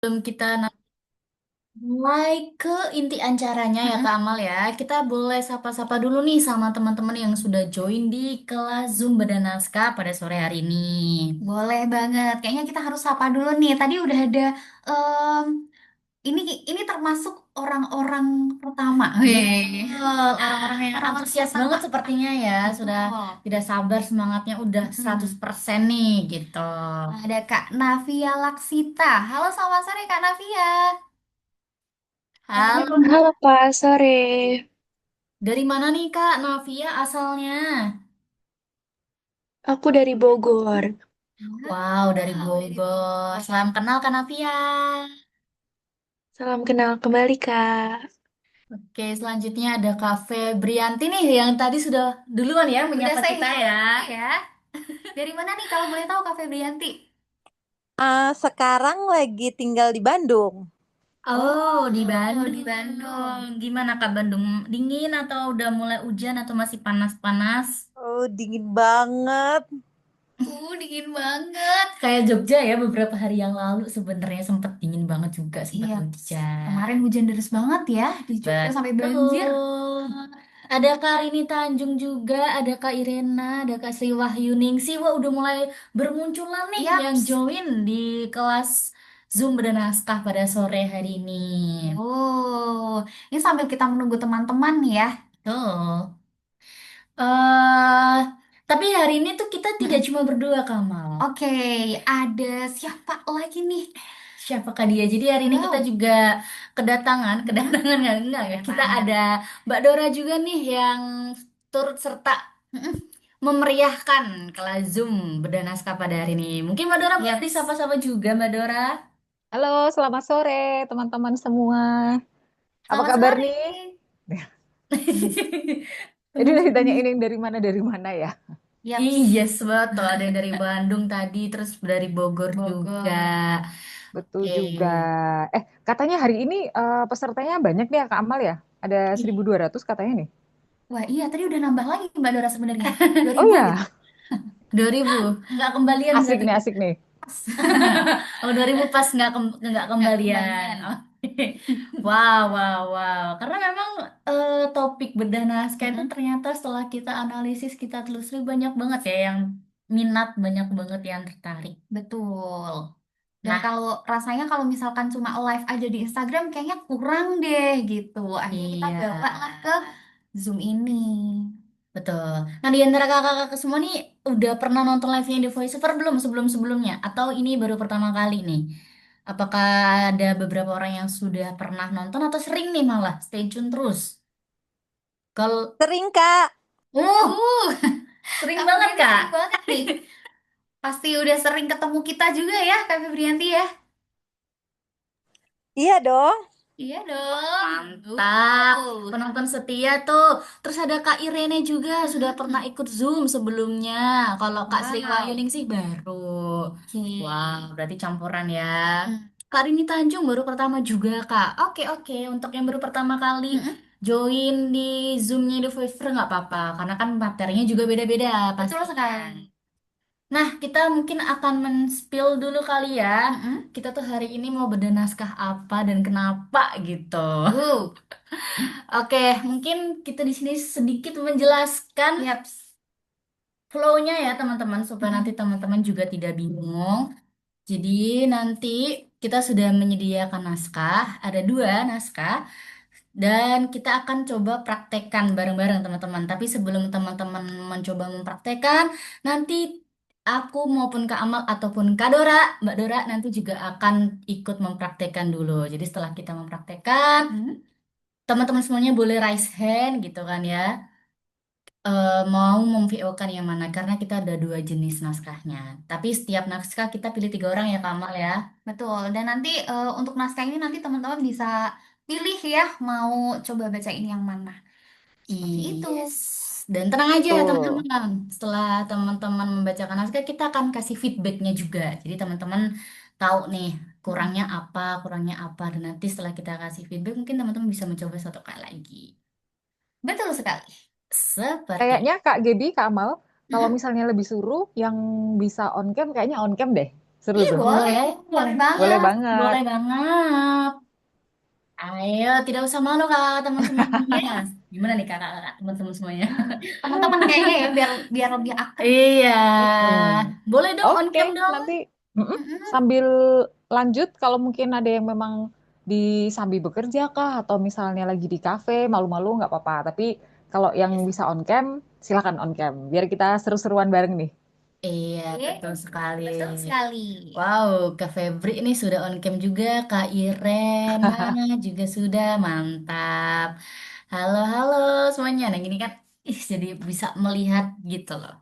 Sebelum kita mulai ke inti acaranya ya Kak Mm-mm. Amal ya, kita boleh sapa-sapa dulu nih sama teman-teman yang sudah join di kelas Zoom Bernaskah pada sore hari ini. Boleh banget. Kayaknya kita harus sapa dulu nih. Tadi udah ada em, ini ini termasuk orang-orang pertama. Weh. Betul, orang-orang yang Orang-orang antusias pertama. banget sepertinya ya, sudah Betul. tidak sabar semangatnya udah Mm-mm. 100% nih gitu. Ada Kak Navia Laksita. Halo, selamat sore Kak Navia. Halo, Halo Kak, sore. dari mana nih Kak Navia asalnya? Aku dari Bogor. Wow, dari Wow, dari Bogor. Bogor. Salam kenal Kak Navia. Salam kenal kembali Kak. Oke, selanjutnya ada Cafe Brianti nih yang tadi sudah duluan ya Udah menyapa saya kita ya. ya. Dari mana nih kalau boleh tahu Kak Febrianti? Sekarang lagi tinggal di Bandung. Oh, di Oh, di Bandung. Bandung. Gimana Kak Bandung? Dingin atau udah mulai hujan atau masih panas-panas? Oh, dingin banget. Dingin banget. Kayak Jogja ya beberapa hari yang lalu sebenarnya sempat dingin banget juga, sempat Iya, kemarin hujan. hujan deras banget ya di Jogja sampai banjir. Betul. Ada Kak Rini Tanjung juga, ada Kak Irena, ada Kak Sri Wahyuningsi. Wah, udah mulai bermunculan nih yang Yaps. join di kelas Zoom Bernaskah pada sore hari ini. Oh, ini sambil kita menunggu teman-teman nih ya. Betul. eh tapi hari ini tuh kita tidak Mm-mm. cuma berdua, Kamal. Oke, ada siapa lagi nih? Siapakah dia? Jadi hari ini kita Wow. juga kedatangan, Mm-mm. kedatangan nggak ya? Kita ada Kedatangan. Mbak Dora juga nih yang turut serta Mm-mm. memeriahkan kelas Zoom Bernaskah pada hari ini. Mungkin Mbak Dora boleh Yaps. disapa-sapa juga, Mbak Dora. Halo, selamat sore teman-teman semua. Apa Selamat kabar sore. nih? Jadi udah Teman-teman. ditanyain yang dari mana ya? Iya, Yaps. yes, betul. Ada yang dari Bandung tadi, terus dari Bogor juga. Bogor. Betul Oke. juga. Katanya hari ini pesertanya banyak nih ya, Kak Amal ya? Ada Ih, 1.200 katanya nih. wah iya tadi udah nambah lagi Mbak Dora sebenarnya. Dua Oh ribu gitu. ya, 2000. Nggak kembalian asik berarti. nih, asik nih. Oh, 2000 pas nggak Nggak kembalian. kembalian. Oke. Wow, wow, wow. Karena memang topik bedah naskah itu Mm-mm. ternyata setelah kita analisis, kita telusuri banyak banget ya yang minat, banyak banget yang tertarik. Betul. Dan Nah, kalau rasanya kalau misalkan cuma live aja di Instagram kayaknya kurang deh gitu. Akhirnya kita iya. bawa lah ke Zoom ini. Betul. Nah, di antara kakak-kakak semua nih udah pernah nonton live-nya The Voice Over belum sebelum-sebelumnya? Atau ini baru pertama kali nih? Apakah ada beberapa orang yang sudah pernah nonton atau sering nih malah stay tune terus? Kalau Sering, Kak. Uh, sering Kak banget Febrianti Kak. sering banget nih. Pasti udah sering ketemu kita juga ya, Kak Febrianti ya. Iya dong. Iya dong. Mantap. Penonton setia tuh. Terus ada Kak Irene juga sudah pernah Mm-mm. ikut Zoom sebelumnya. Kalau Kak Sri Wow. Wahyuning sih baru. Wow, Oke. berarti campuran ya. Mm. Kak Rini Tanjung baru pertama juga Kak. Oke oke, untuk yang baru pertama kali Mm-mm. join di Zoom-nya The Voice nggak apa-apa, karena kan materinya juga beda-beda Betul pastinya. sekali. Nah, kita mungkin akan men-spill dulu kali ya. Mm-mm. Kita tuh hari ini mau bedah naskah apa dan kenapa gitu. Uh, Oke, mungkin kita di sini sedikit menjelaskan yaps. flow-nya ya teman-teman supaya nanti Mm-mm. teman-teman juga tidak bingung. Jadi nanti kita sudah menyediakan naskah, ada dua naskah, dan kita akan coba praktekkan bareng-bareng teman-teman. Tapi sebelum teman-teman mencoba mempraktekkan, nanti aku maupun Kak Amal ataupun Kak Dora, Mbak Dora nanti juga akan ikut mempraktekkan dulu. Jadi setelah kita mempraktekkan, Mm-mm. teman-teman semuanya boleh raise hand gitu kan ya. Mau memVO-kan yang mana karena kita ada dua jenis naskahnya. Tapi setiap naskah kita pilih tiga orang ya Kamal ya. Betul. Dan nanti untuk naskah ini nanti teman-teman bisa pilih ya mau coba bacain yang mana. Seperti itu. Yes. Dan tenang aja ya Betul. teman-teman. Setelah teman-teman membacakan naskah, kita akan kasih feedbacknya juga. Jadi teman-teman tahu nih Mm-mm. kurangnya apa. Dan nanti setelah kita kasih feedback, mungkin teman-teman bisa mencoba satu kali lagi. Betul sekali. Seperti Kayaknya Kak Gebi, Kak Amal, kalau Mm-mm. misalnya lebih suruh yang bisa on cam, kayaknya on cam deh. Seru Ih, tuh. boleh. Boleh, Boleh Boleh banget. banget. boleh banget. Ayo, tidak usah malu kakak teman semuanya. Gimana nih kakak teman-teman semuanya? Teman-teman kayaknya ya biar biar lebih akrab. Iya, Mm-mm. boleh dong on Oke, cam dong. nanti mm-mm, Mm-mm. sambil lanjut kalau mungkin ada yang memang di sambil bekerja kah atau misalnya lagi di kafe malu-malu nggak apa-apa. Tapi kalau yang bisa on cam silakan on cam biar kita seru-seruan bareng nih. Iya, Oke, betul sekali. betul sekali. Wow, Kak Febri ini sudah on cam juga, Kak Irena juga sudah, mantap. Halo, halo semuanya. Nah, gini kan, jadi bisa melihat gitu loh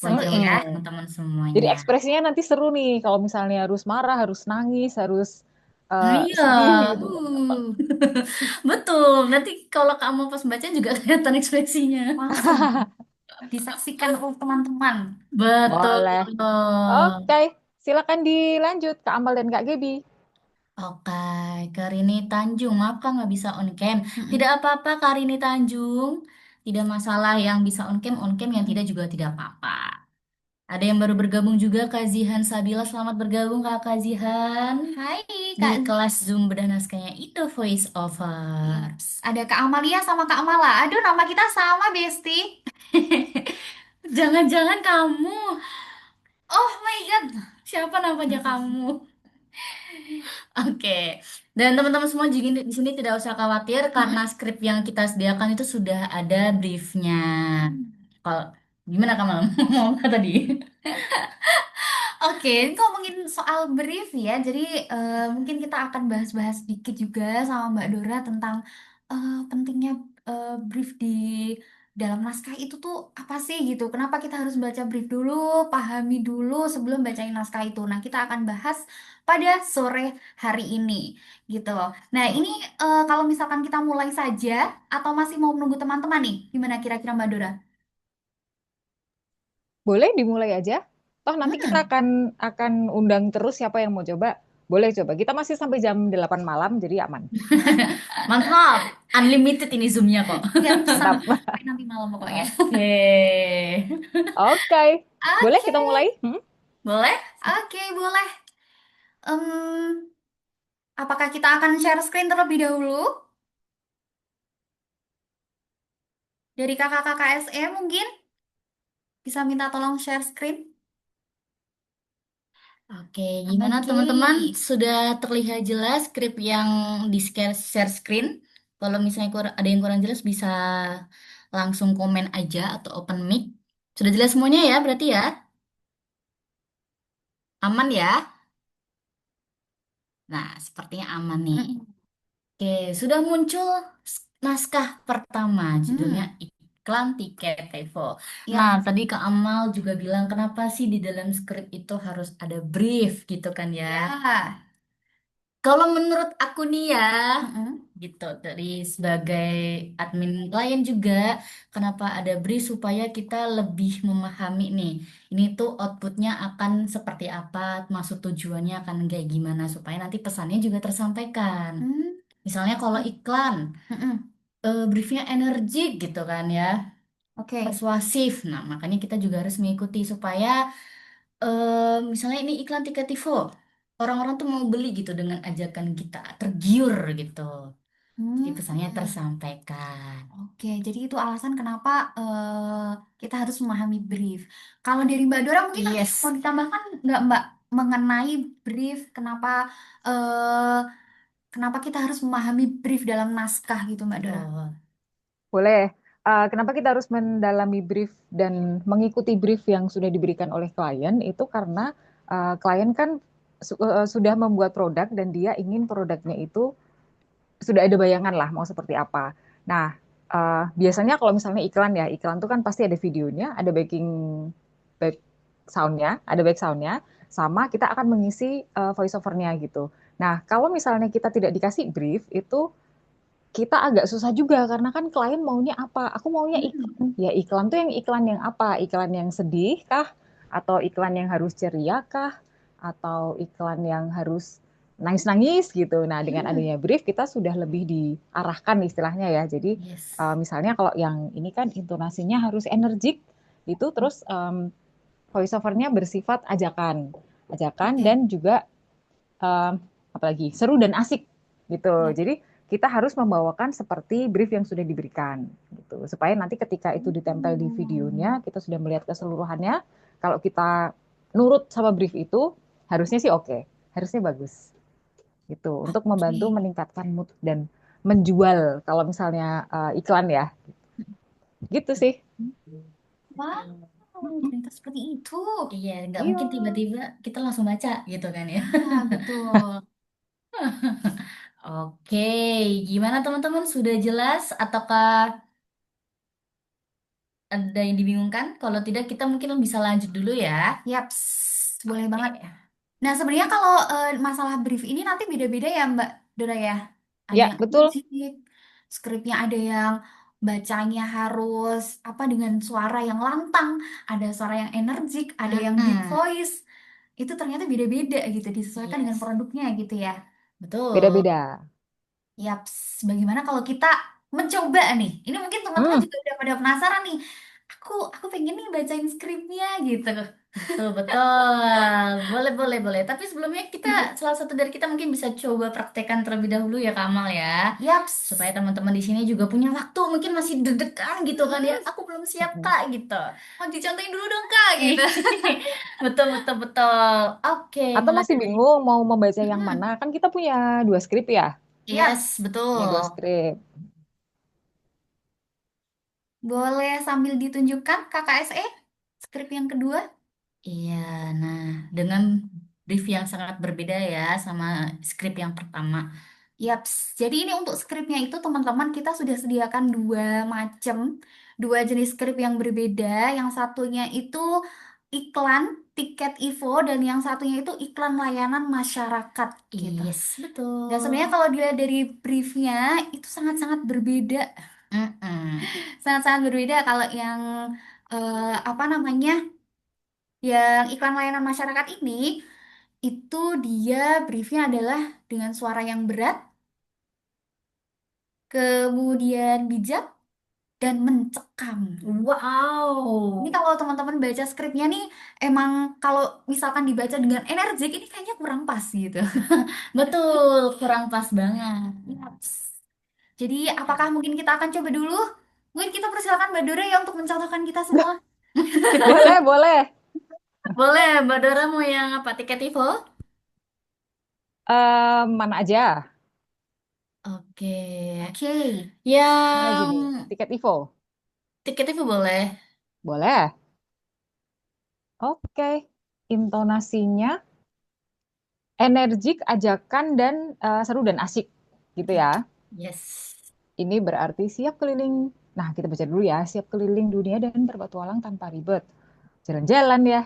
Seru wajah ya. Mm-mm. teman-teman Jadi semuanya. ekspresinya nanti seru nih kalau misalnya harus marah, harus nangis, harus Nah, iya, sedih gitu nggak apa-apa. uh. Betul. Nanti kalau kamu pas baca juga kelihatan ekspresinya. Langsung disaksikan oleh teman-teman. Betul. Boleh. Oke, silakan dilanjut Kak Amal dan Kak Gebi. Oke, Karini Tanjung, maaf Kak nggak bisa on cam. Tidak Mm-mm. apa-apa Karini Tanjung, tidak masalah yang bisa on cam yang tidak Mm-mm. juga tidak apa-apa. Ada yang baru bergabung juga Kak Zihan Sabila, selamat bergabung Kak Zihan Hai di Kak. kelas Zoom bedah naskahnya itu Voice Overs. Yes. Ada Kak Amalia sama Kak Amala. Aduh, nama kita sama, Besti. Jangan-jangan kamu, Oh my God. siapa namanya kamu? Oke, dan teman-teman semua di sini tidak usah khawatir karena Mm-mm. skrip yang kita sediakan itu sudah ada briefnya. Kalau gimana kamu mau apa tadi? Oke, ngomongin soal brief ya. Jadi mungkin kita akan bahas-bahas sedikit juga sama Mbak Dora tentang pentingnya brief di dalam naskah itu tuh apa sih gitu. Kenapa kita harus baca brief dulu, pahami dulu sebelum bacain naskah itu. Nah, kita akan bahas pada sore hari ini gitu. Nah, ini kalau misalkan kita mulai saja atau masih mau menunggu teman-teman nih, gimana kira-kira Mbak Dora? Boleh dimulai aja. Toh nanti kita Hmm. akan undang terus siapa yang mau coba. Boleh coba. Kita masih sampai jam 8 malam jadi aman. Mantap, unlimited ini zoomnya kok. Nggak Mantap. sampai nanti malam pokoknya. Oke, Oke. Boleh Oke, kita mulai? boleh? oke, boleh. Em, apakah kita akan share screen terlebih dahulu? Dari kakak-kakak SE mungkin bisa minta tolong share screen? Oke, gimana Oke. teman-teman? Sudah terlihat jelas skrip yang di share screen? Kalau misalnya ada yang kurang jelas bisa langsung komen aja atau open mic. Sudah jelas semuanya ya, berarti ya? Aman ya? Nah, sepertinya aman nih. Mm-mm. Oke, sudah muncul naskah pertama, judulnya Hmm, Iklan Tiket Revo. Nah, ya, tadi Kak Amal juga bilang kenapa sih di dalam skrip itu harus ada brief gitu kan ya? ya. Kalau menurut aku nih ya, Mm-mm. gitu dari sebagai admin klien juga, kenapa ada brief supaya kita lebih memahami nih, ini tuh outputnya akan seperti apa, maksud tujuannya akan kayak gimana supaya nanti pesannya juga tersampaikan. Hmm, Misalnya kalau oke. iklan, Mm-mm. briefnya energik gitu kan ya, Oke. persuasif. Nah, makanya kita juga harus mengikuti supaya misalnya ini iklan tiket Tivo, orang-orang tuh mau beli gitu dengan ajakan kita, tergiur gitu. Jadi Hmm, pesannya tersampaikan. oke, jadi itu alasan kenapa kita harus memahami brief. Kalau dari Mbak Dora mungkin ada yang mau Yes, ditambahkan nggak Mbak mengenai brief? Eh, kenapa kita harus memahami brief dalam naskah gitu Mbak Dora? betul. Boleh. Kenapa kita harus mendalami brief dan mengikuti brief yang sudah diberikan oleh klien itu karena klien kan sudah membuat produk dan dia ingin produknya itu sudah ada bayangan lah mau seperti apa. Nah, biasanya kalau misalnya iklan ya, iklan tuh kan pasti ada videonya, ada back back soundnya, sama kita akan mengisi voice overnya gitu. Nah, kalau misalnya kita tidak dikasih brief, itu kita agak susah juga karena kan klien maunya apa? Aku maunya Hmm. iklan. Ya iklan tuh yang iklan yang apa? Iklan yang sedih kah? Atau iklan yang harus ceria kah? Atau iklan yang harus nangis-nangis gitu. Nah, dengan Hmm. adanya brief kita sudah lebih diarahkan istilahnya ya. Jadi Yes. misalnya kalau yang ini kan intonasinya harus energik gitu, terus voice overnya bersifat ajakan. ajakan, Oke. dan juga apalagi seru dan asik gitu. Ya. Jadi kita harus membawakan seperti brief yang sudah diberikan gitu. Supaya nanti ketika itu ditempel di videonya, kita sudah melihat keseluruhannya. Kalau kita nurut sama brief itu, harusnya sih oke, harusnya bagus gitu. Untuk membantu Oke. meningkatkan mood dan menjual kalau misalnya iklan ya. Gitu sih. Wow, ternyata seperti itu. Iya, nggak Iya. mungkin tiba-tiba kita langsung baca gitu kan ya. Ah, betul. Oke, gimana teman-teman? Sudah jelas ataukah ada yang dibingungkan? Kalau tidak, kita mungkin bisa lanjut dulu ya. Yaps, boleh banget. Oke. Nah, sebenarnya kalau masalah brief ini nanti beda-beda ya, Mbak Dora ya. Ada Ya, yang betul. energik, skripnya ada yang bacanya harus apa dengan suara yang lantang, ada suara yang energik, ada yang deep Mm-mm. voice. Itu ternyata beda-beda gitu, disesuaikan dengan Yes, produknya gitu ya. betul. Beda-beda. Yaps, bagaimana kalau kita mencoba nih? Ini mungkin teman-teman Hmm. juga udah pada penasaran nih. Aku pengen nih bacain skripnya gitu. Betul, betul. Boleh, boleh, boleh. Tapi sebelumnya kita, salah satu dari kita mungkin bisa coba praktekkan terlebih dahulu ya, Kamal ya. Supaya Yaps. teman-teman di sini juga punya waktu, mungkin masih deg-degan gitu kan ya. Mm-mm. Aku belum siap, Kak, gitu. Mau dicontohin dulu dong Kak gitu. Betul, betul, betul. Oke, Atau mulai masih dari... bingung mau membaca yang mana? Mm-mm. Kan kita punya dua skrip ya. Yes, Yaps. Punya dua betul. skrip. Boleh sambil ditunjukkan KKSE skrip yang kedua? Iya, nah dengan brief yang sangat berbeda ya sama skrip yang pertama. Yaps. Jadi ini untuk skripnya itu teman-teman kita sudah sediakan dua jenis skrip yang berbeda. Yang satunya itu iklan tiket Ivo dan yang satunya itu iklan layanan masyarakat gitu. Yes, Dan sebenarnya betul. kalau dilihat dari briefnya itu sangat-sangat berbeda, Mm-mm. sangat-sangat berbeda kalau yang apa namanya, yang iklan layanan masyarakat ini itu dia briefnya adalah dengan suara yang berat, kemudian bijak dan mencekam. Ini Wow, kalau teman-teman baca skripnya nih, emang kalau misalkan dibaca dengan energik, ini kayaknya kurang pas gitu. betul, kurang pas banget. Yaps. Jadi apakah mungkin kita akan coba dulu? Mungkin kita persilakan Mbak Dora ya untuk mencontohkan kita semua. Boleh, boleh. Boleh, Mbak Dora mau yang apa? Tiket Ivo? Mana aja? Oke, Oke. Mana aja yang nih? Tiket Ivo. tiket Ivo boleh. Boleh. Oke. Intonasinya energik, ajakan, dan seru dan asik. Gitu ya. Yes. Ini berarti siap keliling. Nah, kita baca dulu ya. Siap keliling dunia dan berpetualang tanpa ribet. Jalan-jalan ya.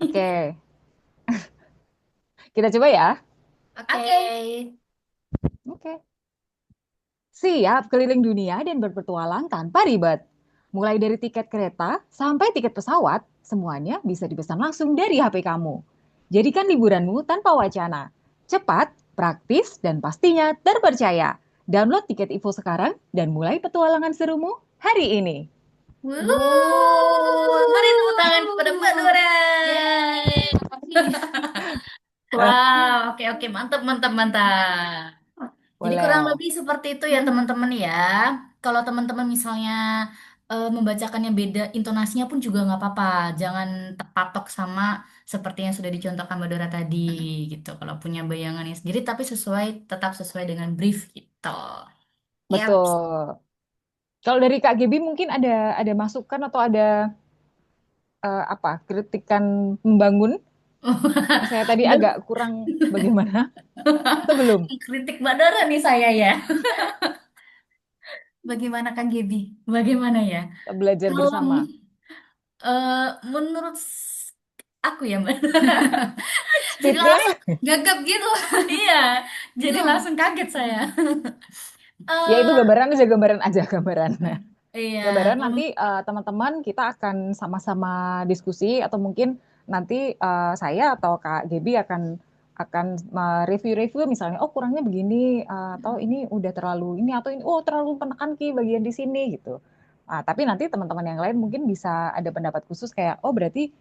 Oke. Kita coba ya. Oke. Oke. Oke. Siap keliling dunia dan berpetualang tanpa ribet. Mulai dari tiket kereta sampai tiket pesawat, semuanya bisa dipesan langsung dari HP kamu. Jadikan liburanmu tanpa wacana. Cepat, praktis, dan pastinya terpercaya. Download tiket Ivo sekarang dan mulai petualangan serumu hari ini. Wuh, mari tepuk tangan kepada Mbak Wuh. Dora. Yeay, makasih. Wow, oke oke mantap mantap mantap. Jadi kurang Boleh. lebih seperti itu ya Mm-mm. teman-teman ya. Kalau teman-teman misalnya membacakannya beda, intonasinya pun juga nggak apa-apa. Jangan terpatok sama seperti yang sudah dicontohkan Mbak Dora tadi gitu. Kalau punya bayangannya sendiri, tapi tetap sesuai dengan brief gitu. Yap. Betul. Kalau dari Kak Gebi mungkin ada masukan atau ada apa kritikan membangun yang saya tadi agak Aduh, kurang bagaimana atau belum? kritik Mbak Dora nih saya ya. Bagaimana Kang Gebi? Bagaimana ya? Kita belajar Kalau bersama. menurut aku ya Mbak. Jadi Speednya langsung Gagap gitu. iya, jadi Bingung. langsung kaget saya. ya itu eh gambaran aja gambaran aja gambaran. Nah, iya, gambaran kalau nanti teman-teman kita akan sama-sama diskusi atau mungkin nanti saya atau Kak Gebi akan review-review misalnya oh kurangnya begini atau ini udah terlalu ini atau ini oh terlalu penekan ki bagian di sini gitu. Tapi nanti teman-teman yang lain mungkin bisa ada pendapat khusus kayak oh berarti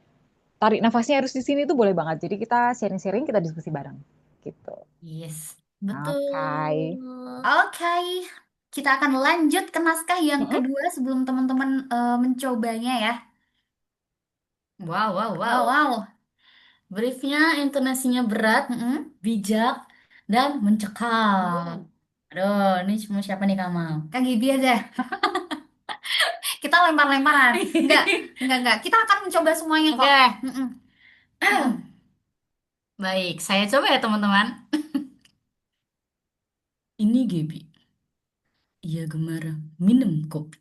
tarik nafasnya harus di sini tuh boleh banget. Jadi kita sharing-sharing, kita diskusi bareng gitu. Yes, Oke. betul. Oke, kita akan lanjut ke naskah yang Mm-mm. kedua sebelum teman-teman mencobanya ya. Wow, wow, Wow, wow. wow. Briefnya intonasinya berat, Mm-mm. bijak, dan mencekam. Oh. Aduh, ini cuma siapa nih Kamal? Kak Gibi aja. Kita lempar-lemparan. Enggak. Kita akan mencoba semuanya kok. Oke, Mm-mm. Mm-mm. baik. Saya coba ya teman-teman. Ini Gaby. Ia gemar minum kopi.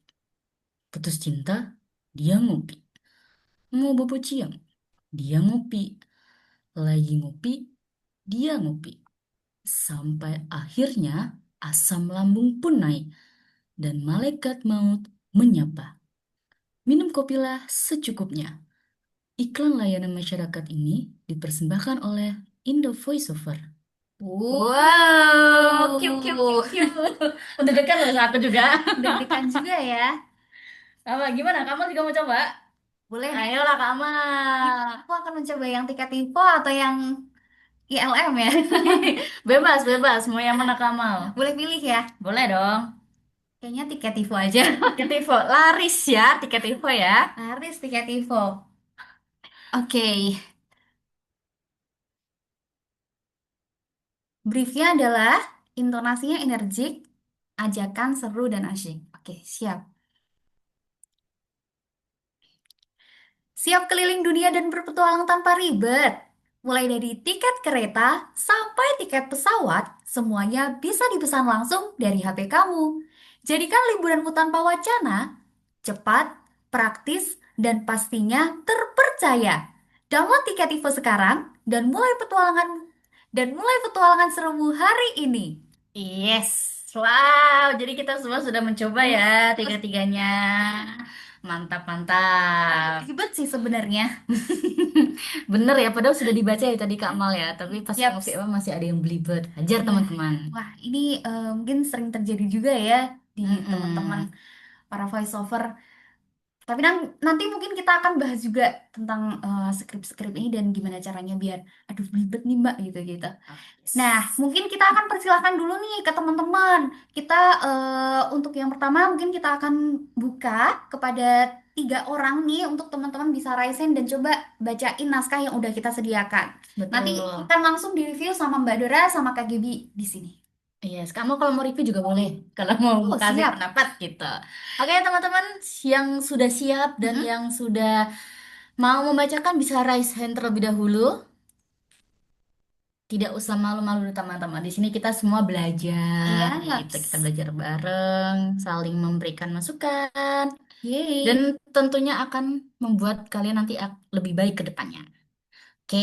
Putus cinta, dia ngopi. Mau bobo ciam, dia ngopi. Lagi ngopi, dia ngopi. Sampai akhirnya asam lambung pun naik dan malaikat maut menyapa. Minum kopilah secukupnya. Iklan layanan masyarakat ini dipersembahkan oleh Indo Voiceover. Wow, cute, cute, cute, cute. Udah dekat loh aku juga. Deg-degan juga ya. Apa gimana? Kamu juga mau coba? Boleh nih. Ayolah Kamal. Aku akan mencoba yang tiket info atau yang ILM ya. Bebas, bebas. Mau yang mana Kamal? Boleh pilih ya. Boleh dong. Kayaknya tiket info aja. Tiket info. Laris ya, tiket info ya. Haris tiket info. Oke, briefnya adalah intonasinya energik, ajakan seru dan asyik. Oke, siap. Siap keliling dunia dan berpetualang tanpa ribet. Mulai dari tiket kereta sampai tiket pesawat, semuanya bisa dipesan langsung dari HP kamu. Jadikan liburanmu tanpa wacana, cepat, praktis, dan pastinya terpercaya. Download tiket Tivo sekarang dan mulai petualangan serumu hari ini. Yes. Wow, jadi kita semua sudah mencoba ya tiga-tiganya. Mantap, Agak mantap. ribet sih sebenarnya. Bener ya, padahal sudah dibaca ya tadi Kak Mal ya. Tapi pas Yaps. ngopi emang masih ada yang belibet. Hajar Iya. teman-teman. Wah, ini mungkin sering terjadi juga ya di teman-teman Mm-mm. para voice over. Tapi nanti mungkin kita akan bahas juga tentang skrip-skrip ini dan gimana caranya biar aduh belibet nih Mbak gitu-gitu. Nah, mungkin kita akan persilahkan dulu nih ke teman-teman. Kita untuk yang pertama mungkin kita akan buka kepada 3 orang nih untuk teman-teman bisa raise hand dan coba bacain naskah yang udah kita sediakan. Nanti Betul. akan langsung direview sama Mbak Dora sama Kak Gebi di sini. Yes, kamu kalau mau review juga boleh. Kalau mau Oh, kasih siap. pendapat gitu. Oke, teman-teman yang sudah siap dan Mm-mm. yang sudah mau membacakan bisa raise hand terlebih dahulu. Tidak usah malu-malu teman-teman. Di sini kita semua belajar, gitu. Kita Yes. belajar bareng, saling memberikan masukan, dan Yeay. tentunya akan membuat kalian nanti lebih baik ke depannya. Oke,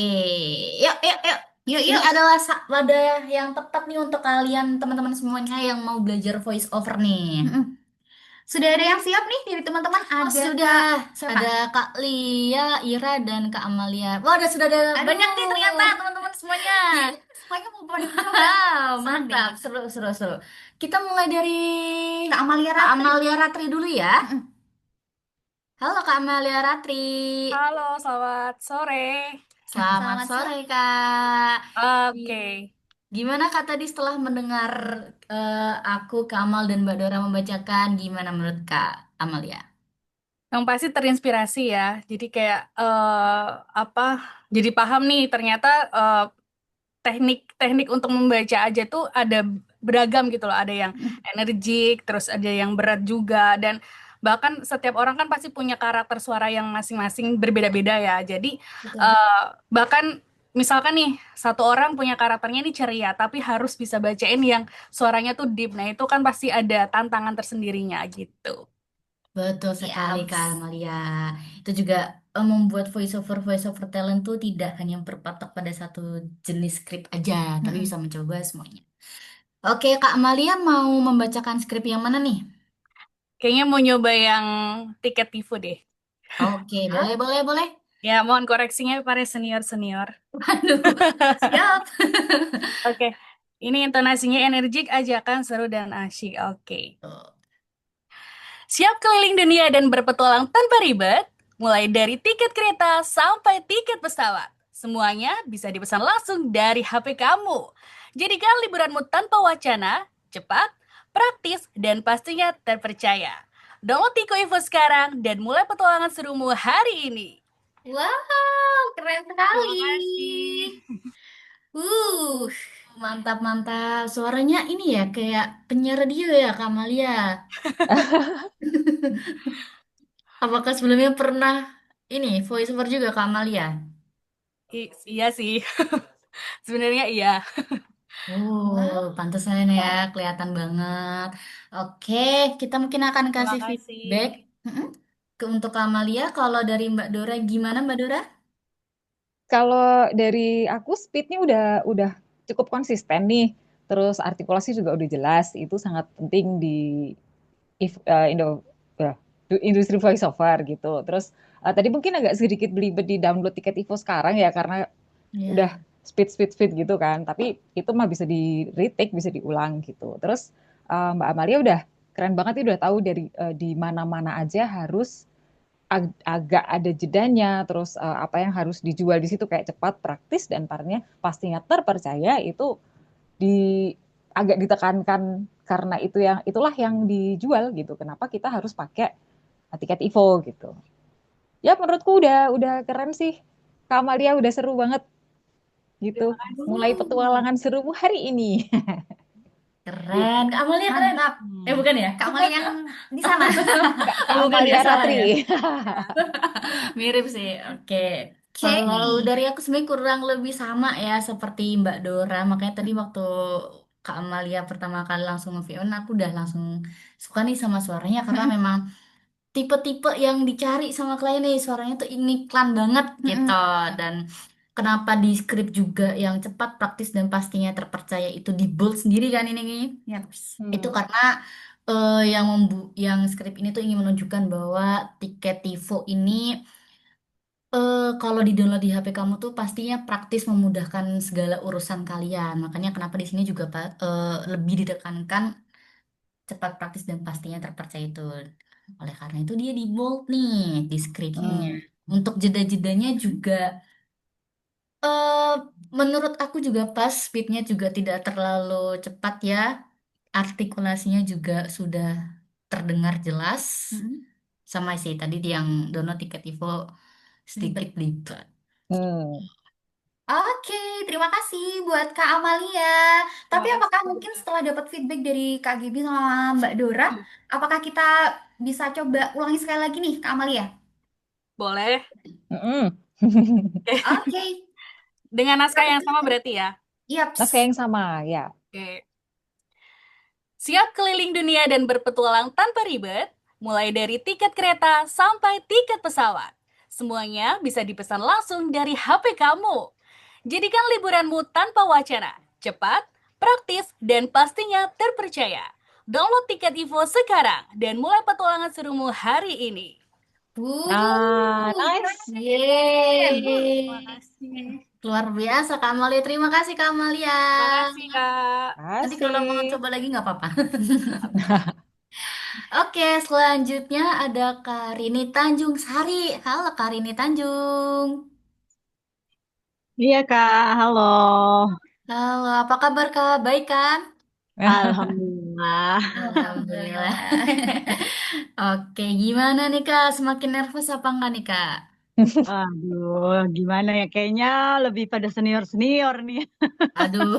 yuk, yuk, yuk. Yuk, Ini yuk. adalah wadah yang tepat nih untuk kalian teman-teman semuanya yang mau belajar voice over nih. Mm-mm. Sudah ada yang siap nih dari teman-teman? Oh Ada sudah, Kak siapa? ada Kak Lia, Ira, dan Kak Amalia. Wah, sudah ada banyak nih ternyata Aduh. teman-teman semuanya. Semuanya mau pada mencoba. Wow, Senang deh mantap, nih. seru, seru, seru. Kita mulai dari Kak Amalia Kak Ratri. Amalia Ratri dulu ya. Mm-mm. Halo Kak Amalia Ratri. Halo, selamat sore. Selamat Selamat sore sore. Kak. Oke, Gi- Gimana Kak tadi setelah mendengar aku, Kamal, dan Mbak Dora membacakan, gimana menurut Kak Amalia? yang pasti terinspirasi ya. Jadi kayak apa? Jadi paham nih ternyata teknik-teknik untuk membaca aja tuh ada beragam gitu loh. Ada yang Mm-mm. energik, terus ada yang berat juga, dan bahkan setiap orang kan pasti punya karakter suara yang masing-masing berbeda-beda ya. Jadi Betul. bahkan misalkan nih satu orang punya karakternya ini ceria, tapi harus bisa bacain yang suaranya tuh deep. Nah itu kan pasti ada tantangan tersendirinya gitu. Betul sekali Kak Yaps. Amalia. Itu juga membuat voice over talent tuh tidak hanya berpatok pada satu jenis skrip aja, tapi Mm-mm. bisa mencoba semuanya. Oke, Kak Amalia mau membacakan skrip yang mana nih? Kayaknya mau nyoba yang tiket Tifu deh. Oke, boleh, boleh, boleh. Ya, mohon koreksinya para senior-senior. Waduh, siap. Oke, ini intonasinya energik, ajakan, seru, dan asyik. Oke. Tuh. Siap keliling dunia dan berpetualang tanpa ribet? Mulai dari tiket kereta sampai tiket pesawat. Semuanya bisa dipesan langsung dari HP kamu. Jadikan liburanmu tanpa wacana, cepat, praktis, dan pastinya terpercaya. Download Tiko Info sekarang dan mulai petualangan serumu hari ini. Wow, keren sekali. Terima kasih. Uh, Mantap, mantap. Suaranya ini ya kayak penyiar radio ya, Kak Amalia. Apakah sebelumnya pernah ini voice over juga Kak Amalia? Iya sih. Sebenarnya iya. Oh, pantesan ya, kelihatan banget. Oke, kita mungkin akan Terima kasih kasih. feedback untuk Kak Amalia. Kalau dari Mbak Dora, gimana Mbak Dora? Kalau dari aku speednya udah cukup konsisten nih. Terus artikulasi juga udah jelas. Itu sangat penting di Indo ya, industri voiceover gitu. Terus tadi mungkin agak sedikit belibet di download tiket Ivo sekarang ya karena udah Ya. speed gitu kan. Tapi itu mah bisa di retake, bisa diulang gitu. Terus Mbak Amalia udah keren banget ya udah tahu dari di mana-mana aja harus agak ada jedanya, terus apa yang harus dijual di situ kayak cepat, praktis dan pastinya terpercaya itu di agak ditekankan karena itulah yang dijual gitu. Kenapa kita harus pakai tiket Ivo gitu. Ya menurutku udah keren sih. Kak Amalia udah seru banget gitu. Terima kasih. Mulai petualangan serumu hari ini. Keren. Kak Amalia keren. mantap. Bukan ya? Kak Mali yang di sana. Kak Bukan ya, Amalia salah Ratri. ya. Mirip sih. Oke. Oke Kalau nih. dari aku sebenarnya kurang lebih sama ya seperti Mbak Dora. Makanya tadi waktu Kak Amalia pertama kali langsung nge-VN, aku udah langsung suka nih sama suaranya karena memang tipe-tipe yang dicari sama klien nih suaranya tuh ini iklan banget gitu. Dan kenapa di skrip juga yang cepat, praktis dan pastinya terpercaya itu di bold sendiri kan ini. Yaps. Itu Hmm. karena yang skrip ini tuh ingin menunjukkan bahwa tiket Tivo ini kalau di-download di HP kamu tuh pastinya praktis memudahkan segala urusan kalian. Makanya kenapa di sini juga lebih ditekankan cepat, praktis dan pastinya terpercaya itu. Oleh karena itu dia di bold nih di skripnya. Hmm. Untuk jeda-jedanya juga eh menurut aku juga pas, speednya juga tidak terlalu cepat ya. Artikulasinya juga sudah terdengar jelas. Sama sih tadi yang download tiket Ivo sedikit libat. Hmm. Oke, terima kasih buat Kak Amalia. Tapi Terima apakah kasih. mungkin setelah dapat feedback dari Kak Gibi sama Mbak Dora, apakah kita bisa coba ulangi sekali lagi nih, Kak Amalia? Boleh. Mm-mm. Oke, Dengan naskah yang sama berarti ya. Naskah yaps. yang sama ya. Oke. Siap keliling dunia dan berpetualang tanpa ribet, mulai dari tiket kereta sampai tiket pesawat. Semuanya bisa dipesan langsung dari HP kamu. Jadikan liburanmu tanpa wacana, cepat, praktis, dan pastinya terpercaya. Download tiket Ivo sekarang dan mulai petualangan serumu hari ini. Nah, Wuh, nice. keren. Terima Yeay. kasih. Luar biasa Kak Amalia. Terima kasih Kak Amalia. Terima kasih, Kak. Nanti kalau mau Asik. coba lagi nggak apa-apa. Oke, selanjutnya ada Karini Tanjung Sari. Halo Karini Tanjung. Iya Kak, halo. Halo, apa kabar Kak? Baik kan? Alhamdulillah. Alhamdulillah. Alhamdulillah. Oke, gimana nih Kak? Semakin nervous apa enggak nih Kak? Aduh, gimana ya? Kayaknya lebih pada senior-senior nih. Aduh,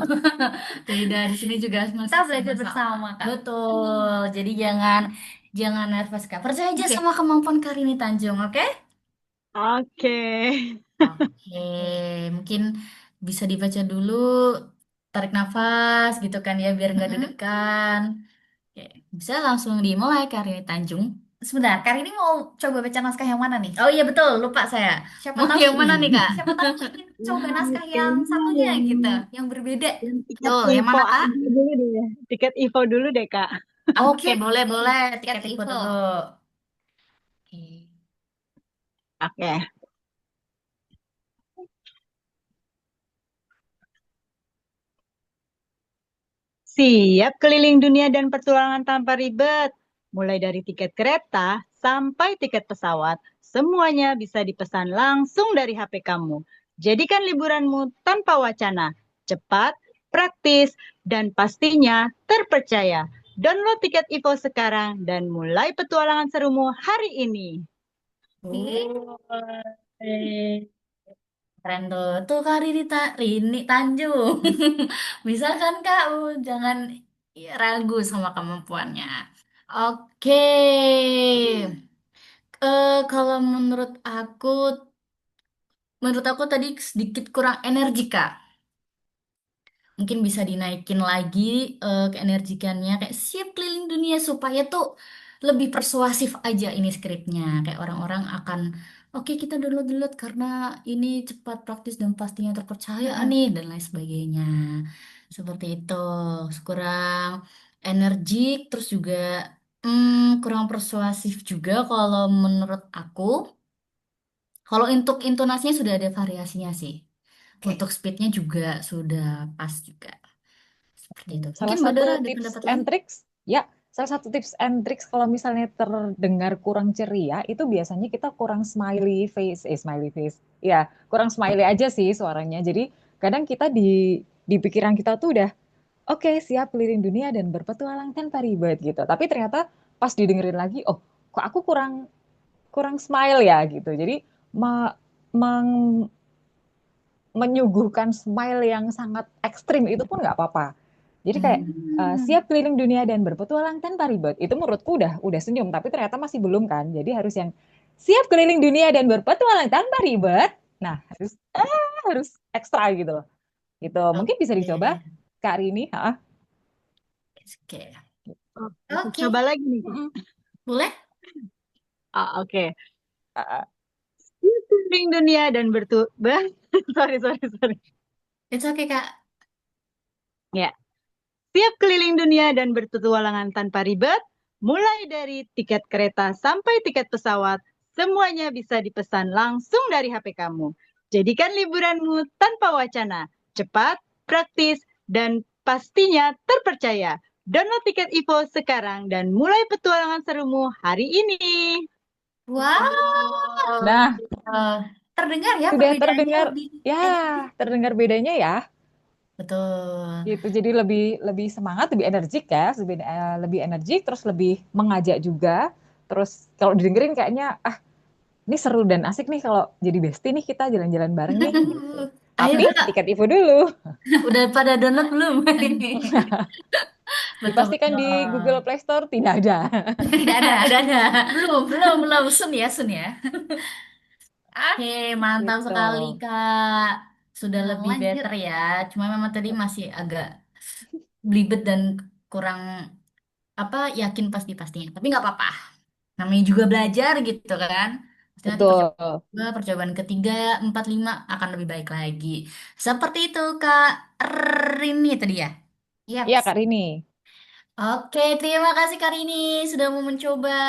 tidak di sini juga Kita masih belajar sama-sama. bersama, Kak. Betul. Jadi jangan jangan nervous Kak. Percaya aja Oke. sama kemampuan Karini Tanjung, oke? Oke. Oke, mungkin bisa dibaca dulu, tarik nafas gitu kan ya, biar nggak Mm-mm. deg-degan. Oke, bisa langsung dimulai Karini Tanjung. Sebentar, Kak ini mau coba baca naskah yang mana nih? Oh iya betul, lupa saya. Siapa Mau tahu yang mana nih Kak? siapa tahu ingin coba naskah yang Kayaknya satunya yang, gitu, yang berbeda. yang tiket Tuh, yang info mana Kak? aja dulu deh. Tiket info dulu deh Kak. Oke, Oke, boleh. Tiket Tiket tipe Evil. dulu. Oke. Oke. Siap keliling dunia dan petualangan tanpa ribet. Mulai dari tiket kereta sampai tiket pesawat. semuanya bisa dipesan langsung dari HP kamu. Jadikan liburanmu tanpa wacana, cepat, praktis, dan pastinya terpercaya. Download tiket Ivo sekarang dan mulai petualangan serumu hari ini. Keren tuh. Tuh Kak Rini Tanjung. Bisa kan Kak? Jangan ragu sama kemampuannya. Oke. Kalau menurut aku tadi sedikit kurang energi Kak. Mungkin bisa dinaikin lagi keenergikannya kayak siap keliling dunia supaya tuh lebih persuasif aja ini skripnya. Kayak orang-orang akan oke kita download karena ini cepat, praktis dan pastinya terpercaya nih dan lain sebagainya. Seperti itu. Kurang energik terus juga kurang persuasif juga kalau menurut aku. Kalau untuk intonasinya sudah ada variasinya sih. Untuk speednya juga sudah pas juga. Seperti itu. Mungkin Salah Mbak satu Dora ada tips pendapat lain? and tricks, ya, salah satu tips and tricks kalau misalnya terdengar kurang ceria, itu biasanya kita kurang smiley face, ya, kurang smiley aja sih suaranya. Jadi kadang kita di pikiran kita tuh udah oke, siap keliling dunia dan berpetualang tanpa ribet gitu. Tapi ternyata pas didengerin lagi, oh, kok aku kurang kurang smile ya gitu. Jadi me- meng- menyuguhkan smile yang sangat ekstrim itu pun nggak apa-apa. Jadi kayak siap keliling dunia dan berpetualang tanpa ribet. Itu menurutku udah senyum, tapi ternyata masih belum kan. Jadi harus yang siap keliling dunia dan berpetualang tanpa ribet. Nah, harus ekstra gitu loh. Gitu. Mungkin bisa Oke. dicoba Kak Rini, ha? Oke. Oh, aku Oke. coba lagi nih. Mm-mm. Boleh? Oke. Uh, Keliling dunia dan sorry. It's okay, Kak. Ya. Siap keliling dunia dan berpetualangan tanpa ribet, mulai dari tiket kereta sampai tiket pesawat, semuanya bisa dipesan langsung dari HP kamu. Jadikan liburanmu tanpa wacana, cepat, praktis, dan pastinya terpercaya. Download tiket Ivo sekarang dan mulai petualangan serumu hari ini. Wow, Nah, terdengar ya sudah perbedaannya terdengar, lebih ya, energi. terdengar bedanya ya. Betul. Gitu. Jadi lebih lebih semangat, lebih energik ya, lebih energik, terus lebih mengajak juga. Terus kalau didengerin kayaknya ini seru dan asik nih kalau jadi bestie nih kita jalan-jalan bareng nih gitu. Ayo, Tapi Kak. tiket Ivo dulu. Udah pada download belum? Dipastikan di Google Betul-betul. Play Store tidak ada. Tidak ada. Udah ada. Belum. Sun ya. Oke, mantap Gitu. sekali, Kak. Sudah lebih Lanjut. better ya. Cuma memang tadi masih agak belibet dan kurang apa yakin pasti-pastinya. Tapi nggak apa-apa. Namanya juga belajar gitu kan. Pasti nanti Betul. percobaan kedua, percobaan ketiga, empat, lima akan lebih baik lagi. Seperti itu Kak Rini tadi ya. Iya, Yaps. Kak Rini. Oke, terima kasih Kak Rini sudah mau mencoba.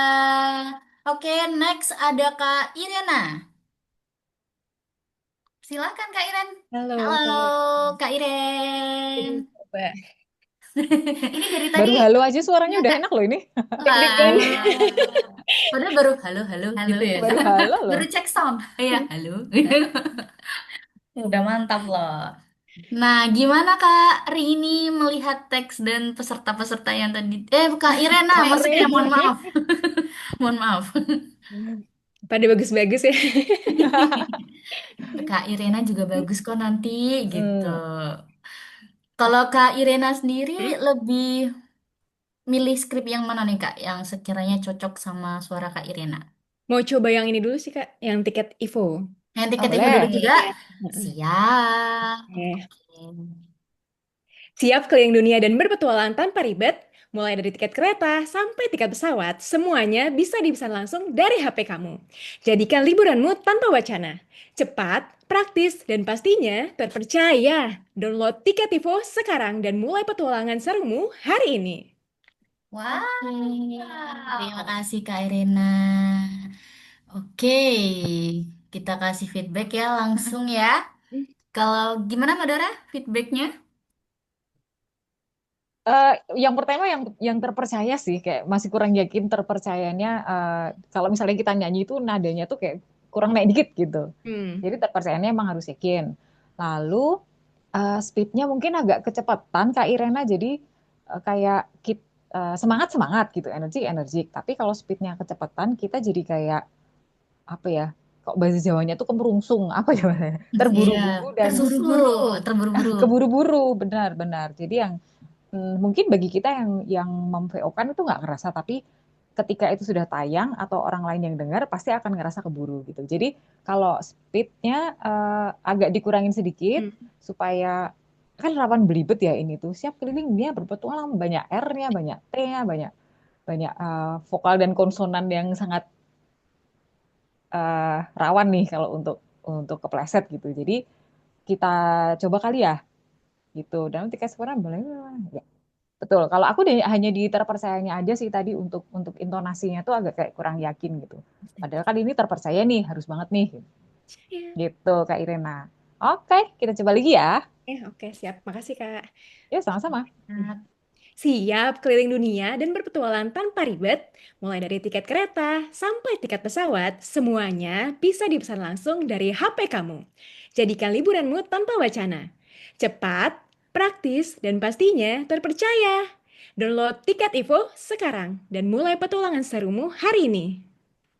Oke, next ada Kak Irena. Silakan Kak Iren. Halo, Halo halo. Kak Iren. Jadi coba Ini dari tadi Baru halo aja suaranya ya udah Kak. enak loh ini. deg-degan. Wah. Padahal baru halo Halo. gitu ya. Baru halo loh. Baru cek sound. Iya, halo. Udah mantap loh. Nah, gimana Kak Rini melihat teks dan peserta-peserta yang tadi? Kak Irena, Kak maksudnya mohon Rini. maaf. Mohon maaf. Pada bagus-bagus ya. Kak Irena juga bagus kok nanti gitu. Hmm. Kalau Kak Irena sendiri Hmm? lebih milih skrip yang mana nih Kak? Yang sekiranya cocok sama suara Kak Irena? Mau coba yang ini dulu sih, Kak. Yang tiket Ivo. Yang tiket Ivo dulu Boleh. juga? Heeh. Siap. Oke. Oke. Siap keliling dunia dan berpetualang tanpa ribet, mulai dari tiket kereta sampai tiket pesawat, semuanya bisa dipesan langsung dari HP kamu. Jadikan liburanmu tanpa wacana. Cepat, praktis, dan pastinya terpercaya. Download tiket Tivo sekarang dan mulai petualangan serumu hari ini. Oke. Terima Wow. kasih Kak Irena. Oke, kita kasih feedback ya langsung ya. Kalau gimana Madora feedbacknya? Yang pertama yang terpercaya sih, kayak masih kurang yakin terpercayanya, kalau misalnya kita nyanyi itu nadanya tuh kayak kurang naik dikit gitu. Hmm. Jadi terpercayanya emang harus yakin. Lalu speednya mungkin agak kecepatan Kak Irena, jadi kayak semangat semangat gitu, energi energik. Tapi kalau speednya kecepatan, kita jadi kayak apa ya? Kok bahasa Jawanya tuh kemerungsung, apa ya? Iya, Terburu-buru dan terburu-buru, terburu-buru. keburu-buru, benar-benar. Jadi yang mungkin bagi kita yang mem-VO kan itu nggak ngerasa, tapi ketika itu sudah tayang atau orang lain yang dengar pasti akan ngerasa keburu gitu. Jadi kalau speednya agak dikurangin sedikit supaya kan rawan belibet ya ini tuh. Siap keliling dia berpetualang, banyak R-nya, banyak T-nya, banyak banyak vokal dan konsonan yang sangat rawan nih kalau untuk kepleset gitu. Jadi kita coba kali ya gitu. Dan ketika sempurna boleh ya. Betul. Kalau aku hanya di terpercayanya aja sih tadi untuk intonasinya tuh agak kayak kurang yakin gitu. Padahal kan ini terpercaya nih, harus banget nih. Iya. Gitu Kak Irena. Oke, kita coba lagi ya. Oke, siap. Makasih, Kak. Ya, sama-sama. Siap keliling dunia dan berpetualang tanpa ribet, mulai dari tiket kereta sampai tiket pesawat, semuanya bisa dipesan langsung dari HP kamu. Jadikan liburanmu tanpa wacana. Cepat, praktis, dan pastinya terpercaya. Download Tiket Ivo sekarang dan mulai petualangan serumu hari ini.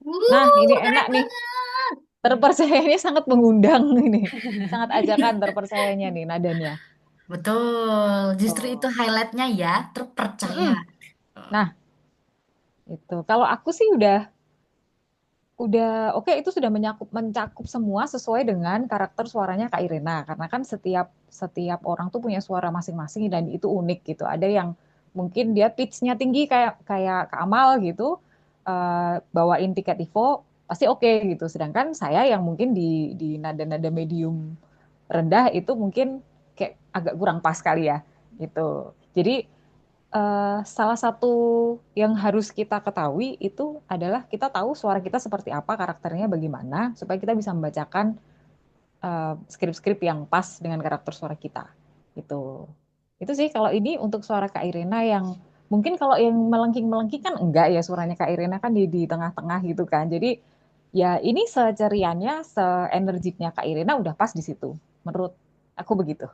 Nah, ini enak Keren nih. banget. Terpercayanya sangat mengundang ini. Sangat ajakan terpercayanya nih nadanya. Betul, justru itu Tuh. highlightnya ya, terpercaya. Mm-mm. Nah, itu. Kalau aku sih udah oke, itu sudah mencakup semua sesuai dengan karakter suaranya Kak Irena, karena kan setiap setiap orang tuh punya suara masing-masing dan itu unik gitu. Ada yang mungkin dia pitch-nya tinggi kayak kayak Kak Amal gitu, bawain tiket Ivo pasti oke gitu. Sedangkan saya yang mungkin di nada-nada medium rendah itu mungkin kayak agak kurang pas kali ya gitu. Jadi salah satu yang harus kita ketahui itu adalah kita tahu suara kita seperti apa, karakternya bagaimana, supaya kita bisa membacakan skrip-skrip yang pas dengan karakter suara kita. Gitu. Itu sih kalau ini untuk suara Kak Irena yang mungkin kalau yang melengking-melengking kan enggak ya, suaranya Kak Irena kan di tengah-tengah gitu kan. Jadi ya ini seceriannya, seenergiknya Kak Irena udah pas di situ. Menurut aku begitu.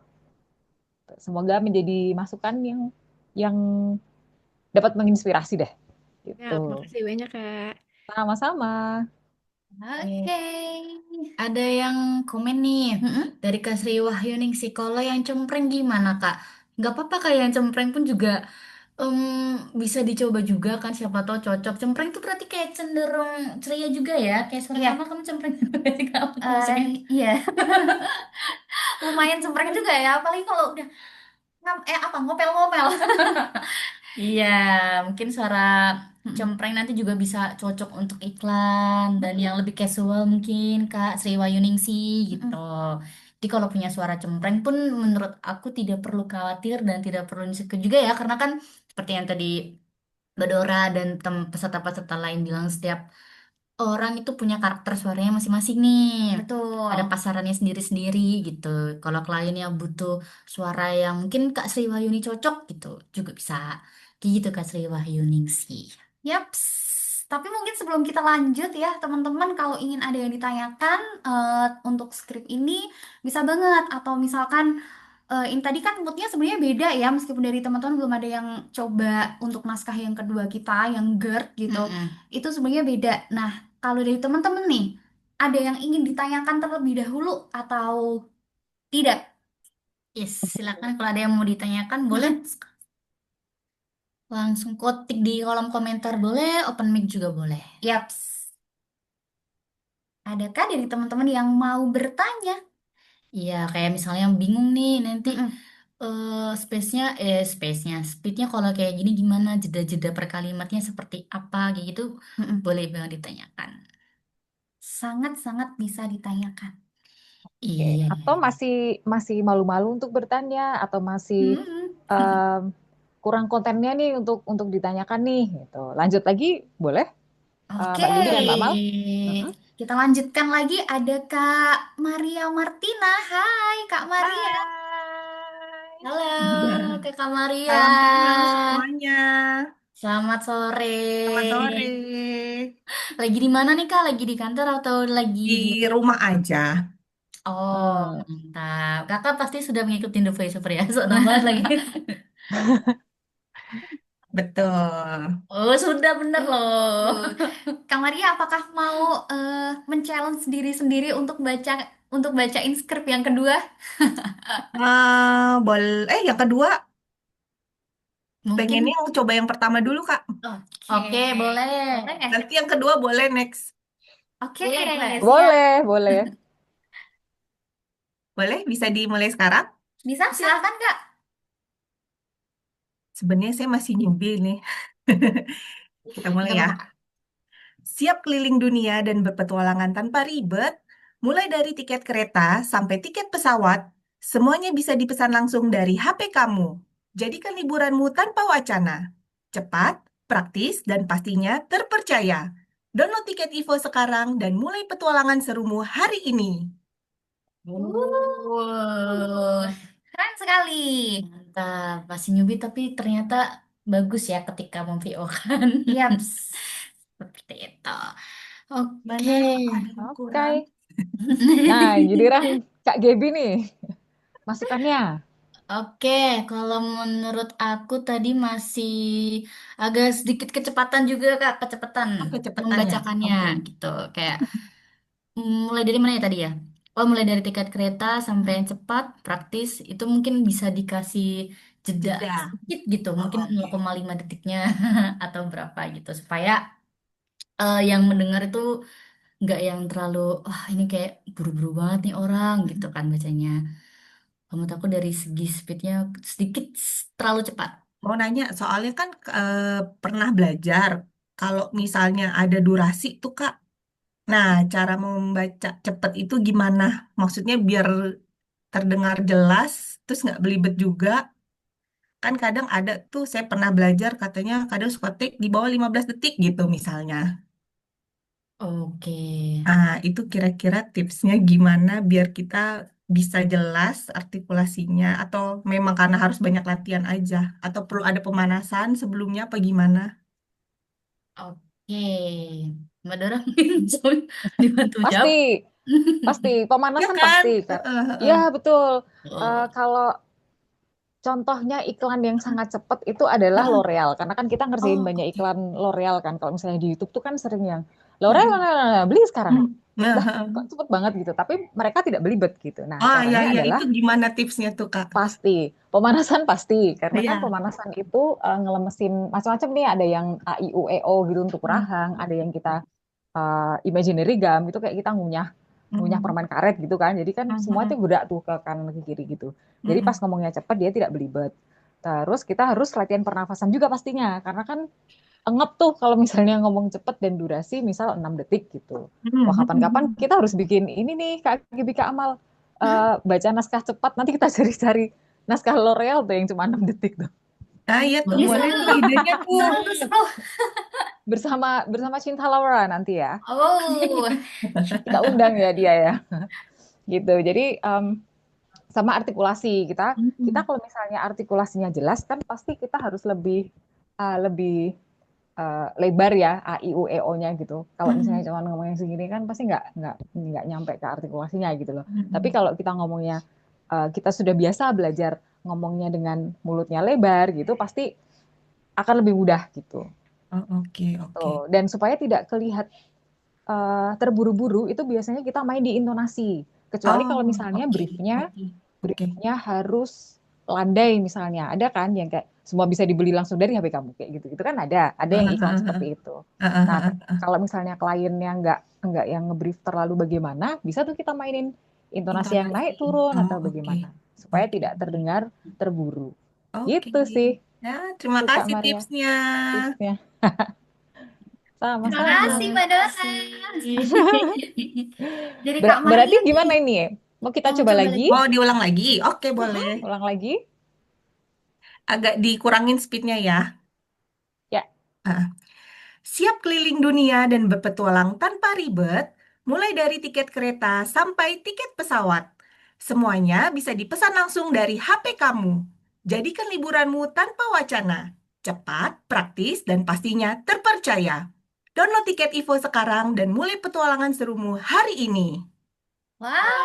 Semoga menjadi masukan yang dapat menginspirasi deh. Ya, Gitu. makasih banyak, Kak. Sama-sama. Oke. Ada yang komen nih dari Kak Sri Wahyuning sih, kalau yang cempreng gimana Kak? Nggak apa-apa, Kak, yang cempreng pun juga em, bisa dicoba juga kan, siapa tahu cocok. Cempreng tuh berarti kayak cenderung ceria juga ya, kayak suara Iya, kamu cempreng juga sih kamu eh, masukin. iya. Lumayan cempreng juga ya, apalagi kalau udah apa ngopel-ngopel. Iya, mungkin suara Mm-mm. cempreng nanti juga bisa cocok untuk iklan dan yang lebih casual mungkin Kak Sri Wahyuning sih gitu. Mm-mm. Jadi kalau punya suara cempreng pun menurut aku tidak perlu khawatir dan tidak perlu insecure juga ya, karena kan seperti yang tadi Badora dan peserta-peserta lain bilang, setiap orang itu punya karakter suaranya masing-masing nih. Ada Betul. pasarannya sendiri-sendiri gitu. Kalau kliennya butuh suara yang mungkin Kak Sri Wahyuni cocok gitu, juga bisa. Gitu Kak Sri Wahyuni sih. Yaps. Tapi mungkin sebelum kita lanjut ya, teman-teman, kalau ingin ada yang ditanyakan untuk skrip ini bisa banget. Atau misalkan ini tadi kan moodnya sebenarnya beda ya, meskipun dari teman-teman belum ada yang coba untuk naskah yang kedua kita, yang GERD gitu. Mm-mm. Itu sebenarnya beda. Nah, kalau dari teman-teman nih, ada yang ingin ditanyakan terlebih dahulu atau tidak? Yes, silakan kalau ada yang mau ditanyakan boleh Mm-mm. langsung ketik di kolom komentar, boleh open mic juga boleh. Yaps. Adakah dari teman-teman yang mau bertanya? Iya, kayak misalnya yang bingung nih nanti Mm-mm. space-nya, speednya kalau kayak gini gimana, jeda-jeda per kalimatnya seperti apa kayak gitu, Mm-mm. boleh banget ditanyakan. Sangat-sangat bisa ditanyakan. Oke. Iya. Atau masih masih malu-malu untuk bertanya atau masih Mm-mm. em, kurang kontennya nih untuk ditanyakan nih gitu. Lanjut lagi boleh Oke, Mbak Lili dan Mbak Mal? Mm-mm. kita lanjutkan lagi. Ada Kak Maria Martina. Hai, Kak Maria. Hai. Halo, Kakak Maria. Salam kenal semuanya. Selamat sore. Selamat sore. Lagi di mana nih Kak? Lagi di kantor atau lagi Di di... rumah aja. Oh, Hmm, mantap. Kakak pasti sudah mengikuti The Voice Over ya. Senang banget lagi. Betul. Oh, sudah bener loh. Kak Maria, apakah mau men-challenge diri sendiri untuk bacain skrip yang kedua? Boleh. Yang kedua, Mungkin, pengennya yang coba yang pertama dulu, Kak. oke, boleh. Boleh. Nanti yang kedua boleh next. Oke, Boleh. siap. boleh, boleh. Boleh, bisa dimulai sekarang. Bisa, silakan Kak. Sebenarnya saya masih newbie nih. Kita mulai Gak ya. apa-apa. Siap keliling dunia dan berpetualangan tanpa ribet, mulai dari tiket kereta sampai tiket pesawat, semuanya bisa dipesan langsung dari HP kamu. Jadikan liburanmu tanpa wacana. Cepat, praktis, dan pastinya terpercaya. Download tiket Ivo sekarang dan mulai petualangan serumu hari ini. Keren sekali. Mantap. Masih newbie tapi ternyata bagus ya ketika memVO kan. Yaps. Seperti itu. Oke. Mana ada yang Oke. kurang? Nah, giliran Kak Gebi nih, masukannya. Oke, kalau menurut aku tadi masih agak sedikit kecepatan juga Kak, kecepatan Oh, kecepatannya. membacakannya Oke. gitu. Kayak mulai dari mana ya tadi ya? Oh, mulai dari tiket kereta sampai yang cepat, praktis, itu mungkin bisa dikasih jeda Jeda. sedikit gitu, Oh, mungkin oke. 0,5 detiknya atau berapa gitu, supaya yang mendengar itu nggak yang terlalu, wah ini kayak buru-buru banget nih orang gitu kan bacanya. Menurut aku dari segi speednya sedikit terlalu cepat. Mau nanya, soalnya kan pernah belajar kalau misalnya ada durasi tuh Kak. Nah, cara membaca cepet itu gimana? Maksudnya biar terdengar jelas, terus nggak belibet juga. Kan kadang ada tuh, saya pernah belajar katanya kadang suka tik di bawah 15 detik gitu misalnya. Oke. Ah, itu kira-kira tipsnya gimana biar kita bisa jelas artikulasinya atau memang karena harus banyak latihan aja atau perlu ada pemanasan sebelumnya apa gimana? Oke. Mbak Dora mungkin bisa dibantu Pasti, jawab. pasti. Ya Pemanasan kan? pasti, Kak. Ya, betul. Oh. Kalau contohnya iklan yang sangat cepat itu adalah L'Oreal, karena kan kita ngerjain Oh, banyak oke. iklan L'Oreal kan. Kalau misalnya di YouTube tuh kan sering yang L'Oreal, L'Oreal, beli sekarang. Nah, Lah, kok cepet banget gitu. Tapi mereka tidak belibet gitu. Nah, oh ya caranya ya adalah itu gimana tipsnya tuh Kak? pasti pemanasan pasti, karena kan Ya. pemanasan itu ngelemesin macam-macam nih. Ada yang A I U E O gitu untuk rahang, ada yang kita imaginary gum itu kayak kita ngunyah ngunyah Mm, permen karet gitu kan. Jadi kan semua itu mm, gerak tuh ke kanan ke kiri gitu. Jadi pas mm, ngomongnya cepat dia tidak belibet. Terus kita harus latihan pernafasan juga pastinya, karena kan engap tuh kalau misalnya ngomong cepet dan durasi misal 6 detik gitu. Wah, kapan-kapan mm. kita harus bikin ini nih Kak Gibi Kak Amal. Baca naskah cepat, nanti kita cari-cari naskah L'Oreal tuh yang cuma 6 detik tuh. Ah iya tuh Boleh boleh tuh tuh. idenya tuh. Seru tuh, seru. Bersama bersama Cinta Laura nanti ya. Oh, Kita undang ya dia ya. Gitu. Jadi sama artikulasi kita kita Mm, kalau misalnya artikulasinya jelas kan pasti kita harus lebih lebar ya A I U E O-nya gitu. Kalau misalnya mm, cuma ngomongnya segini kan pasti nggak nyampe ke artikulasinya gitu loh. Tapi mm. kalau kita ngomongnya kita sudah biasa belajar ngomongnya dengan mulutnya lebar gitu, pasti akan lebih mudah gitu. Oh, oke oke. Tuh. Dan supaya tidak terlihat terburu-buru itu biasanya kita main di intonasi. Kecuali Oh kalau misalnya oke briefnya oke oke. briefnya harus landai misalnya. Ada kan yang kayak semua bisa dibeli langsung dari HP kamu kayak gitu. Itu kan ada yang iklan seperti itu. Nah, kalau misalnya kliennya nggak yang ngebrief terlalu bagaimana, bisa tuh kita mainin intonasi yang naik Intonasi. turun Oh atau oke bagaimana supaya oke tidak terdengar terburu. oke. Gitu sih, Ya terima tuh Kak kasih Maria tipsnya. tipsnya. terima Sama-sama. kasih Mbak Dora. Dari Kak Berarti Maria nih, gimana ini ya? Mau kita mau coba coba lagi? lagi. Mau diulang lagi? Oke boleh. Ulang lagi? Agak dikurangin speednya ya. Ya. Ah. Siap keliling dunia dan berpetualang tanpa ribet, mulai dari tiket kereta sampai tiket pesawat. Semuanya bisa dipesan langsung dari HP kamu. Jadikan liburanmu tanpa wacana. Cepat, praktis, dan pastinya terpercaya. Download tiket Ivo sekarang dan mulai petualangan serumu hari ini. Wow.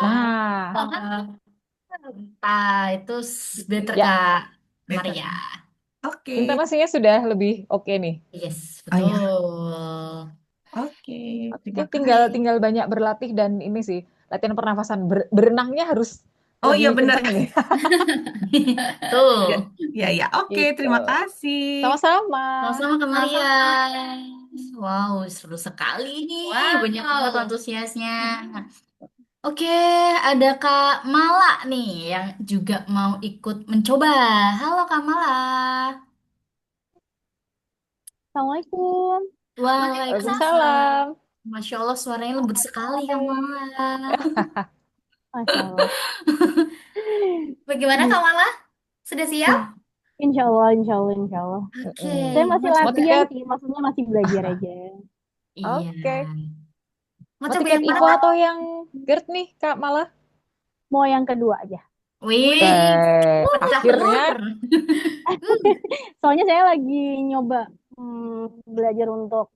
Nah, Itu better ya, Kak Better. Maria. Oke. intonasinya sudah lebih oke nih. Yes, Oh ya, betul. oke. Oke, Terima tinggal kasih. tinggal banyak berlatih dan ini sih latihan pernafasan. Berenangnya harus Oh iya lebih benar. kencang nih. Ya, Tuh. ya, ya. Oke, Gitu. terima kasih. Sama-sama. Sama-sama Kak Maria. Sama-sama. Wow, seru sekali nih. Banyak banget Wow. antusiasnya. Oke, ada Kak Mala nih yang juga mau ikut mencoba. Halo Kak Mala. Assalamualaikum. Waalaikumsalam. Waalaikumsalam. Masya Allah, suaranya lembut sekali Kak Mala. Masya Allah. Bagaimana Gim- Kak Mala? Sudah siap? Insya Allah, insya Allah, insya Allah. Oke, Saya masih mau Mau coba. latihan tiket? sih, maksudnya masih belajar aja. Iya. Oke. Mau Mau coba tiket yang mana Ivo Kak? atau yang GERD nih, Kak Malah? Mau yang kedua aja. Wih, pecah Akhirnya telur. Soalnya saya lagi nyoba belajar untuk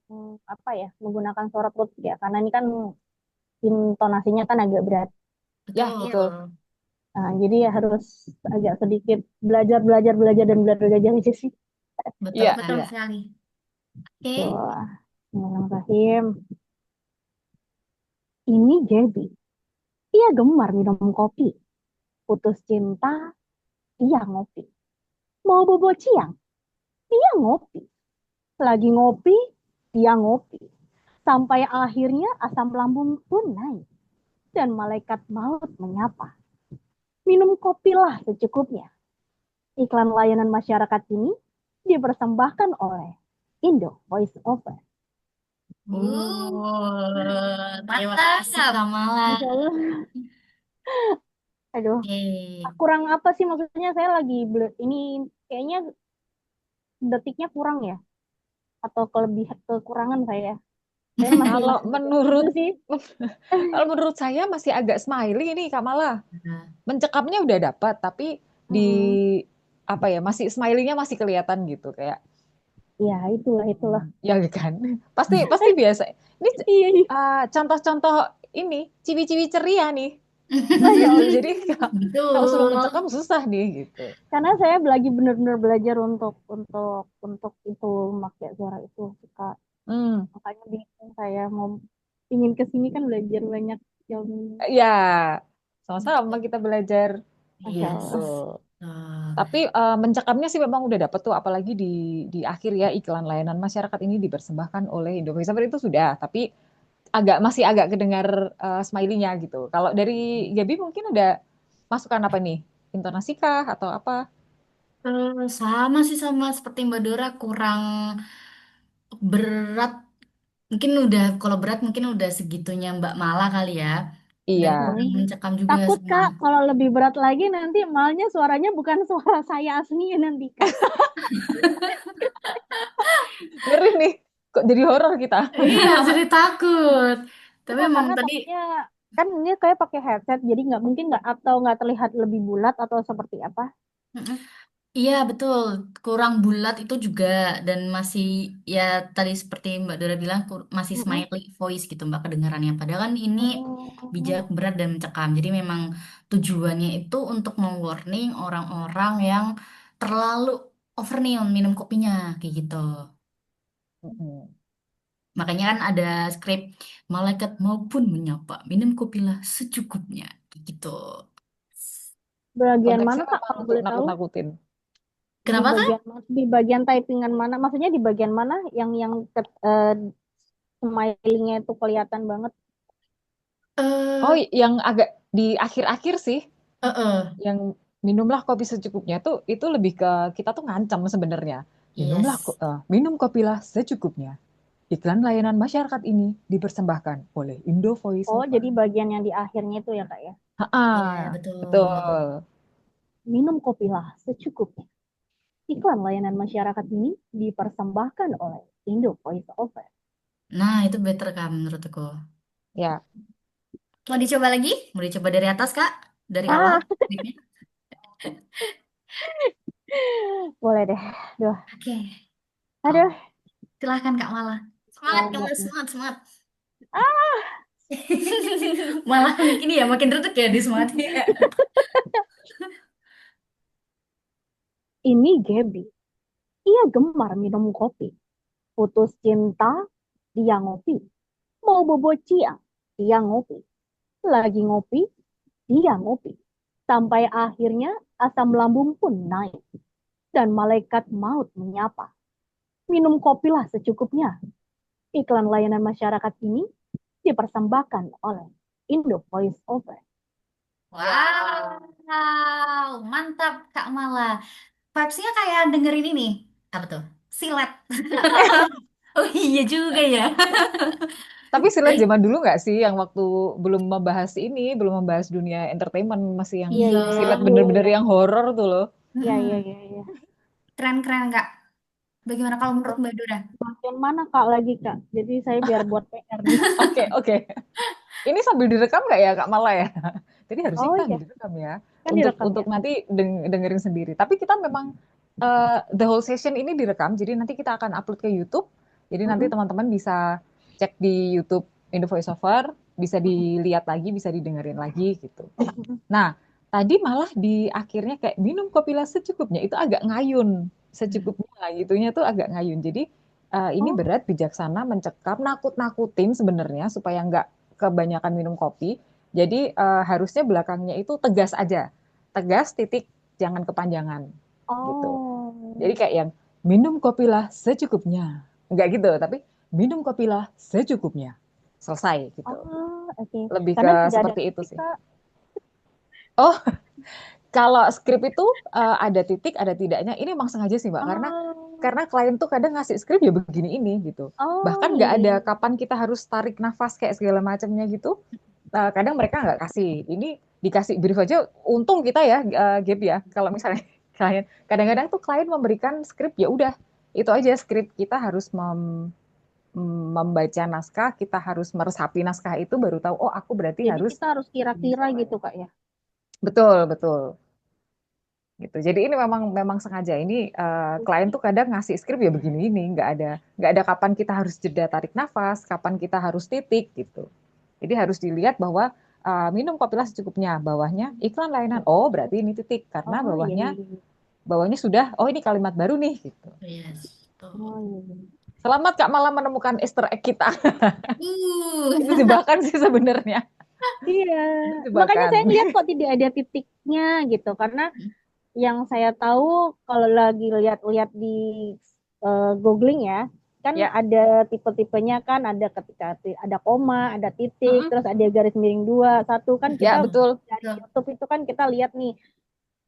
apa ya, menggunakan suara perut ya. Karena ini kan intonasinya kan agak berat. ya Betul. betul. Nah, jadi ya harus agak sedikit belajar, belajar, belajar, dan belajar aja sih. Betul, Iya, Betul iya. sekali. Oke. Wah, Bismillahirrahmanirrahim. Ini Gaby. Ia gemar minum kopi. Putus cinta, ia ngopi. Mau bobo ciang, dia ngopi. Lagi ngopi, dia ngopi. Sampai akhirnya asam lambung pun naik. Dan malaikat maut menyapa. Minum kopilah secukupnya. Iklan layanan masyarakat ini dipersembahkan oleh Indo Voice Over. Terima kasih Mantap. Kak Mala. Masya Allah. Aduh, Oke. kurang apa sih maksudnya saya lagi ini kayaknya detiknya kurang ya atau kekurangan saya. Saya masih Kalau itu menurut sih. kalau menurut saya masih agak smiley nih, Kak Malah. Mencekapnya udah dapat, tapi di apa ya, masih smiley-nya masih kelihatan gitu kayak Ya, itulah. ya kan. Pasti biasa. Ini Iya, iya. contoh-contoh ini ciwi-ciwi ceria nih. Masya Allah. Jadi kalau sudah Betul. mencekam susah nih gitu. Karena saya lagi benar-benar belajar untuk itu pakai suara itu suka. Hmm. Makanya bingung saya mau ingin kesini kan belajar banyak yang Ya, sama-sama kita belajar. Masya Yes. Allah. Tapi mencekamnya sih memang udah dapet tuh, apalagi di akhir ya, iklan layanan masyarakat ini dipersembahkan oleh Indonesia itu sudah, tapi masih agak kedengar smiley-nya gitu. Kalau dari Gaby mungkin ada masukan apa nih? Intonasi kah atau apa? Sama sih sama seperti Mbak Dora, kurang berat. Mungkin udah, kalau berat mungkin udah segitunya Mbak Mala kali ya. Dan Iya, kurang mencekam juga Takut sama. Kak, kalau lebih berat lagi nanti malnya suaranya bukan suara saya aslinya nanti Kak. ngeri nih. Kok jadi horor kita? Iya, jadi takut. Tapi Enggak, emang karena tadi takutnya kan ini kayak pakai headset jadi nggak mungkin nggak terlihat lebih bulat atau seperti apa. mm-mm. Iya betul, kurang bulat itu juga, dan masih ya tadi seperti Mbak Dora bilang masih Mm-mm. smiley voice gitu Mbak kedengarannya. Padahal kan ini bijak, Oh, berat dan mencekam. Jadi memang tujuannya itu untuk mewarning orang-orang yang terlalu over nih minum kopinya kayak gitu. Mm-mm. Makanya kan ada skrip malaikat maupun menyapa, minum kopilah secukupnya kayak gitu. bagian mana Konteksnya Kak memang kalau untuk boleh tahu? nakut-nakutin. Kenapa Kak? Di bagian typingan mana? Maksudnya di bagian mana smiley-nya itu kelihatan banget? Oh, Eh, yang agak di akhir-akhir sih, eh. yang minumlah kopi secukupnya tuh itu lebih ke kita tuh ngancam sebenarnya. Yes. Minum kopilah secukupnya. Iklan layanan masyarakat ini dipersembahkan oleh Indo Voice Oh, Over. jadi bagian yang di akhirnya itu ya Kak ya. Iya, betul. Betul. Minum kopilah secukupnya. Iklan layanan masyarakat ini dipersembahkan oleh Indo Voice Over. Nah, itu better Kak menurutku. Ya, Mau dicoba lagi? Mau dicoba dari atas Kak? dari awal Ah, skripnya? boleh deh. Duh, Oke, aduh, silahkan Kak Mala. Semangat, Kak Mala, banget. semangat, semangat. Ah, Malah ini ya makin redup ya di semangatnya. ini Gaby. Ia gemar minum kopi. Putus cinta, dia ngopi. Mau bobo ciang, dia ngopi. Lagi ngopi, dia ngopi. Sampai akhirnya asam lambung pun naik. Dan malaikat maut menyapa. Minum kopilah secukupnya. Iklan layanan masyarakat ini dipersembahkan oleh Indo Voice Over. Wow, mantap Kak Mala. Vibes-nya kayak dengerin ini. Apa tuh? Silet. Oh iya juga ya. Tapi silat zaman dulu nggak sih yang waktu belum membahas ini, belum membahas dunia entertainment, masih yang Iya, Iya. iya, iya, silat iya, bener-bener iya. yang horor tuh loh. Iya, iya, Mm-mm. iya, iya. Keren-keren Kak. Bagaimana kalau menurut Mbak Dora? Bagian mana Kak lagi Kak? Jadi saya biar buat PR nih. Oke, oke. Ini sambil direkam nggak ya Kak Mala ya? Jadi harusnya Oh kita iya, direkam ya kan untuk direkam ya. nanti dengerin sendiri. Tapi kita memang the whole session ini direkam, jadi nanti kita akan upload ke YouTube. Jadi nanti Mm-mm. teman-teman bisa cek di YouTube Indo Voice Over, bisa dilihat lagi, bisa didengerin lagi gitu. Nah, tadi malah di akhirnya kayak minum kopi lah secukupnya, itu agak ngayun, secukupnya gitunya tuh agak ngayun. Jadi ini Oh, berat bijaksana mencekam, nakut-nakutin sebenarnya supaya nggak kebanyakan minum kopi. Jadi harusnya belakangnya itu tegas aja, tegas titik, jangan kepanjangan gitu. Jadi oh, kayak yang minum kopilah secukupnya, nggak gitu, tapi minum kopilah secukupnya, selesai gitu. oh, oke. Lebih Karena ke tidak ada seperti itu titik sih. Kak. Oh, kalau skrip itu ada titik, ada tidaknya. Ini emang sengaja sih, Mbak, karena Oh, klien tuh kadang ngasih skrip ya begini ini gitu. oh, Bahkan iya, nggak iya, ada iya. kapan kita harus tarik nafas kayak segala macamnya gitu. Kadang mereka nggak kasih. Ini dikasih brief aja. Untung kita ya, Gap ya. Kalau misalnya klien, kadang-kadang tuh klien memberikan skrip ya udah itu aja skrip. Kita harus membaca naskah, kita harus meresapi naskah itu baru tahu. Oh, aku berarti Jadi harus kita harus kira-kira gitu Kak ya. betul betul. Gitu. Jadi ini memang memang sengaja ini klien tuh kadang ngasih skrip ya begini ini nggak ada kapan kita harus jeda tarik nafas, kapan kita harus titik gitu. Jadi harus dilihat bahwa minum kopilah secukupnya, bawahnya iklan layanan. Oh, berarti ini titik karena Oh, iya, bawahnya iya, iya. bawahnya sudah oh ini kalimat baru nih gitu. Yes, Oh, tuh. iya, iya. Selamat Kak malah menemukan Easter egg kita. Itu Uh. jebakan sih sebenarnya. Iya, Itu makanya jebakan. saya ngeliat kok tidak ada titiknya gitu. Karena yang saya tahu kalau lagi lihat-lihat di googling ya, kan Ya, ada tipe-tipenya kan ada ketika ada koma, ada titik, Mm-mm. terus ada garis miring dua, satu kan ya kita betul. dari Tuh. YouTube itu kan kita lihat nih.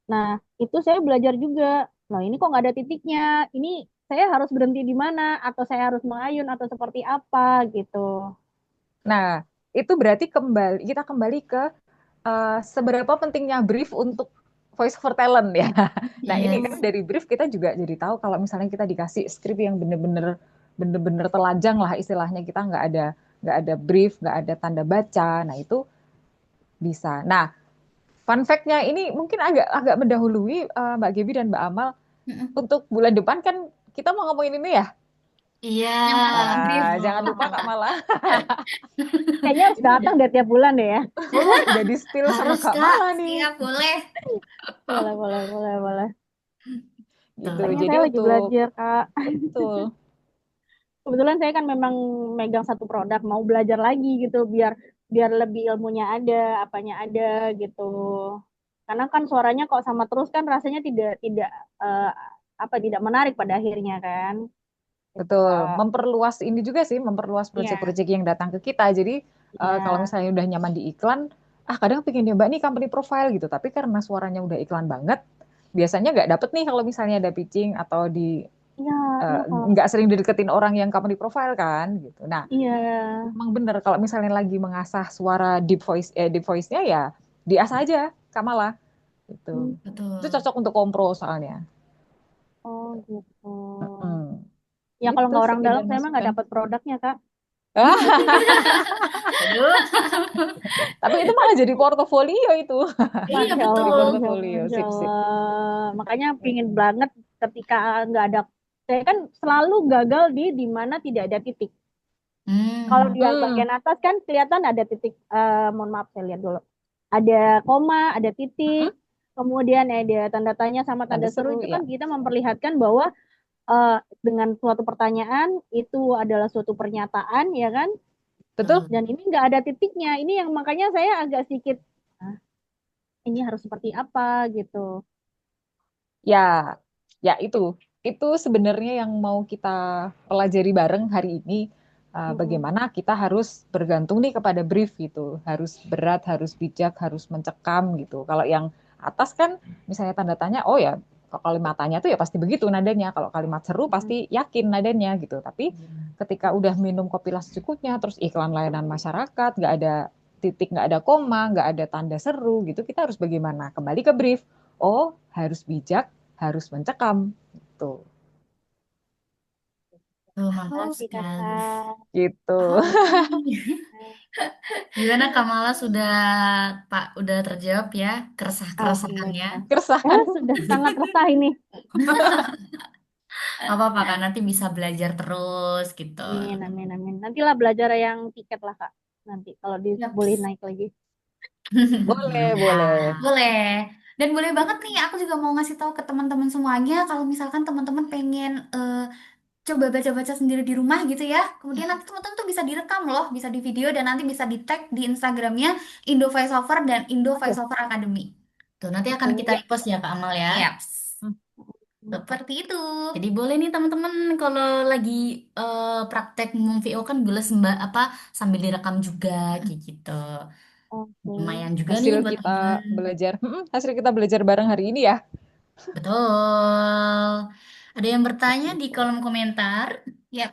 Nah, itu saya belajar juga. Nah, ini kok nggak ada titiknya. Ini saya harus berhenti di mana atau saya harus mengayun atau seperti apa gitu. Nah, itu berarti kita kembali ke seberapa pentingnya brief untuk voice over talent ya. Nah, ini kan Yes. dari brief kita juga jadi tahu kalau misalnya kita dikasih skrip yang bener-bener telanjang lah istilahnya, kita nggak ada brief, nggak ada tanda baca. Nah, itu bisa. Nah, fun fact-nya ini mungkin agak agak mendahului Mbak Gebi dan Mbak Amal. Mm-mm. Untuk bulan depan kan kita mau ngomongin ini ya. Iya, Yang masalah brief. Jangan lupa Kak Mala. Kayaknya harus datang deh tiap bulan deh ya. Udah di spill sama Harus Kak Kak. Mala nih. Siap, boleh. Boleh, boleh, boleh, boleh. Gitu. Tuh. Kayaknya Jadi saya lagi untuk belajar, Kak. betul. Kebetulan saya kan memang megang satu produk, mau belajar lagi gitu biar biar lebih ilmunya ada, apanya ada gitu. Karena kan suaranya kok sama terus kan rasanya tidak tidak eh, apa tidak menarik pada akhirnya kan. Gitu, Betul, Kak. memperluas ini juga sih, memperluas Iya, proyek-proyek yang datang ke kita. Jadi kalau iya. misalnya udah nyaman di iklan, kadang pengen nyoba nih company profile gitu, tapi karena suaranya udah iklan banget, biasanya nggak dapet nih kalau misalnya ada pitching atau Iya, iya, Kak. nggak sering dideketin orang yang company profile kan, gitu. Nah, Iya. emang bener kalau misalnya lagi mengasah suara deep voice-nya ya diasah aja, Kamala, gitu. Hmm. Itu Betul. cocok untuk kompro soalnya. Oh, gitu. Hmm. Ya kalau Itu nggak orang dalam sekedar saya mah nggak masukan. dapat produknya, Kak. Aduh, Tapi itu malah jadi portofolio itu. iya Masya betul. Allah, Jadi Masya Allah, portofolio, Masya sip sip. Allah. Makanya pingin banget ketika nggak ada, saya kan selalu gagal di mana tidak ada titik. Kalau Hmm, di Hmm, bagian atas kan kelihatan ada titik, mohon maaf saya lihat dulu. Ada koma, ada titik, mm-mm. kemudian ada tanda tanya sama tanda Tanda seru, seru itu kan ya. kita memperlihatkan bahwa eh, dengan suatu pertanyaan itu adalah suatu pernyataan, ya kan? Betul? betul. Dan ini nggak ada titiknya. Ini yang makanya saya agak sedikit, "Hah, ini harus seperti apa gitu." Ya, ya itu sebenarnya yang mau kita pelajari bareng hari ini. Mm-mm. Bagaimana kita harus bergantung nih kepada brief gitu, harus berat, harus bijak, harus mencekam gitu. Kalau yang atas kan, misalnya tanda tanya, oh ya, kalau kalimat tanya tuh ya pasti begitu nadanya. Kalau kalimat seru pasti yakin nadanya gitu. Tapi ketika udah minum kopi las secukupnya, terus iklan layanan masyarakat, nggak ada titik, nggak ada koma, nggak ada tanda seru gitu, kita harus bagaimana? Kembali ke brief. Oh, harus bijak, harus mencekam gitu. Tuh, mantap Oke, sekali. Kakak. Gitu. Oke. Gimana Kamala sudah Pak udah terjawab ya keresah-keresahannya? Alhamdulillah. Keresahan. Sudah sangat resah ini. Gak apa-apa kan nanti bisa belajar terus gitu. Amin, amin, amin. Nantilah belajar yang tiket lah, Kak. Nanti kalau dibolehin Yaps. naik lagi. Boleh, boleh. Ya. Boleh. Dan boleh banget nih, aku juga mau ngasih tahu ke teman-teman semuanya kalau misalkan teman-teman pengen coba baca-baca sendiri di rumah gitu ya. Kemudian nanti teman-teman tuh bisa direkam loh, bisa di video dan nanti bisa di tag di Instagramnya Indo Voiceover dan Indo Oke. Voiceover Academy. Tuh nanti akan kita Ya. repost ya Kak Amal ya. Yaps. Hmm. Seperti itu. Jadi boleh nih teman-teman kalau lagi praktek MVO kan boleh apa sambil direkam juga kayak gitu. Oke. Lumayan juga nih Hasil buat kita teman-teman. belajar, hasil kita belajar bareng hari ini ya. Betul. Ada yang bertanya di Gitu. kolom komentar. Ya.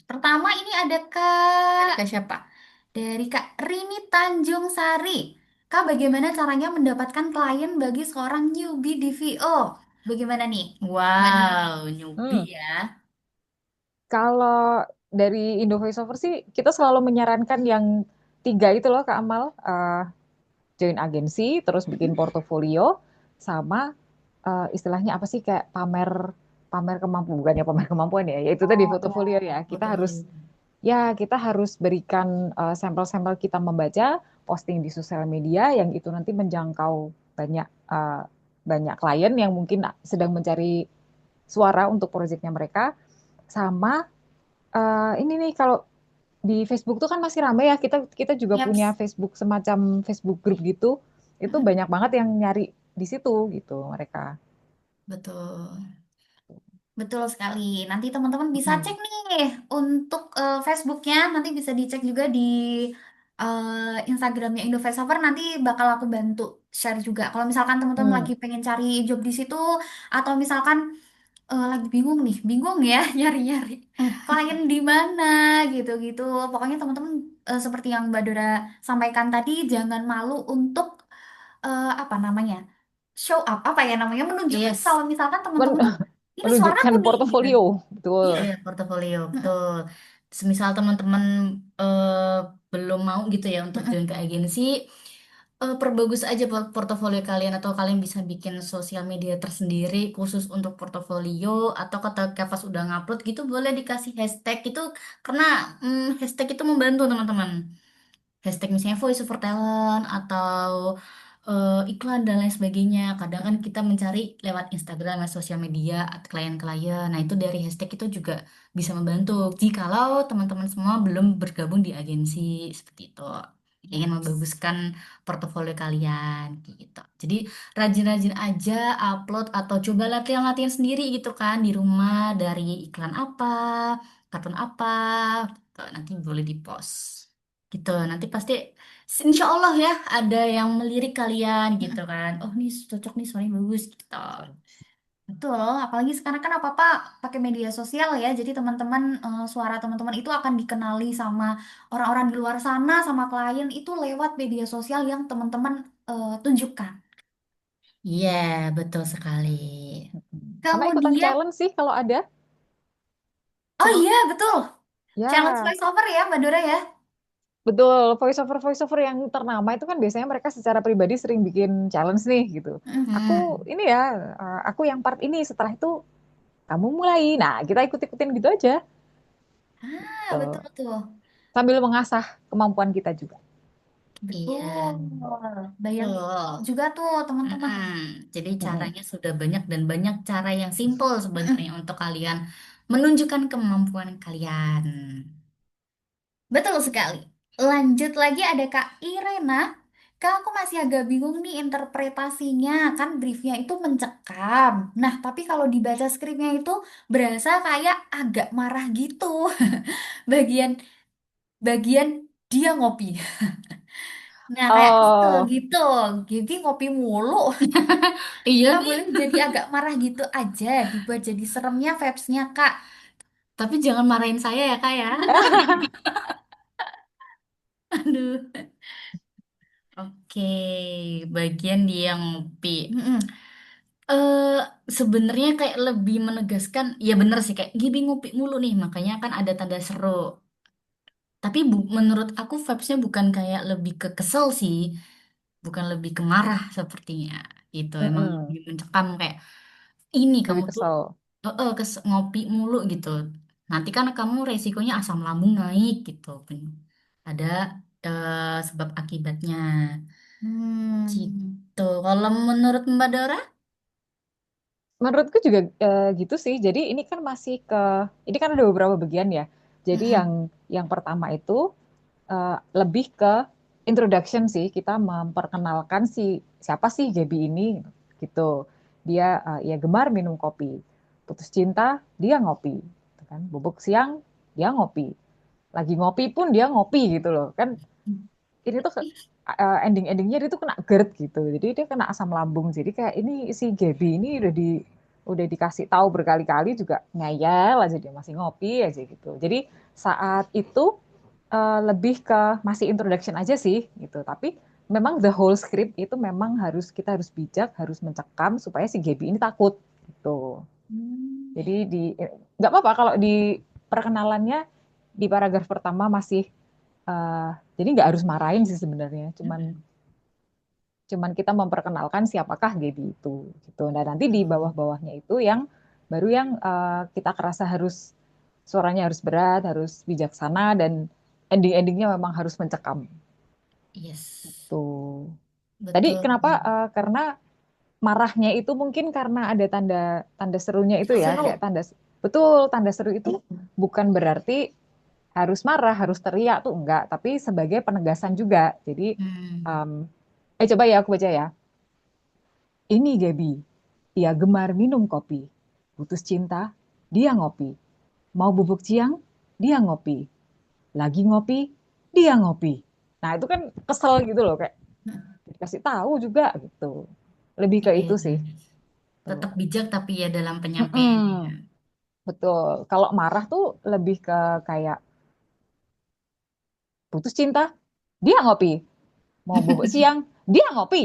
Pertama ini ada Kak siapa? Dari Kak Rini Tanjung Sari. Kak, bagaimana caranya mendapatkan klien bagi seorang newbie di VO? Bagaimana nih, Mbak Dora? Wow, Hmm. newbie ya. Kalau dari Indo Voiceover sih, kita selalu menyarankan yang tiga itu loh, Kak Amal. Join agensi, terus bikin portofolio, sama istilahnya apa sih, kayak pamer pamer kemampuan, bukannya pamer kemampuan ya, yaitu tadi Oh, ya. portofolio ya. Portofolio. Kita harus berikan sampel-sampel kita membaca, posting di sosial media yang itu nanti menjangkau banyak banyak klien yang mungkin sedang mencari suara untuk proyeknya mereka. Sama ini nih, kalau di Facebook tuh kan masih ramai ya. Kita kita juga punya Yaps. Facebook, semacam Facebook group gitu. Itu banyak banget yang nyari di situ gitu mereka. Betul. Betul sekali. Nanti teman-teman bisa Hmm. cek nih untuk Facebooknya. Nanti bisa dicek juga di Instagramnya Indo Voiceover. Nanti bakal aku bantu share juga. Kalau misalkan teman-teman Hmm. lagi pengen cari job di situ, atau misalkan lagi bingung nih, bingung ya nyari-nyari klien di mana gitu-gitu. Pokoknya teman-teman seperti yang Mbak Dora sampaikan tadi, jangan malu untuk apa namanya, show up, apa ya namanya, menunjukkan kalau Yes. misalkan Men- teman-teman tuh ini menunjukkan suaraku nih gitu. portofolio, betul. Iya, portofolio, betul. Semisal teman-teman eh, belum mau gitu ya untuk join ke agensi, perbagus aja portofolio kalian atau kalian bisa bikin sosial media tersendiri khusus untuk portofolio atau ketika pas udah ngupload gitu boleh dikasih hashtag itu karena hashtag itu membantu teman-teman. Hashtag misalnya voice over talent atau iklan dan lain sebagainya. Kadang kan kita mencari lewat Instagram atau sosial media atau klien-klien. Nah, itu dari hashtag itu juga bisa membantu. Jikalau teman-teman semua belum bergabung di agensi seperti itu. Ingin membaguskan portofolio kalian gitu. Jadi rajin-rajin aja upload atau coba latihan-latihan sendiri gitu kan di rumah dari iklan apa, kartun apa, gitu. Nanti boleh di post gitu nanti pasti insya Allah ya ada yang melirik kalian gitu kan oh nih cocok nih suaranya bagus gitu betul apalagi sekarang kan apa-apa pakai media sosial ya jadi teman-teman suara teman-teman itu akan dikenali sama orang-orang di luar sana sama klien itu lewat media sosial yang teman-teman tunjukkan iya betul sekali. Sama ikutan kemudian challenge sih kalau ada. oh iya betul challenge Ya, voice over ya Mbak Dora ya. Betul, voice over yang ternama itu kan biasanya mereka secara pribadi sering bikin challenge nih gitu. Aku Mhm. ini ya, aku yang part ini, setelah itu kamu mulai. Nah, kita ikut-ikutin gitu aja. Ah, betul Tuh. tuh. Sambil mengasah kemampuan kita juga. Iya, Betul. Bayang betul. juga tuh teman-teman. Mm-mm. Jadi Mm-mm. caranya sudah banyak dan banyak cara yang simple sebenarnya Mm-mm. untuk kalian menunjukkan kemampuan kalian. Betul sekali. Lanjut lagi ada Kak Irena. Kak, aku masih agak bingung nih interpretasinya. Kan briefnya itu mencekam. Nah, tapi kalau dibaca skripnya itu berasa kayak agak marah gitu. Bagian bagian dia ngopi. Nah, kayak kesel Oh, gitu. Jadi ngopi mulu. Iya Nggak nih, boleh jadi agak marah gitu aja. Dibuat jadi seremnya vibes-nya, Kak. tapi jangan marahin saya ya kak ya. Aduh. Oke, bagian dia ngopi. Mm-mm. eh Sebenarnya kayak lebih menegaskan, ya bener sih kayak Gibi ngopi mulu nih, makanya kan ada tanda seru. Tapi menurut aku vibes-nya bukan kayak lebih ke kesel sih, bukan lebih ke marah sepertinya. Gitu, emang mm-mm. lebih mencekam kayak ini kamu Lebih tuh kesel. ngopi mulu gitu. Nanti kan kamu resikonya asam lambung naik gitu. Ada sebab akibatnya. Hmm. Gitu. Kalau menurut Mbak Dora? Menurutku juga gitu sih. Jadi ini kan masih ini kan ada beberapa bagian ya. Jadi Mm-mm. yang pertama itu lebih ke introduction sih. Kita memperkenalkan siapa sih Gaby ini gitu. Dia ya gemar minum kopi. Putus cinta, dia ngopi. Gitu kan. Bubuk siang, dia ngopi. Lagi ngopi pun dia ngopi gitu loh. Kan ini tuh ending-endingnya dia tuh kena GERD gitu. Jadi dia kena asam lambung. Jadi kayak ini si Gaby ini udah dikasih tahu berkali-kali juga ngeyel aja, dia masih ngopi aja gitu. Jadi saat itu lebih ke masih introduction aja sih gitu. Tapi memang the whole script itu memang kita harus bijak, harus mencekam supaya si Gaby ini takut gitu. Hmm. Jadi nggak apa-apa kalau di perkenalannya di paragraf pertama masih eh, jadi nggak harus marahin sih sebenarnya. Cuman Mm-mm. cuman kita memperkenalkan siapakah Gaby itu gitu. Nah, nanti di bawah-bawahnya itu yang baru yang kita kerasa harus suaranya harus berat, harus bijaksana dan ending-endingnya memang harus mencekam. Yes, Tuh. Tadi betul. kenapa? Karena marahnya itu mungkin karena ada tanda tanda serunya itu ya, Seru. kayak betul tanda seru itu bukan berarti harus marah, harus teriak tuh enggak, tapi sebagai penegasan juga. Jadi Hmm. um, coba ya aku baca ya. Ini Gaby, ia gemar minum kopi. Putus cinta, dia ngopi. Mau bubuk ciang, dia ngopi. Lagi ngopi, dia ngopi. Nah, itu kan kesel gitu loh, kayak dikasih tahu juga gitu. Lebih ke Iya, itu sih. Tuh. tetap bijak tapi ya dalam penyampaiannya. Mm-mm, betul. Kalau marah tuh lebih ke kayak putus cinta, dia ngopi. Mau bubuk siang, dia ngopi.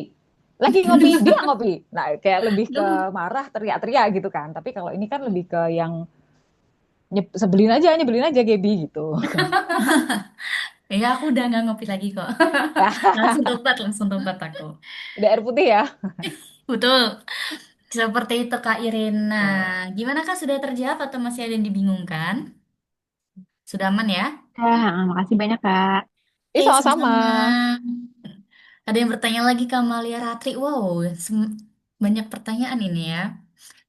Lagi ngopi, dia ngopi. Nah, kayak lebih ke marah, teriak-teriak gitu kan. Tapi kalau ini kan lebih ke yang nyebelin aja Gaby gitu. Ya, aku udah nggak ngopi lagi kok. Langsung tobat aku. Udah air putih ya. Betul. Seperti itu Kak Irina. Tuh. Gimana Kak, sudah terjawab atau masih ada yang dibingungkan? Sudah aman ya? Makasih banyak, Kak. Ih, sama-sama. Sama-sama. Ada yang bertanya lagi Kak Malia Ratri. Wow, banyak pertanyaan ini ya.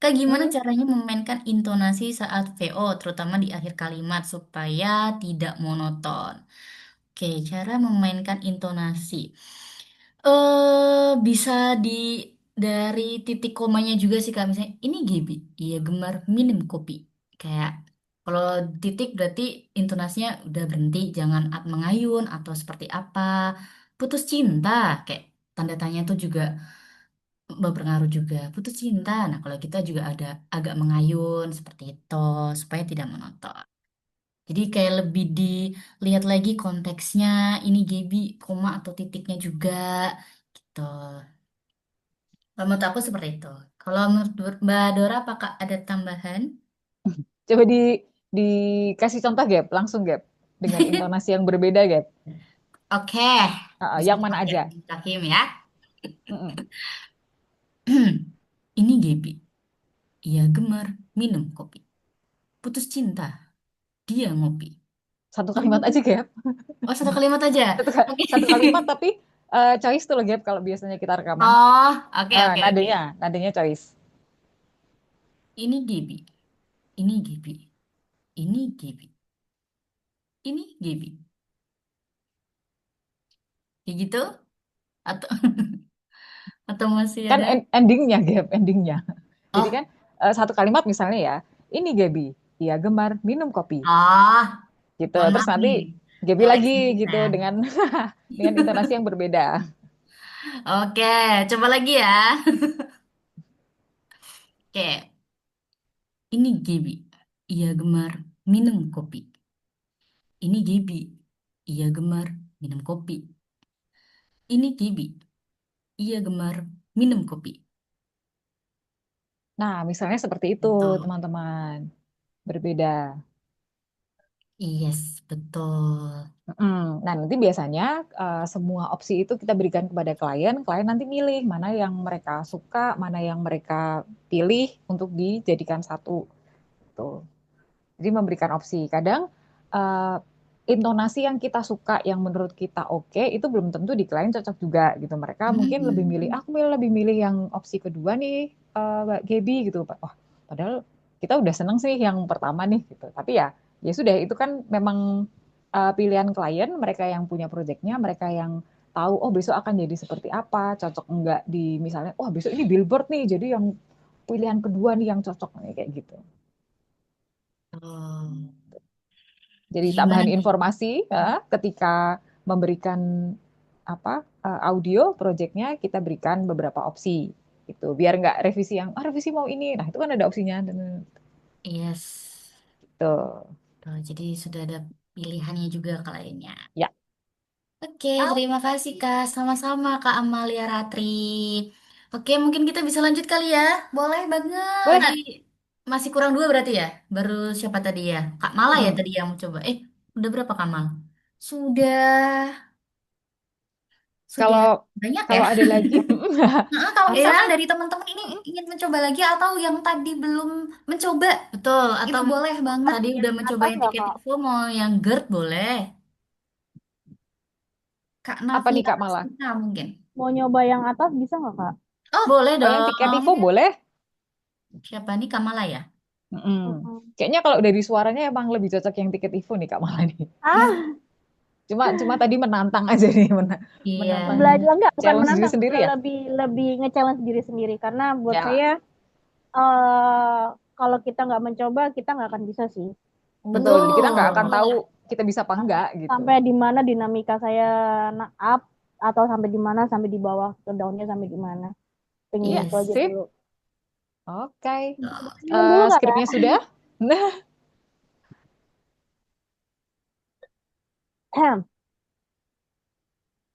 Kak, gimana Hmm. caranya memainkan intonasi saat VO, terutama di akhir kalimat supaya tidak monoton? Oke, cara memainkan intonasi. Bisa dari titik komanya juga sih Kak. Misalnya, ini Gaby, iya gemar minum kopi. Kayak, kalau titik berarti intonasinya udah berhenti, jangan mengayun atau seperti apa. Putus cinta, kayak tanda tanya tuh juga berpengaruh juga. Putus cinta, nah kalau kita juga ada agak mengayun seperti itu, supaya tidak menonton. Jadi kayak lebih dilihat lagi konteksnya, ini Gaby, koma atau titiknya juga, gitu. Kalau menurut aku seperti itu. Kalau menurut Mbak Dora, apakah ada tambahan? Coba dikasih contoh Gap, langsung Gap. Dengan intonasi yang berbeda Gap. Oke, Yang mana aja? Bismillahirrahmanirrahim ya. Mm-mm. Ini Gaby. Ia gemar minum kopi. Putus cinta, dia ngopi. Satu kalimat aja, Gap. Oh, satu kalimat aja. Oke. Satu kalimat tapi choice tuh loh, Gap, kalau biasanya kita rekaman. Oh, oke, oke, oke. Nadanya choice. Ini Gaby. Ini Gaby. Ini Gaby. Ini Gaby. Kayak gitu? Atau atau masih Kan ada? endingnya, Gap, endingnya. Jadi Oh, kan satu kalimat misalnya ya, ini Gaby, ia gemar minum kopi. oh, Gitu. mohon Terus maaf nanti nih. Gaby lagi Nyeleksi gitu saya. dengan dengan intonasi yang berbeda. Oke, coba lagi ya. Oke, ini Gaby. Ia gemar minum kopi. Ini Gaby. Ia gemar minum kopi. Ini Gaby. Ia gemar minum kopi. Nah, misalnya seperti itu, Betul. teman-teman. Berbeda. Yes, betul. Nah, nanti biasanya semua opsi itu kita berikan kepada klien. Klien nanti milih mana yang mereka suka, mana yang mereka pilih untuk dijadikan satu. Tuh. Jadi memberikan opsi. Kadang eh, intonasi yang kita suka, yang menurut kita oke, itu belum tentu di klien cocok juga gitu. Mereka mungkin lebih milih, Hmm. aku lebih milih yang opsi kedua nih, Mbak Gaby gitu. Oh, padahal kita udah seneng sih yang pertama nih gitu. Tapi ya, ya sudah itu kan memang pilihan klien, mereka yang punya proyeknya, mereka yang tahu, oh besok akan jadi seperti apa, cocok enggak di misalnya, oh besok ini billboard nih, jadi yang pilihan kedua nih yang cocok nih kayak gitu. Oh. Jadi Gimana tambahan nih? informasi ya, ketika memberikan audio projectnya kita berikan beberapa opsi gitu biar nggak revisi yang revisi mau ini, nah itu kan ada opsinya Yes. gitu Tuh, jadi sudah ada pilihannya juga kliennya. ya. Oke, terima kasih Kak. Sama-sama Kak Amalia Ratri. Oke, mungkin kita bisa lanjut kali ya. Boleh banget. Tadi Boleh. masih kurang dua berarti ya? Baru siapa tadi ya? Kak Mala ya Mm-mm. tadi yang mau coba. Udah berapa Kak Mal? Sudah sudah kalau banyak ya. kalau ada lagi Nah, kalau misalkan Ya, dari teman-teman ini ingin mencoba lagi atau yang tadi belum mencoba, betul. itu Atau boleh banget. tadi udah Yang mencoba atas yang nggak, tiket Kak? info, mau yang GERD boleh. Kak apa nih Navia Kak Malah, Rasmita mungkin. Mau nyoba yang atas bisa nggak, Kak? Oh, Boleh oh yang tiket dong. info boleh. Siapa nih Kak Mala ya? Mm-mm. Mm-mm. Kayaknya kalau dari suaranya emang lebih cocok yang tiket info nih Kak Malah nih. Ah, Cuma tadi menantang aja nih Iya. menantang belajar enggak, bukan challenge diri menantang, sendiri ya. lebih lebih nge-challenge diri sendiri karena buat Ya, saya kalau kita nggak mencoba kita nggak akan bisa sih. betul. Kita nggak Betul. akan tahu kita bisa apa enggak gitu. Sampai di mana dinamika saya up atau sampai di mana sampai di bawah ke downnya sampai di mana. Pengen Iya, itu aja Yes. sip. dulu. Oke. Minum dulu nggak, Kak? Skripnya sudah? Nah,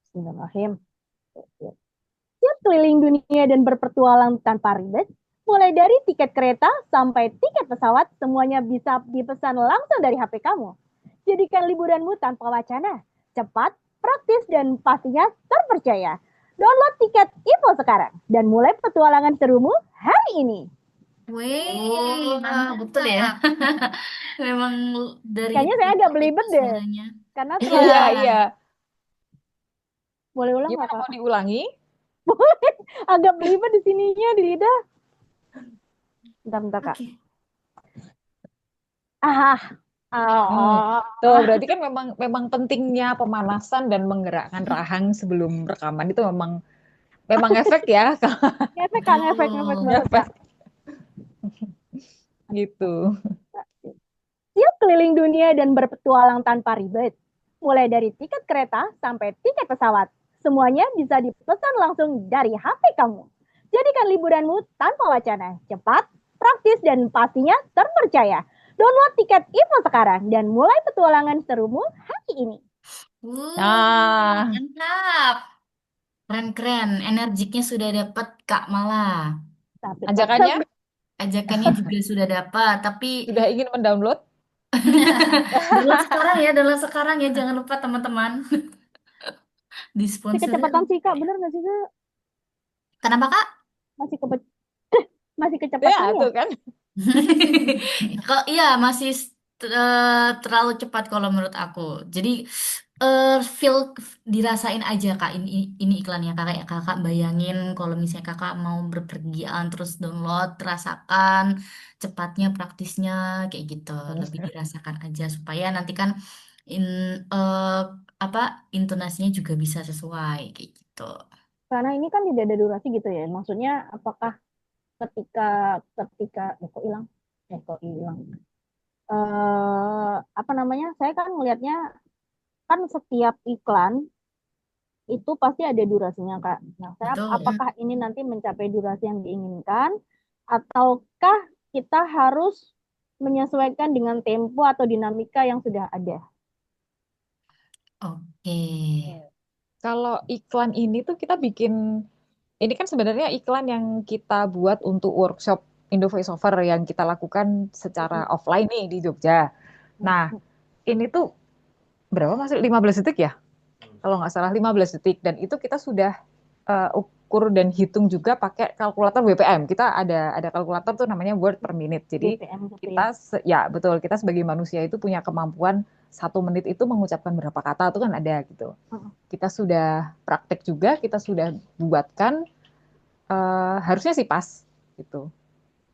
Bismillahirrahmanirrahim. Siap keliling dunia dan berpetualang tanpa ribet? Mulai dari tiket kereta sampai tiket pesawat, semuanya bisa dipesan langsung dari HP kamu. Jadikan liburanmu tanpa wacana. Cepat, praktis, dan pastinya terpercaya. Download tiket info sekarang dan mulai petualangan serumu hari ini. Wih, Wah, betul ya. mantap. Memang dari Kayaknya saya agak TikTok itu belibet deh, suaranya. karena Iya. iya, terlalu... iya. Boleh ulang nggak, Gimana Kak? mau diulangi? Agak belibet di sininya, di lidah. Bentar, Kak. Oke. Tuh, berarti kan memang pentingnya pemanasan dan menggerakkan rahang sebelum rekaman itu memang efek ya, Ngefek, Kak, ngefek banget, efek Kak. gitu. Siap keliling dunia dan berpetualang tanpa ribet. Mulai dari tiket kereta sampai tiket pesawat. Semuanya bisa dipesan langsung dari HP kamu. Jadikan liburanmu tanpa wacana. Cepat, praktis, dan pastinya terpercaya. Download tiket info sekarang dan mulai petualangan serumu hari ini. Nah, Mantap. Keren-keren. Energiknya sudah dapat Kak Mala. Tapi ajakannya Ajakannya juga sudah dapat, tapi sudah ingin mendownload? download sekarang ya, jangan lupa teman-teman. Masih Disponsori kecepatan sih Kak, oleh. bener nggak sih Kak? Kenapa Kak? Masih ke masih Ya, kecepatan ya? tuh kan. Kok iya masih terlalu cepat kalau menurut aku. Jadi feel dirasain aja Kak ini iklannya Kak, kayak Kakak bayangin kalau misalnya Kakak mau berpergian terus download, rasakan cepatnya, praktisnya kayak gitu. Lebih dirasakan aja supaya nanti kan in eh, apa intonasinya juga bisa sesuai kayak gitu. Karena ini kan tidak ada durasi gitu ya. Maksudnya apakah ketika ketika kok hilang? Kok hilang? Apa namanya? Saya kan melihatnya kan setiap iklan itu pasti ada durasinya, Kak. Nah, saya Betul. apakah ini nanti mencapai durasi yang diinginkan ataukah kita harus menyesuaikan dengan tempo atau dinamika yang sudah ada? Oke. Kalau iklan ini tuh kita bikin, ini kan sebenarnya iklan yang kita buat untuk workshop Indo Voiceover yang kita lakukan secara offline nih di Jogja. Nah, ini tuh berapa masih 15 detik ya? Kalau nggak salah 15 detik. Dan itu kita sudah ukur dan hitung juga pakai kalkulator BPM. Kita ada kalkulator tuh namanya word per minute. Jadi BPM gitu kita ya. ya betul, kita sebagai manusia itu punya kemampuan 1 menit itu mengucapkan berapa kata itu kan ada gitu. Kita sudah praktek juga, kita sudah buatkan, harusnya sih pas gitu.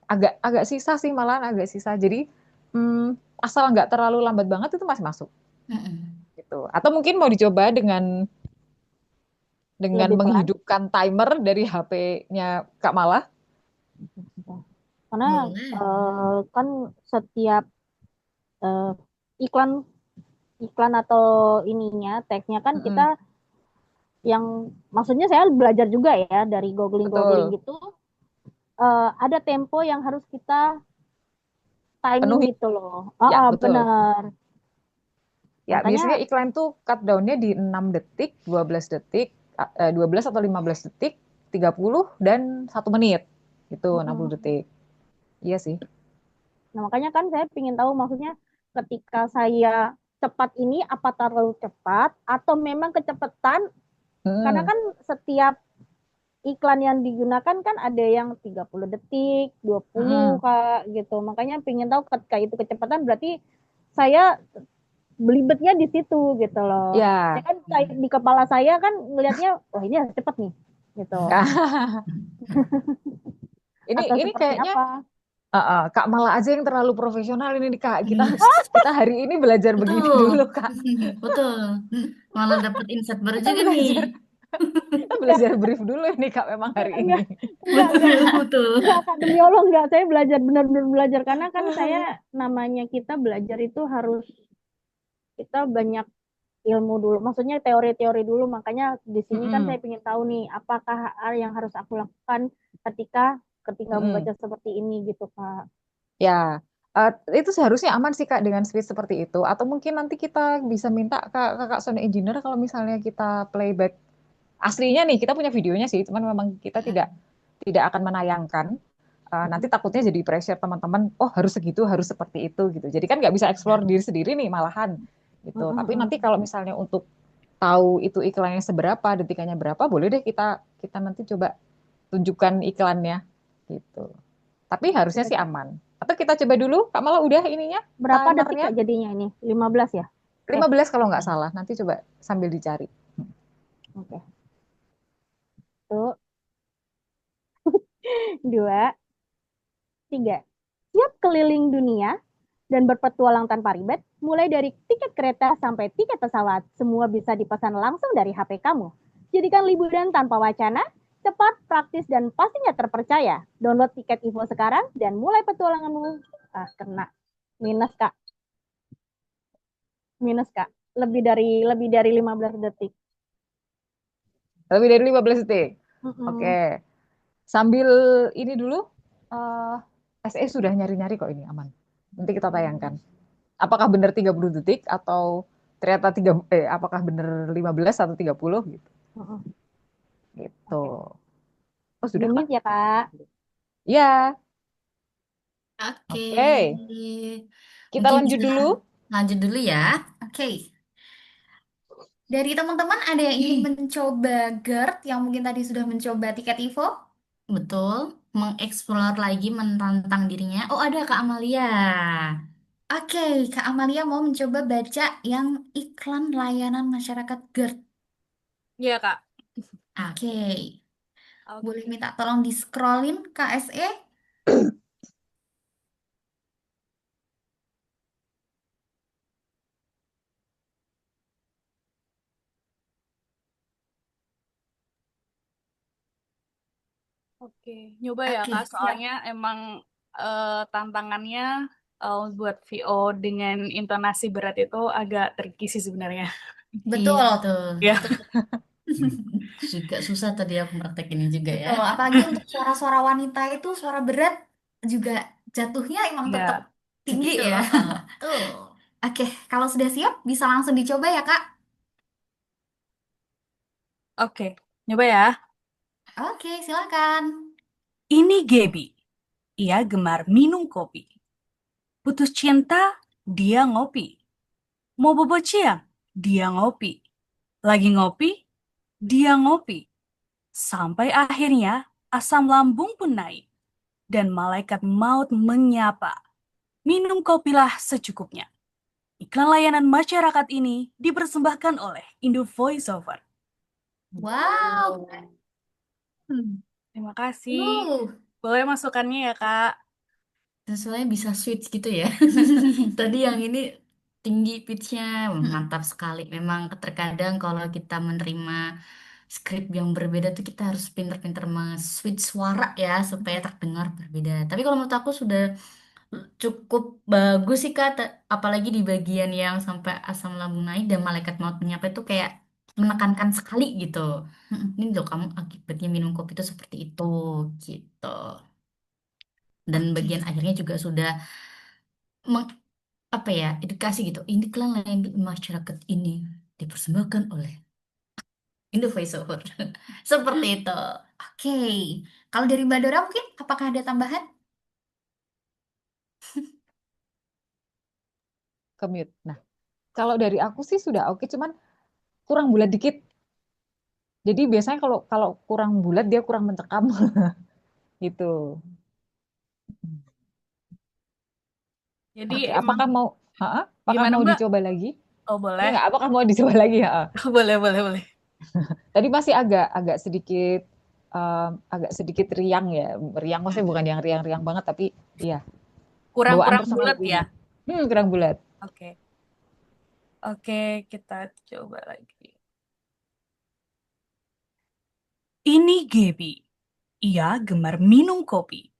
Agak agak sisa sih, malahan agak sisa. Jadi asal nggak terlalu lambat banget itu masih masuk Mm-mm. gitu. Atau mungkin mau dicoba dengan Lebih pelan. menghidupkan timer dari HP-nya Kak Mala. Karena Boleh. kan setiap eh, iklan iklan atau ininya teksnya kan kita Mm-mm, yang maksudnya saya belajar juga ya dari googling betul. gitu, ada tempo yang harus kita timing Penuhi. gitu loh. Ya, betul. Benar. Ya, biasanya Makanya iklan tuh cut down-nya di 6 detik, 12 detik, 12 atau 15 detik, 30 dan 1 menit. Itu 60 detik. Iya sih. nah makanya kan saya ingin tahu maksudnya ketika saya cepat ini apa terlalu cepat atau memang kecepatan karena Hmm, kan setiap iklan yang digunakan kan ada yang 30 detik, 20 hmm. Kak gitu. Makanya pengen tahu ketika itu kecepatan berarti saya belibetnya di situ gitu loh. Ya Ya. kan di kepala saya kan ngelihatnya wah ini harus cepet nih gitu. Ini Atau ini seperti kayaknya apa? Kak Mala aja yang terlalu profesional ini nih Kak. Kita hari ini belajar begini Betul. dulu Kak. Betul. Malah dapat insight baru Kita juga nih. belajar kita Enggak, belajar brief dulu ini Kak memang hari ini. enggak, enggak. Betul, betul. Enggak, Kak, demi Allah enggak. Saya belajar benar-benar belajar karena kan saya namanya kita belajar itu harus kita banyak ilmu dulu. Maksudnya teori-teori dulu. Makanya di sini kan saya Mm-mm, ingin tahu nih apakah yang harus aku lakukan ketika ketika mm-mm. membaca seperti ini gitu, Kak. Ya, itu seharusnya aman sih Kak dengan speed seperti itu. Atau mungkin nanti kita bisa minta Kakak sound engineer kalau misalnya kita playback aslinya nih, kita punya videonya sih, cuman memang kita tidak tidak akan menayangkan. Nanti takutnya jadi pressure teman-teman, oh harus segitu, harus seperti itu gitu. Jadi kan nggak bisa explore diri sendiri nih malahan gitu. Tapi nanti kalau misalnya untuk tahu itu iklannya seberapa, detikannya berapa, boleh deh kita kita nanti coba tunjukkan iklannya gitu. Tapi harusnya sih aman. Atau kita coba dulu, Kak Mala udah ininya, Berapa detik timernya Kak jadinya ini? 15 ya? 15 kalau nggak salah. Nanti coba sambil dicari. Oke. Satu, dua, tiga. Siap keliling dunia dan berpetualang tanpa ribet, mulai dari tiket kereta sampai tiket pesawat, semua bisa dipesan langsung dari HP kamu. Jadikan liburan tanpa wacana, cepat, praktis, dan pastinya terpercaya. Download tiket Ivo sekarang dan mulai petualanganmu. Kena. Minus, Kak. Minus, Kak. Lebih dari 15 detik. Lebih dari 15 detik. Oke. Mm-mm. Sambil ini dulu, eh SE sudah nyari-nyari kok ini aman. Nanti kita tayangkan. Apakah benar 30 detik atau ternyata apakah benar 15 atau 30 gitu. Mm-mm. Gitu. Oke. Oh, sudah Kak? Demit ya, Kak. Ya. Oke. Oke. Kita Mungkin lanjut bisa dulu. lanjut dulu ya. Oke. Dari teman-teman ada yang ingin mencoba GERD yang mungkin tadi sudah mencoba tiket Ivo? Betul, mengeksplor lagi, menantang dirinya. Oh, ada Kak Amalia. Oke, Kak Amalia mau mencoba baca yang iklan layanan masyarakat GERD. Iya, Kak. Oke, Oke. boleh minta tolong di-scrollin KSE? Oke, nyoba ya Oke, Kak, siap. soalnya emang tantangannya buat VO dengan intonasi berat itu agak tricky sih sebenarnya. Iya, Betul. betul. Ya, Itu juga susah tadi aku praktekinnya juga ya. Betul, apalagi untuk suara-suara wanita itu suara berat juga jatuhnya emang tetap ya, tinggi Betul, ya. betul. Oke, kalau sudah siap bisa langsung dicoba ya Kak. oke, nyoba ya. Oke, silakan. Ini Gaby, ia gemar minum kopi. Putus cinta, dia ngopi. Mau bobo siang, dia ngopi. Lagi ngopi, dia ngopi. Sampai akhirnya asam lambung pun naik. Dan malaikat maut menyapa. Minum kopilah secukupnya. Iklan layanan masyarakat ini dipersembahkan oleh Indo Voiceover. Wow. Terima kasih. Uh. Boleh masukannya ya, Kak? Sesuai bisa switch gitu ya. Tadi yang ini tinggi pitch-nya, mantap sekali. Memang terkadang kalau kita menerima skrip yang berbeda tuh kita harus pinter-pinter switch suara ya supaya terdengar berbeda. Tapi kalau menurut aku sudah cukup bagus sih Kak, apalagi di bagian yang sampai asam lambung naik dan malaikat maut menyapa itu kayak menekankan sekali gitu. Ini loh kamu akibatnya minum kopi itu seperti itu gitu. Dan Oke. bagian akhirnya juga sudah meng, apa ya edukasi gitu. Ini iklan lain di masyarakat ini dipersembahkan oleh Indo Voiceover. Seperti itu. Oke. Kalau dari Mbak Dora mungkin apakah ada tambahan? Ke mute. Nah, kalau dari aku sih sudah oke, cuman kurang bulat dikit. Jadi biasanya kalau kalau kurang bulat dia kurang mencekam gitu. Jadi Oke, emang apakah gimana mau Mbak? dicoba lagi? Oh Ya boleh. nggak, apakah mau dicoba lagi? Ha? Boleh, boleh, boleh. Tadi masih agak agak sedikit agak sedikit riang ya. Riang maksudnya bukan yang riang-riang banget, tapi iya, bawaan Kurang-kurang personal bulat ya? punya. Kurang bulat. Oke. Oke, kita coba lagi. Ini Gaby. Ia gemar minum kopi.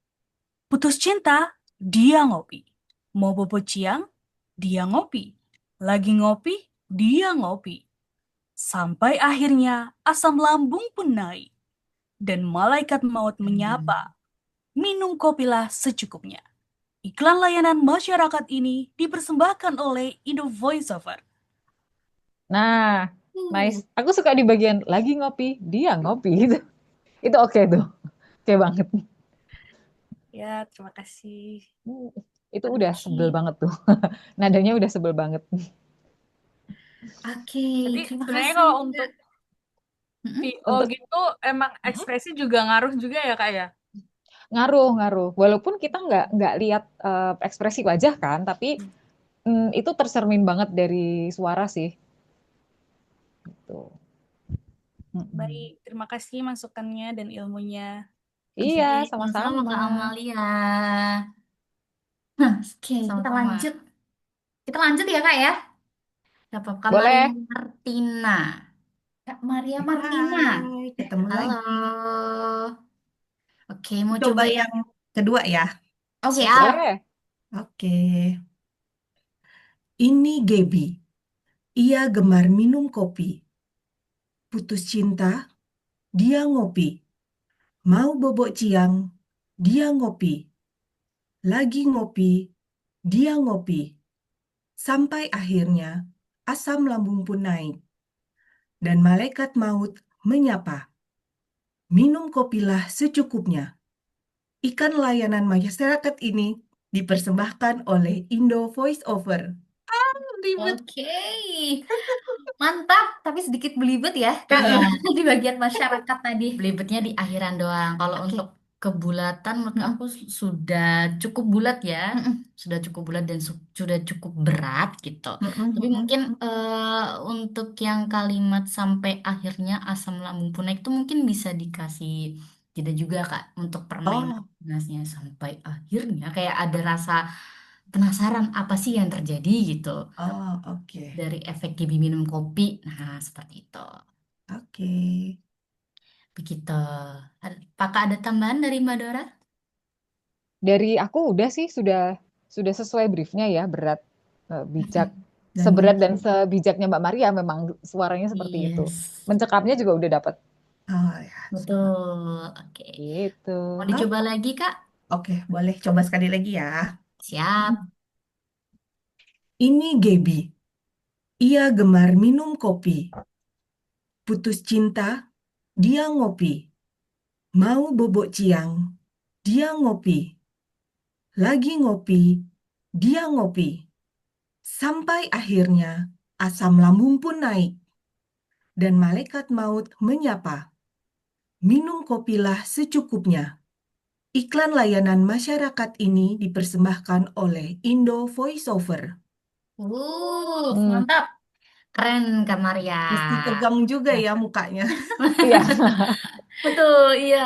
Putus cinta, dia ngopi. Mau bobo siang, dia ngopi. Lagi ngopi, dia ngopi. Sampai akhirnya asam lambung pun naik. Dan malaikat maut menyapa. Minum kopilah secukupnya. Iklan layanan masyarakat ini dipersembahkan oleh Indo Voiceover. Nah, nice. Aku suka di bagian lagi ngopi, dia ngopi gitu. Itu oke tuh. Oke banget. Ya, terima kasih. Itu udah sebel Oke. banget tuh. Nadanya udah sebel banget. Oke, Jadi terima sebenarnya kasih kalau Mbak. untuk Mm-mm. VO Untuk gitu emang ekspresi juga ngaruh juga ya Kak ya? ngaruh. Walaupun kita nggak lihat ekspresi wajah kan, tapi itu tercermin banget dari suara sih. Gitu. Baik, terima kasih masukannya dan ilmunya. Iya, Oke, sama-sama sama-sama. Kak Amalia. Oke, kita Sama-sama. lanjut. Kita lanjut ya Kak ya. Siapa Kak Maria Boleh. Martina? Kak Maria Martina. Hai, ketemu lagi. Halo. Oke, mau Coba coba yang yang kedua ya. Oke, siap. siap. Boleh. Oke. Ini Gaby. Ia gemar minum kopi. Putus cinta, dia ngopi. Mau bobok ciang, dia ngopi. Lagi ngopi, dia ngopi. Sampai akhirnya asam lambung pun naik. Dan malaikat maut menyapa. Minum kopilah secukupnya. Ikan layanan masyarakat ini dipersembahkan oleh Indo Voice Over. Ribet. Oke. Mantap, tapi sedikit belibet ya, Kak, Iya, di bagian masyarakat tadi. belibetnya di akhiran doang. Kalau Oke. untuk kebulatan, menurut Mm-mm. aku sudah cukup bulat ya, Mm-mm. sudah cukup bulat dan sudah cukup berat gitu. Mm-mm, Tapi mm-mm. mungkin untuk yang kalimat sampai akhirnya asam lambung pun naik itu mungkin bisa dikasih jeda juga Kak untuk permainan Oh, nasnya sampai akhirnya kayak ada rasa penasaran apa sih yang terjadi gitu oh, oke, dari efek Gibi minum kopi. Nah, seperti itu. oke. Begitu. Apakah ada tambahan dari Mbak Dora? Dari aku udah sih sudah sesuai briefnya ya, berat, bijak, Mm-mm. Dan seberat dan menurut, sebijaknya Mbak Maria, memang suaranya seperti itu. Yes, Mencekapnya juga udah dapat. oh ya, betul. Oke. Gitu. Mau oh, dicoba lagi, Kak? oke, boleh coba sekali lagi ya. Siap. Ini Gaby. Ia gemar minum kopi. Putus cinta, dia ngopi. Mau bobok ciang, dia ngopi. Lagi ngopi, dia ngopi. Sampai akhirnya asam lambung pun naik dan malaikat maut menyapa. Minum kopilah secukupnya. Iklan layanan masyarakat ini dipersembahkan oleh Indo Voiceover. Hmm, Mantap. Keren, Kak Maria. Mesti tegang juga ya mukanya. iya, Betul, iya.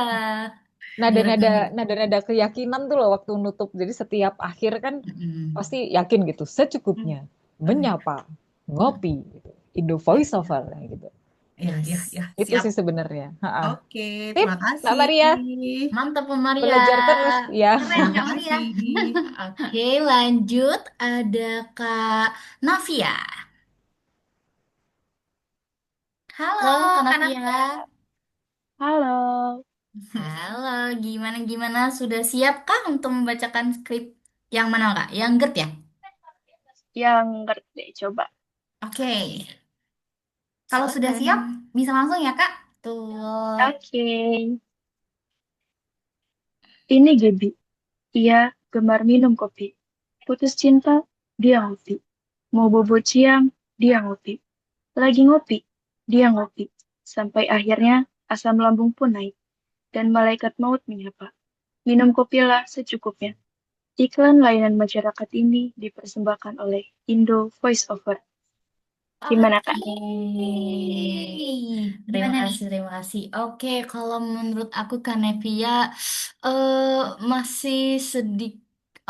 Biar nada-nada agak... nada-nada keyakinan tuh loh waktu nutup. Jadi setiap akhir kan Mm-mm. pasti yakin gitu, secukupnya, menyapa, ngopi, gitu. Indo Ya, Voiceover gitu. ya, ya, Yes. ya, Itu siap. sih sebenarnya. Ha-ha. Oke, Sip, terima Mbak kasih. Maria, Mantap, Kak Maria. belajar terus ya. Keren, Terima Kak Maria. kasih. Oke, lanjut. Ada Kak Navia. Halo, Halo, Kak Kak Navia. Nafia. Halo. Halo, gimana? Sudah siapkah untuk membacakan skrip yang mana, Kak? Yang GERD ya? Yang ngerti coba. Oke, Kalau sudah silakan. siap, bisa langsung ya, Kak? Tuh. Oke. Ini Gaby. Ia gemar minum kopi. Putus cinta, dia ngopi. Mau bobo siang, dia ngopi. Lagi ngopi, dia ngopi. Sampai akhirnya asam lambung pun naik. Dan malaikat maut menyapa. Minum kopilah secukupnya. Iklan layanan masyarakat ini dipersembahkan oleh Indo Voiceover. Gimana, Oke. Kak? Terima Gimana nih? kasih, terima kasih. Oke, kalau menurut aku Kak Nevia masih sedikit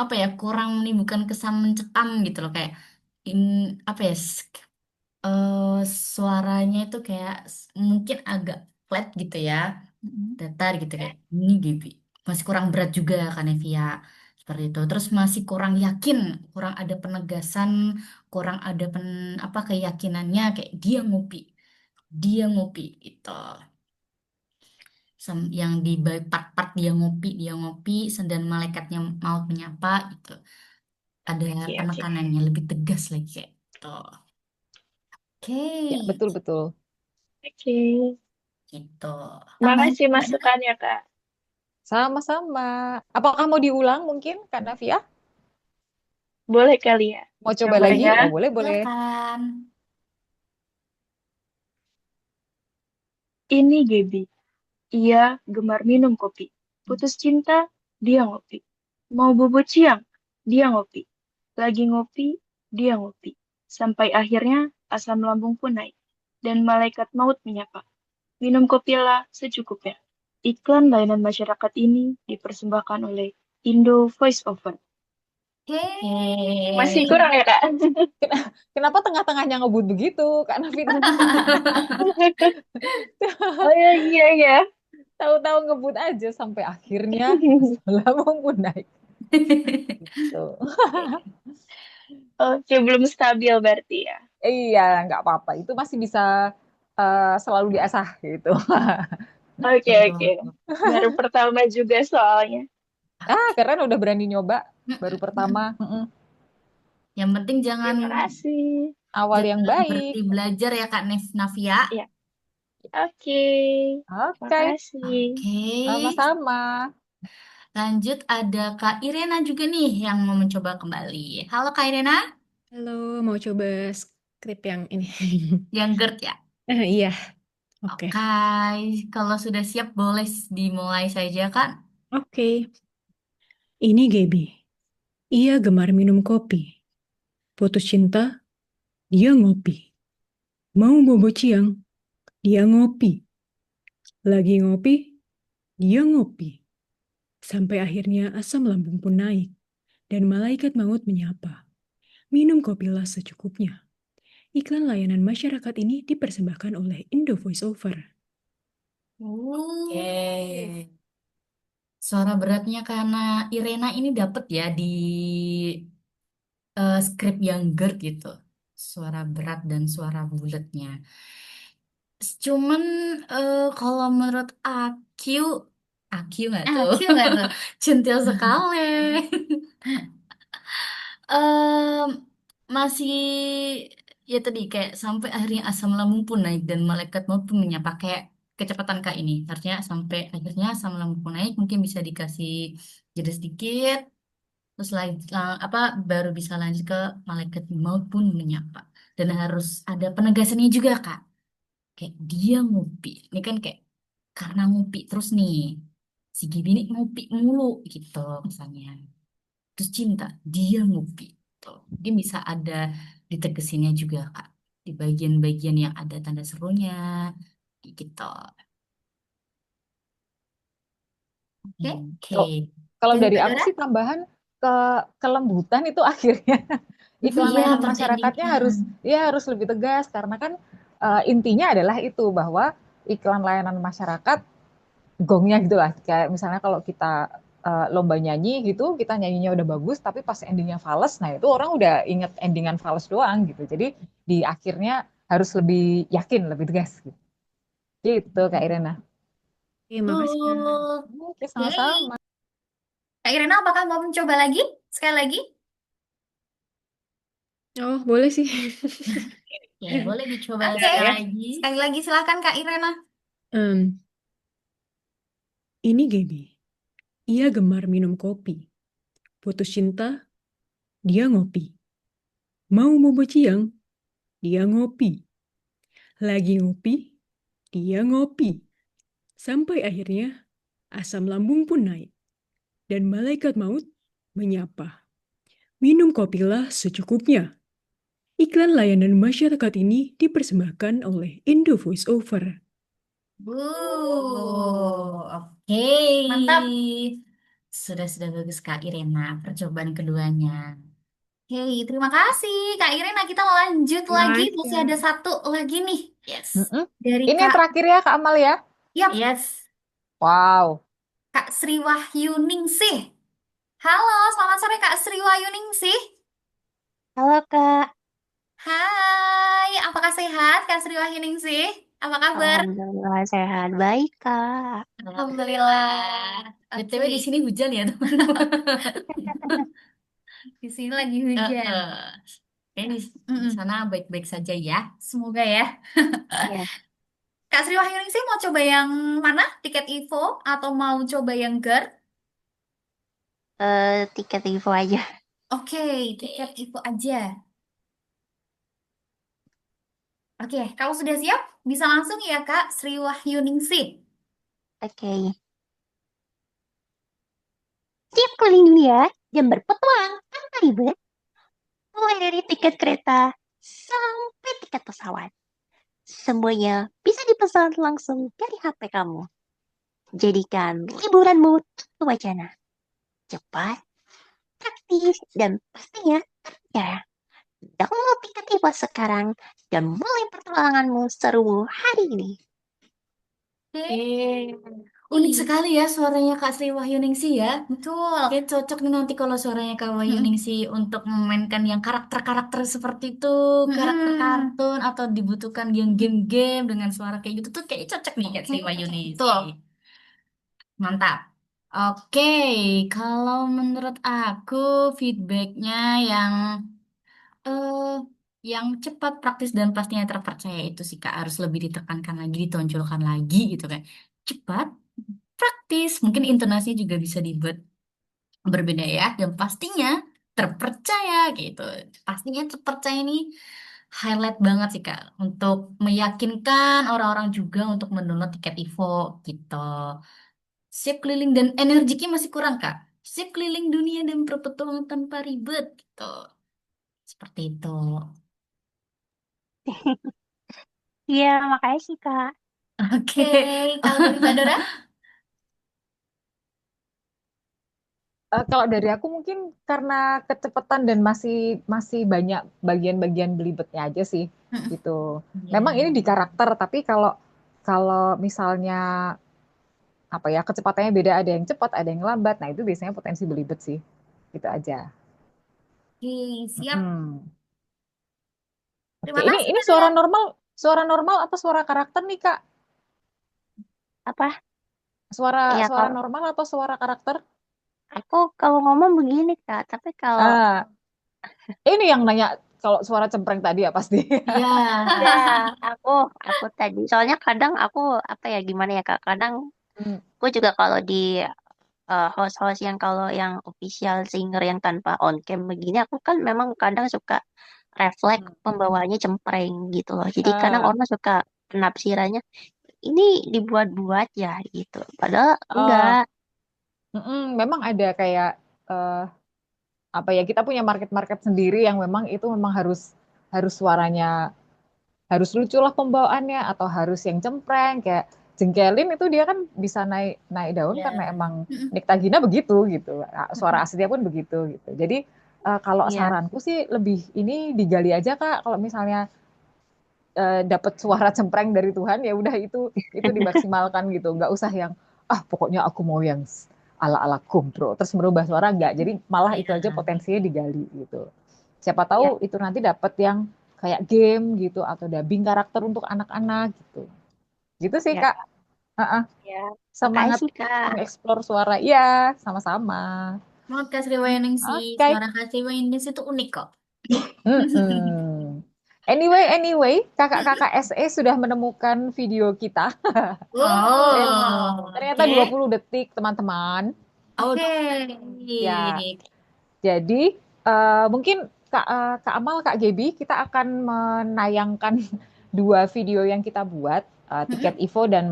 apa ya kurang menimbulkan kesan mencekam gitu loh kayak in apa ya eh, suaranya itu kayak mungkin agak flat gitu ya, Mm-mm. datar gitu kayak ini gitu. Masih kurang berat juga kan Evia seperti itu. Terus masih kurang yakin, kurang ada penegasan, kurang ada apa keyakinannya kayak dia ngopi itu. Yang di part-part dia ngopi, dan malaikatnya mau menyapa itu. Ada Oke, oke. penekanannya lebih tegas lagi kayak gitu. Ya, Oke, betul-betul. Oke. gitu. Tambahan Makasih Mbak Dora. masukannya, Kak. Sama-sama. Apakah mau diulang mungkin, Kak Navia? Boleh kali ya? Mau coba Coba lagi? ya. Oh, boleh, boleh. Silakan. Ini Gaby. Ia gemar minum kopi. Putus cinta, dia ngopi. Mau bobo siang, dia ngopi. Lagi ngopi, dia ngopi. Sampai akhirnya asam lambung pun naik. Dan malaikat maut menyapa. Minum kopilah secukupnya. Iklan layanan masyarakat ini dipersembahkan oleh Indo Voice Over. Masih Oke. kurang ya, Kak? Kenapa tengah-tengahnya ngebut begitu, Kak Navita? Oh iya, iya, iya. Tahu-tahu ngebut aja sampai akhirnya lambung pun naik. Tuh. Oke, belum stabil berarti ya. Iya, nggak apa-apa. Itu masih bisa selalu diasah gitu. Oke, oke. Baru pertama juga soalnya. Keren udah berani nyoba baru pertama. Yang penting jangan Terima kasih. Awal yang berhenti baik. belajar ya Kak Navia. Ya, oke. Oke, Makasih. Oke. sama-sama. Lanjut ada Kak Irena juga nih yang mau mencoba kembali. Halo Kak Irena. Halo, mau coba skrip yang ini. Yang GERD ya. Iya, oke. Oke, kalau sudah siap boleh dimulai saja kan? Oke. Ini Gaby. Ia gemar minum kopi. Putus cinta, dia ngopi. Mau bobo ciang, dia ngopi. Lagi ngopi, dia ngopi. Sampai akhirnya asam lambung pun naik. Dan malaikat maut menyapa. Minum kopilah secukupnya. Iklan layanan masyarakat ini dipersembahkan oleh Indo Voice Over. Oke. Suara beratnya karena Irena ini dapet ya di skrip yang GERD gitu. Suara berat dan suara bulatnya. Cuman kalau menurut Aku nggak tuh? Cute nggak tuh? Centil sekali. Em, Masih ya tadi kayak sampai akhirnya asam lambung pun naik dan malaikat maut pun menyapa kayak kecepatan kak ini. Artinya sampai akhirnya asam lambung pun naik mungkin bisa dikasih jeda sedikit terus apa baru bisa lanjut ke malaikat maut pun menyapa dan harus ada penegasannya juga kak kayak dia ngopi ini kan kayak karena ngopi terus nih si Gibi ini ngopi mulu gitu misalnya terus cinta dia ngopi tuh dia bisa ada ditegesinnya juga kak di bagian-bagian yang ada tanda serunya gitu. Oke. Oke. Kalau kalau Dari dari Mbak aku Dora? sih tambahan ke kelembutan itu akhirnya iklan Iya, layanan masyarakatnya tekniknya. harus lebih tegas karena kan intinya adalah itu bahwa iklan layanan masyarakat gongnya gitu lah kayak misalnya kalau kita lomba nyanyi gitu kita nyanyinya udah bagus tapi pas endingnya fals nah itu orang udah inget endingan fals doang gitu jadi di akhirnya harus lebih yakin lebih tegas gitu Kak Irena. Oke, makasih Kak. Oke Oke. sama-sama. Kak Irena, apakah mau mencoba lagi? Sekali lagi? Oh, boleh sih. Ya, boleh dicoba Oke. sekali Ya. lagi. Sekali lagi silakan Kak Irena. Em, ini Gaby. Ia gemar minum kopi. Putus cinta, dia ngopi. Mau bobo ciang, dia ngopi. Lagi ngopi, dia ngopi. Sampai akhirnya asam lambung pun naik. Dan malaikat maut menyapa. Minum kopilah secukupnya. Iklan layanan masyarakat ini dipersembahkan oleh Indo Voice Over. Oke. Mantap. Sudah bagus Kak Irena percobaan keduanya. Oke, terima kasih Kak Irena. Kita mau lanjut lagi. Makasih, Masih Kak. ada satu lagi nih. Yes. Mm-mm. Dari Ini yang Kak, terakhir ya Kak Amal ya. yap, Yes. Wow. Kak Sri Wahyuningsih. Halo, selamat sore Kak Sri Wahyuningsih. Halo Kak, Hai, apakah sehat Kak Sri Wahyuningsih? Apa kabar? Alhamdulillah sehat. Baik Kak. Alhamdulillah. BTW Oke, di sini hujan ya teman-teman. di sini lagi hujan. Oke, di Mm-mm. sana baik-baik saja ya. Semoga ya. Ya, Kak Sri Wahyuningsih mau coba yang mana? Tiket Evo atau mau coba yang GER? tiket info aja. Oke, tiket Evo aja. Oke, kalau sudah siap, bisa langsung ya Kak Sri Wahyuningsih. Oke. Siap keliling dunia dan berpetualang tanpa ribet, mulai dari tiket kereta sampai tiket pesawat. Semuanya bisa dipesan langsung dari HP kamu. Jadikan liburanmu tanpa wacana. Cepat, praktis, dan pastinya terpercaya. Download tiket Info sekarang dan mulai pertualanganmu seru hari ini. Unik sekali ya suaranya Kak Sri Wahyuningsih ya. Betul. Oke, cocok nih nanti kalau suaranya Kak Wahyuningsih untuk memainkan yang karakter-karakter seperti itu, karakter kartun atau dibutuhkan yang game-game dengan suara kayak gitu tuh kayak cocok nih Kak Sri Wahyuningsih. Betul. Mantap. Oke, kalau menurut aku feedbacknya eh yang cepat, praktis dan pastinya terpercaya itu sih Kak harus lebih ditekankan lagi, ditonjolkan lagi gitu kan. Cepat, praktis, mungkin intonasinya juga bisa dibuat berbeda ya dan pastinya terpercaya gitu. Pastinya terpercaya nih highlight banget sih Kak untuk meyakinkan orang-orang juga untuk mendownload tiket Ivo gitu. Siap keliling dan energiknya masih kurang Kak. Siap keliling dunia dan berpetualang tanpa ribet gitu. Seperti itu. Iya, makanya sih, Kak. Oke. Oke, kalau dari Mbak Dora? Kalau dari aku mungkin karena kecepatan dan masih masih banyak bagian-bagian belibetnya aja sih gitu. Memang ini di Ya. karakter, tapi kalau kalau misalnya apa ya kecepatannya beda, ada yang cepat, ada yang lambat. Nah, itu biasanya potensi belibet sih. Gitu aja. Oke, siap. Mm. Oke, Terima ini kasih ini Mbak Dora. suara normal atau suara karakter nih, Kak? Apa? Suara Ya, suara kalau normal atau suara karakter? aku kalau ngomong begini, Kak. Tapi kalau Ah, ini yang nanya kalau suara cempreng tadi ya pasti. Iya. ya, aku aku tadi soalnya kadang aku apa ya gimana ya, Kak? Kadang Hmm, aku juga kalau di host-host yang kalau yang official singer yang tanpa on cam begini, aku kan memang kadang suka refleks hmm. pembawaannya cempreng gitu loh. Jadi kadang Ah, orang suka penafsirannya ini dibuat-buat ya gitu. Padahal oh, enggak. memang ada kayak eh, apa ya kita punya market-market sendiri yang memang itu memang harus harus suaranya harus lucu lah pembawaannya atau harus yang cempreng kayak jengkelin itu dia kan bisa naik naik daun karena Ya. emang Nikta Gina begitu gitu. Suara aslinya pun begitu gitu. Jadi kalau Iya. saranku sih lebih ini digali aja Kak kalau misalnya dapat suara cempreng dari Tuhan ya udah itu dimaksimalkan gitu nggak usah yang pokoknya aku mau yang ala-ala kompro terus merubah suara nggak jadi malah itu aja Ya. potensinya digali gitu siapa Iya. tahu itu nanti dapat yang kayak game gitu atau dubbing karakter untuk anak-anak gitu gitu sih Ya, Kak. Kak. Heeh. Ya. Semangat Makasih, Kak. mengeksplor suara ya sama-sama. Menurut Kak Sriwayaning sih, Oke. suara Kak Sriwayaning itu unik kok. Mm-mm. Anyway, kakak-kakak SE sudah menemukan video kita. Ternyata Oh, ternyata oke. 20 detik, teman-teman. Oh, Oke. Ya, jadi mungkin Kak Amal, Kak Gebi, kita akan menayangkan dua video yang kita buat, tiket Ivo dan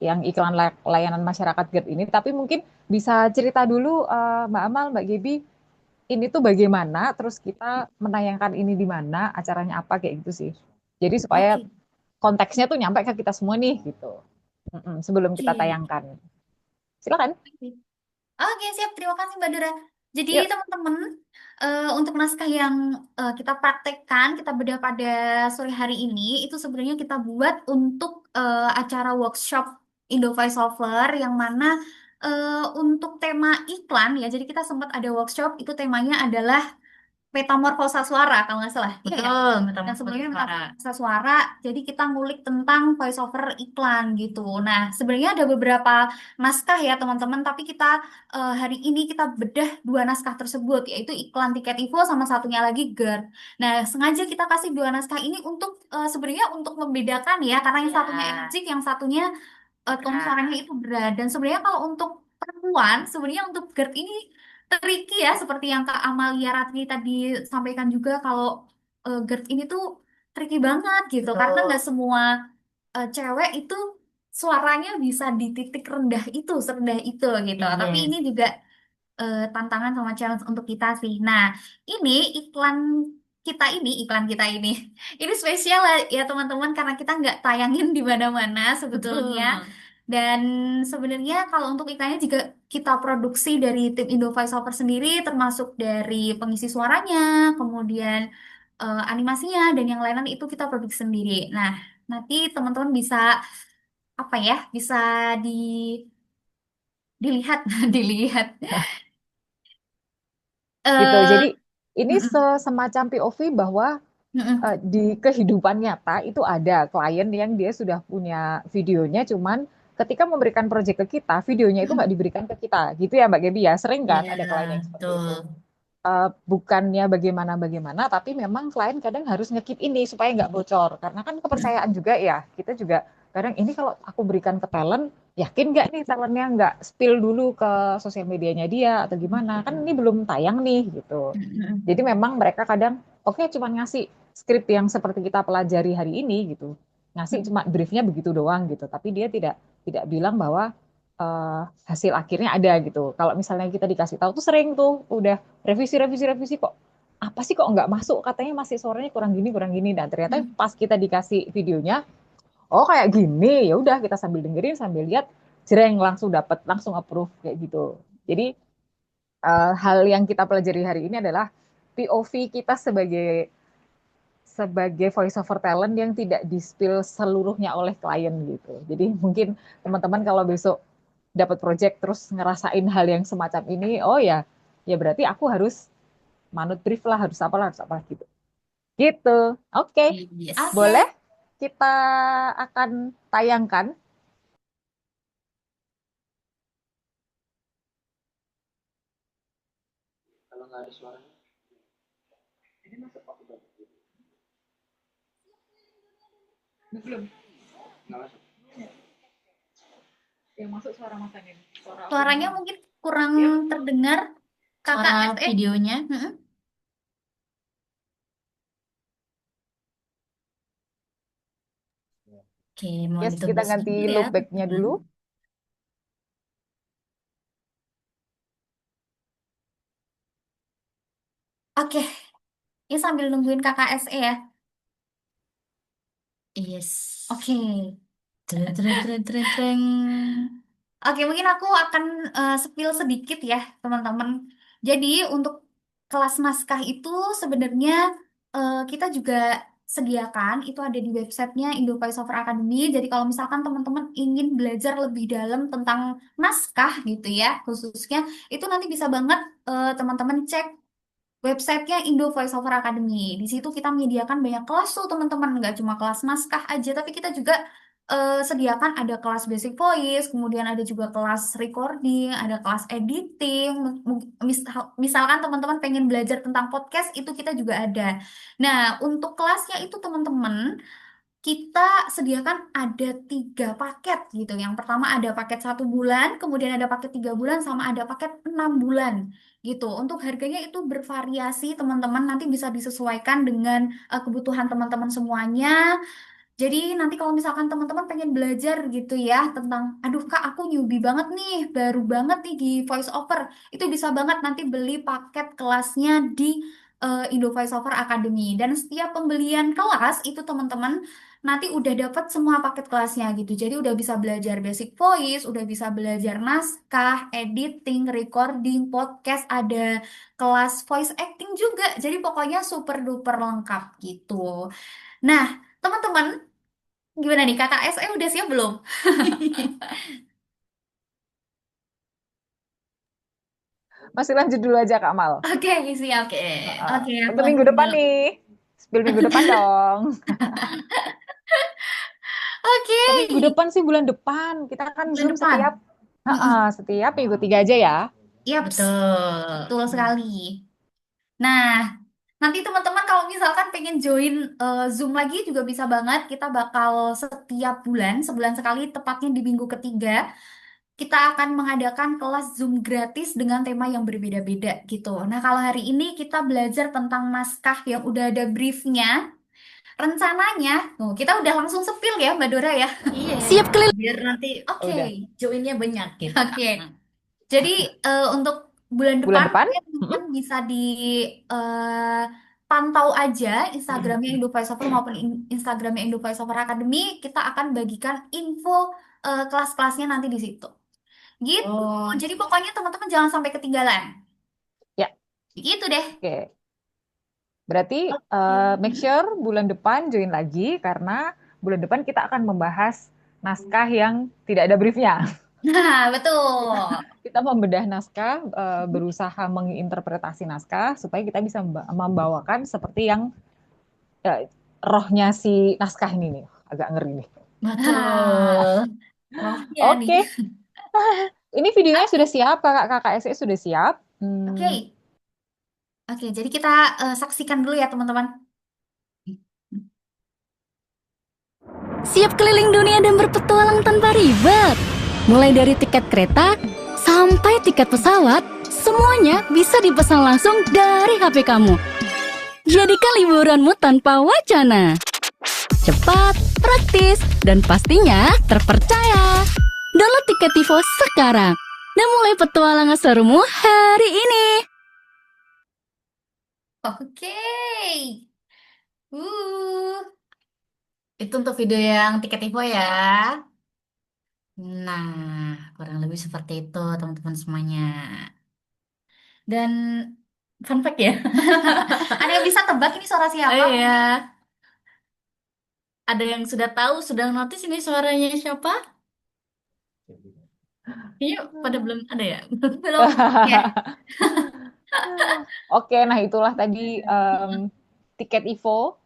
yang iklan layanan masyarakat GERD ini. Tapi mungkin bisa cerita dulu Mbak Amal, Mbak Gebi, ini tuh bagaimana, terus kita menayangkan ini di mana, acaranya apa, kayak gitu sih. Jadi supaya Oke. konteksnya tuh nyampe ke kita semua nih, gitu. Sebelum kita Oke. tayangkan. Silakan. Oke, siap. Terima kasih, Mbak Dora. Jadi, Yuk. teman-teman, untuk naskah yang kita praktekkan, kita bedah pada sore hari ini, itu sebenarnya kita buat untuk acara workshop Indo Voiceover, yang mana untuk tema iklan, ya, jadi kita sempat ada workshop, itu temanya adalah metamorfosa suara kalau nggak salah. Iya ya. betul, Yang metamorfosa sebelumnya suara. metamorfosa suara. Jadi kita ngulik tentang voiceover iklan gitu. Nah, sebenarnya ada beberapa naskah ya teman-teman. Tapi kita hari ini kita bedah dua naskah tersebut, yaitu iklan tiket Ivo sama satunya lagi GERD. Nah, sengaja kita kasih dua naskah ini untuk sebenarnya untuk membedakan ya, karena yang satunya Ya, energik, yang satunya tone suaranya berat. itu berat. Dan sebenarnya kalau untuk perempuan, sebenarnya untuk GERD ini tricky ya, seperti yang Kak Amalia Ratri tadi sampaikan juga, kalau GERD ini tuh tricky banget gitu, karena nggak Betul. semua cewek itu suaranya bisa di titik rendah itu, serendah itu gitu. Tapi ini Yes. juga tantangan sama challenge untuk kita sih. Nah, ini iklan iklan kita ini, ini spesial ya teman-teman, karena kita nggak tayangin di mana-mana sebetulnya. Betul. Dan sebenarnya kalau untuk iklannya juga kita produksi dari tim Indo Voiceover sendiri, termasuk dari pengisi suaranya, kemudian animasinya, dan yang lain itu kita produksi sendiri. Nah, nanti teman-teman bisa apa ya, bisa di dilihat, dilihat. Gitu. eh Jadi ini mm-mm, semacam POV bahwa mm-mm, di kehidupan nyata itu ada klien yang dia sudah punya videonya, cuman ketika memberikan proyek ke kita, videonya itu nggak mm-mm. diberikan ke kita. Gitu ya Mbak Gebi ya. Sering kan Iya, ada klien yang seperti itu. betul. Bukannya bagaimana-bagaimana, tapi memang klien kadang harus ngekip ini supaya nggak bocor. Karena kan kepercayaan juga ya. Kita juga kadang ini kalau aku berikan ke talent, yakin nggak nih talentnya nggak spill dulu ke sosial medianya dia atau gimana? Kan ini belum tayang nih gitu. Mm-mm. Jadi memang mereka kadang oke cuma ngasih skrip yang seperti kita pelajari hari ini gitu. Ngasih cuma briefnya begitu doang gitu, tapi dia tidak bilang bahwa hasil akhirnya ada gitu. Kalau misalnya kita dikasih tahu tuh sering tuh udah revisi kok apa sih kok nggak masuk, katanya masih suaranya kurang gini dan ternyata pas kita dikasih videonya, oh kayak gini, ya udah kita sambil dengerin sambil lihat jreng langsung dapat, langsung approve kayak gitu. Jadi hal yang kita pelajari hari ini adalah POV kita sebagai voice over talent yang tidak di-spill seluruhnya oleh klien gitu. Jadi mungkin teman-teman kalau besok dapat project terus ngerasain hal yang semacam ini, oh ya berarti aku harus manut brief lah, harus apa gitu. Gitu. Oke. Yes. Boleh kita akan tayangkan. Kalau nggak ada suaranya. Ini masuk pakai batu. Belum. Nggak masuk. Yang masuk suara Mas Anin. Suaranya mungkin kurang terdengar. Suara Kakak SE. videonya. Oke, mau Yes, ditunggu kita ganti sebentar ya, loopback-nya teman-teman. dulu. Oke, ini sambil nungguin kakak SE ya. Yes. Oke. Treng. Oke, mungkin aku akan spill sedikit ya, teman-teman. Jadi, untuk kelas naskah itu sebenarnya kita juga sediakan, itu ada di websitenya Indo Voice Over Academy. Jadi, kalau misalkan teman-teman ingin belajar lebih dalam tentang naskah gitu ya, khususnya, itu nanti bisa banget teman-teman cek websitenya Indo Voice Over Academy. Di situ kita menyediakan banyak kelas tuh teman-teman, nggak cuma kelas naskah aja, tapi kita juga sediakan ada kelas basic voice, kemudian ada juga kelas recording, ada kelas editing. Misalkan teman-teman pengen belajar tentang podcast, itu kita juga ada. Nah, untuk kelasnya itu teman-teman, kita sediakan ada 3 paket gitu. Yang pertama ada paket 1 bulan, kemudian ada paket 3 bulan, sama ada paket 6 bulan gitu. Untuk harganya itu bervariasi teman-teman, nanti bisa disesuaikan dengan kebutuhan teman-teman semuanya. Jadi nanti kalau misalkan teman-teman pengen belajar gitu ya tentang, aduh kak aku newbie banget nih, baru banget nih di voice over, itu bisa banget nanti beli paket kelasnya di Indo Voice Over Academy. Dan setiap pembelian kelas itu teman-teman nanti udah dapat semua paket kelasnya gitu. Jadi udah bisa belajar basic voice, udah bisa belajar naskah, editing, recording, podcast, ada kelas voice acting juga. Jadi pokoknya super duper lengkap gitu. Nah, teman-teman, gimana nih kakak SE udah siap belum? Masih lanjut dulu aja Kak Mal. Oke, siap. Oke, aku Untuk minggu lanjut depan dulu. nih. Spill minggu depan dong. Oke. Kok minggu depan sih, bulan depan. Kita kan Bulan Zoom depan. setiap minggu 3 aja ya. Yaps, Betul. betul sekali. Nah, nanti teman-teman kalau misalkan pengen join Zoom lagi juga bisa banget. Kita bakal setiap bulan, sebulan sekali, tepatnya di minggu ketiga, kita akan mengadakan kelas Zoom gratis dengan tema yang berbeda-beda gitu. Nah, kalau hari ini kita belajar tentang naskah yang udah ada briefnya. Rencananya, kita udah langsung sepil ya Mbak Dora ya. Iya. Siap keliling. Biar nanti Oke. joinnya banyak gitu. Oke. Jadi untuk bulan Bulan depan, depan? teman-teman bisa di pantau aja Instagramnya Indo Voice Over maupun Instagramnya Indo Voice Over Academy. Kita akan bagikan info kelas-kelasnya nanti di situ. Gitu. Oh. Jadi pokoknya teman-teman jangan sampai ketinggalan. Ya. Gitu deh. Oke. Berarti make sure bulan depan join lagi, karena bulan depan kita akan membahas naskah yang tidak ada briefnya. Nah, betul. Kita membedah naskah, berusaha menginterpretasi naskah supaya kita bisa membawakan seperti yang rohnya si naskah ini nih. Agak ngeri nih. Betul. Rohnya nih. Oke. Ini videonya sudah siap, kakak SE sudah siap. Oke. Oke, jadi kita saksikan dulu ya teman-teman. Siap keliling dunia dan berpetualang tanpa ribet. Mulai dari tiket kereta sampai tiket pesawat, semuanya bisa dipesan langsung dari HP kamu. Jadikan liburanmu tanpa wacana. Cepat, praktis, dan pastinya terpercaya. Download Tiket Tivo sekarang dan mulai petualangan serumu hari ini. Oke. Uh. Itu untuk video yang Tiket Tivo ya. Nah, kurang lebih seperti itu teman-teman semuanya. Dan fun fact ya. Ada yang bisa tebak ini suara Oh siapa? iya, ada yang sudah tahu, sudah notice ini suaranya siapa? Kayaknya pada belum ada ya. Belum ya. Oke, nah itulah tadi Tiket Ivo